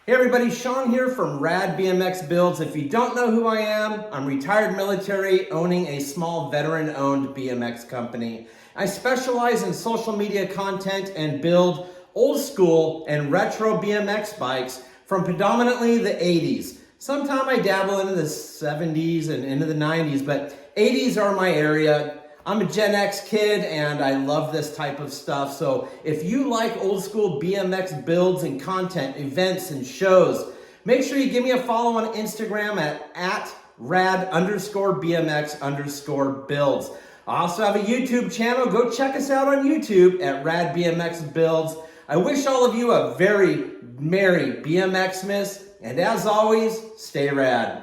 Hey everybody, Sean here from Rad BMX Builds. If you don't know who I am, I'm retired military owning a small veteran-owned BMX company. I specialize in social media content and build old school and retro BMX bikes from predominantly the 80s. Sometimes I dabble into the 70s and into the 90s, but 80s are my area. I'm a Gen X kid and I love this type of stuff. So if you like old school BMX builds and content, events and shows, make sure you give me a follow on Instagram at rad_BMX_builds. I also have a YouTube channel. Go check us out on YouTube at Rad BMX Builds. I wish all of you a very merry BMX-mas, and as always, stay rad.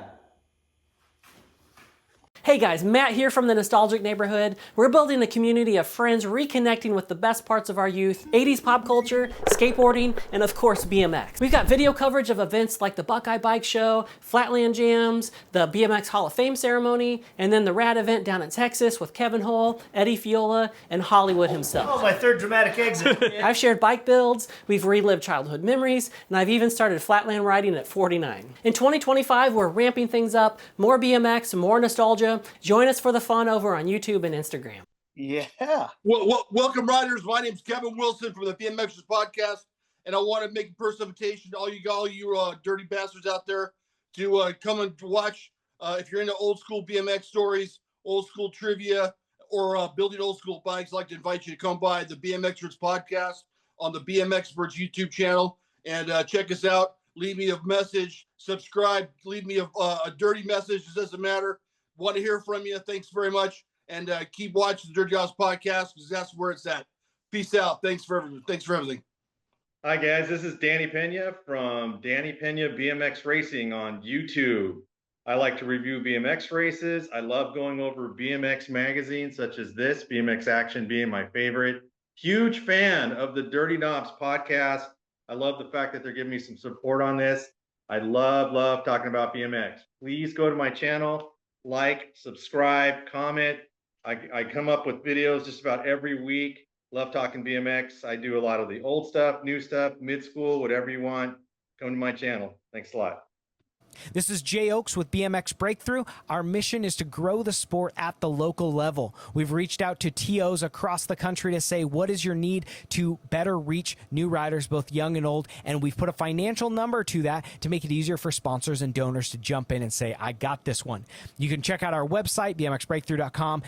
Hey guys, Matt here from the Nostalgic Neighborhood. We're building a community of friends reconnecting with the best parts of our youth, 80s pop culture, skateboarding, and of course BMX. We've got video coverage of events like the Buckeye Bike Show, Flatland Jams, the BMX Hall of Fame ceremony, and then the Rad event down in Texas with Kevin Hull, Eddie Fiola, and Hollywood himself. Oh, my third dramatic exit. I've shared bike builds, we've relived childhood memories, and I've even started flatland riding at 49. In 2025, we're ramping things up, more BMX, more nostalgia. Join us for the fun over on YouTube and Instagram. Yeah. Well, welcome, riders. My name's Kevin Wilson from the BMXers podcast, and I want to make a personal invitation to all you dirty bastards out there to come and watch. If you're into old school BMX stories, old school trivia, or building old school bikes, I'd like to invite you to come by the BMXers podcast on the BMXers YouTube channel and check us out. Leave me a message, subscribe, leave me a dirty message. It doesn't matter. Want to hear from you. Thanks very much. And keep watching the Dirty House podcast because that's where it's at. Peace out. Thanks for everything. Hi, guys. This is Danny Pena from Danny Pena BMX Racing on YouTube. I like to review BMX races. I love going over BMX magazines such as this, BMX Action being my favorite. Huge fan of the Dirty Knobs podcast. I love the fact that they're giving me some support on this. I love talking about BMX. Please go to my channel. Like, subscribe, comment. I come up with videos just about every week. Love talking BMX. I do a lot of the old stuff, new stuff, mid-school, whatever you want. Come to my channel. Thanks a lot. This is Jay Oaks with BMX Breakthrough. Our mission is to grow the sport at the local level. We've reached out to TOs across the country to say, what is your need to better reach new riders, both young and old? And we've put a financial number to that to make it easier for sponsors and donors to jump in and say, I got this one. You can check out our website, bmxbreakthrough.com.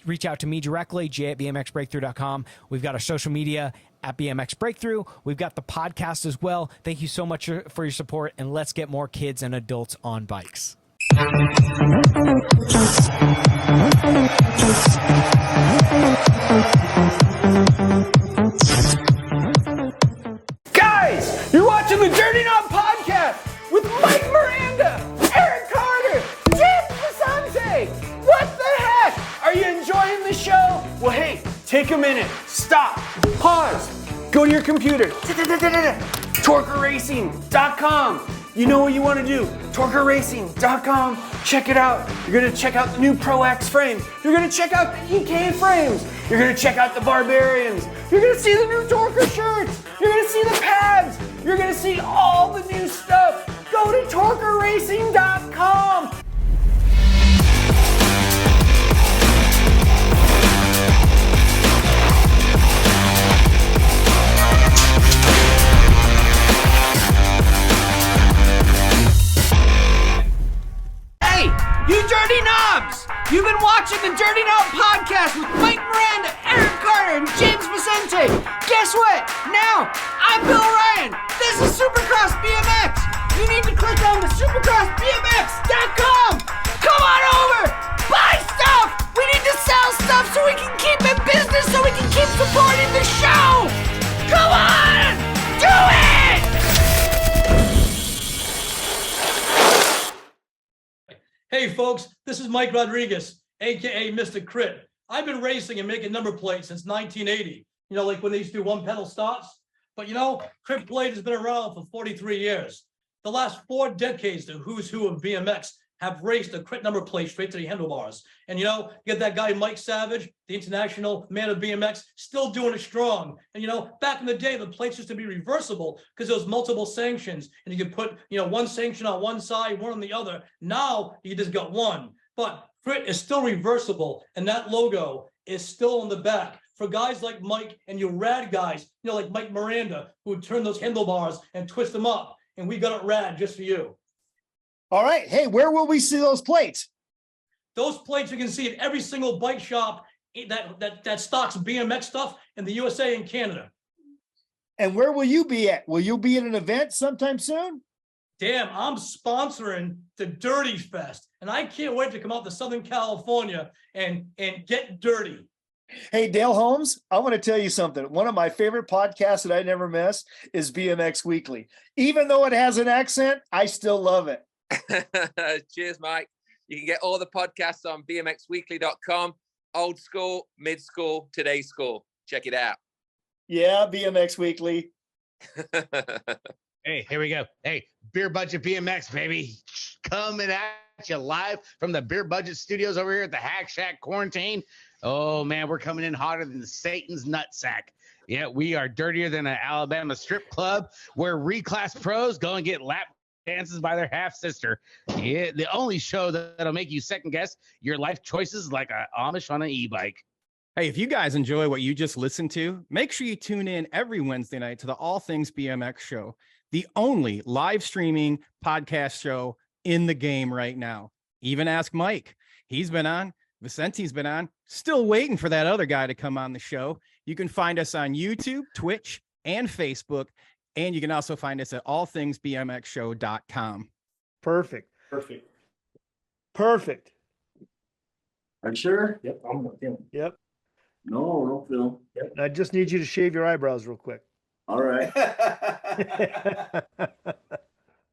Reach out to me directly, jay@bmxbreakthrough.com. We've got our social media at BMX Breakthrough. We've got the podcast as well. Thank you so much for your support, and let's get more kids and adults on bikes. Guys, you're watching the Dirty Knob Podcast with Mike Miranda, Eric Carter, James Vicente. What the heck? Are you enjoying the show? Well, hey, take a minute. Stop. Pause. Go to your computer. TorqueRacing.com. You know what you want to do. TorqueRacing.com. Check it out. You're going to check out the new Pro X frames. You're going to check out the EK frames. You're going to check out the Barbarians. You're going to see the new Torquer shirts. You're going to see the pads. You're going to see all the new stuff. Go to TorqueRacing.com. You dirty knobs! You've been watching the Dirty Knob Podcast with Mike Miranda, Eric Carter, and James Vicente. Guess what? Now, I'm Bill Ryan. This is Supercross BMX. You need to click on the supercrossbmx.com. Come on over! Buy stuff! We need to sell stuff so we can keep in business, so we can keep supporting the show. Come on, do it! Hey folks, this is Mike Rodriguez, aka Mr. Crit. I've been racing and making number plates since 1980. You know, like when they used to do one pedal starts. But you know, Crit Plate has been around for 43 years. The last 4 decades, the who's who of BMX have raced a Crit number plate straight to the handlebars. And you know, you get that guy Mike Savage, the international man of BMX, still doing it strong. And you know, back in the day, the plates used to be reversible because there was multiple sanctions, and you could put, you know, one sanction on one side, one on the other. Now you just got one. But Crit is still reversible, and that logo is still on the back for guys like Mike and you rad guys, you know, like Mike Miranda, who would turn those handlebars and twist them up. And we got it rad just for you. All right. Hey, where will we see those plates? Those plates you can see at every single bike shop that stocks BMX stuff in the USA and Canada. And where will you be at? Will you be at an event sometime soon? Damn, I'm sponsoring the Dirty Fest, and I can't wait to come out to Southern California and get dirty. Hey, Dale Holmes, I want to tell you something. One of my favorite podcasts that I never miss is BMX Weekly. Even though it has an accent, I still love it. Cheers, Mike. You can get all the podcasts on bmxweekly.com. Old school, mid school, today's school. Check it out. Yeah, BMX Weekly. Hey, here we go. Hey, Beer Budget BMX, baby. Coming at you live from the Beer Budget studios over here at the Hack Shack Quarantine. Oh, man, we're coming in hotter than Satan's nutsack. Yeah, we are dirtier than an Alabama strip club where reclass pros go and get lap dances by their half-sister. Yeah, the only show that'll make you second-guess your life choices like a Amish on an e-bike. Hey, if you guys enjoy what you just listened to, make sure you tune in every Wednesday night to the All Things BMX show, the only live streaming podcast show in the game right now. Even ask Mike. He's been on. Vicente's been on. Still waiting for that other guy to come on the show. You can find us on YouTube, Twitch, and Facebook. And you can also find us at allthingsbmxshow.com. Perfect. Perfect. Are you sure? Yep, I'm not feeling. Yep. No, don't feel. Yep. I just need you to shave your eyebrows real quick. All right.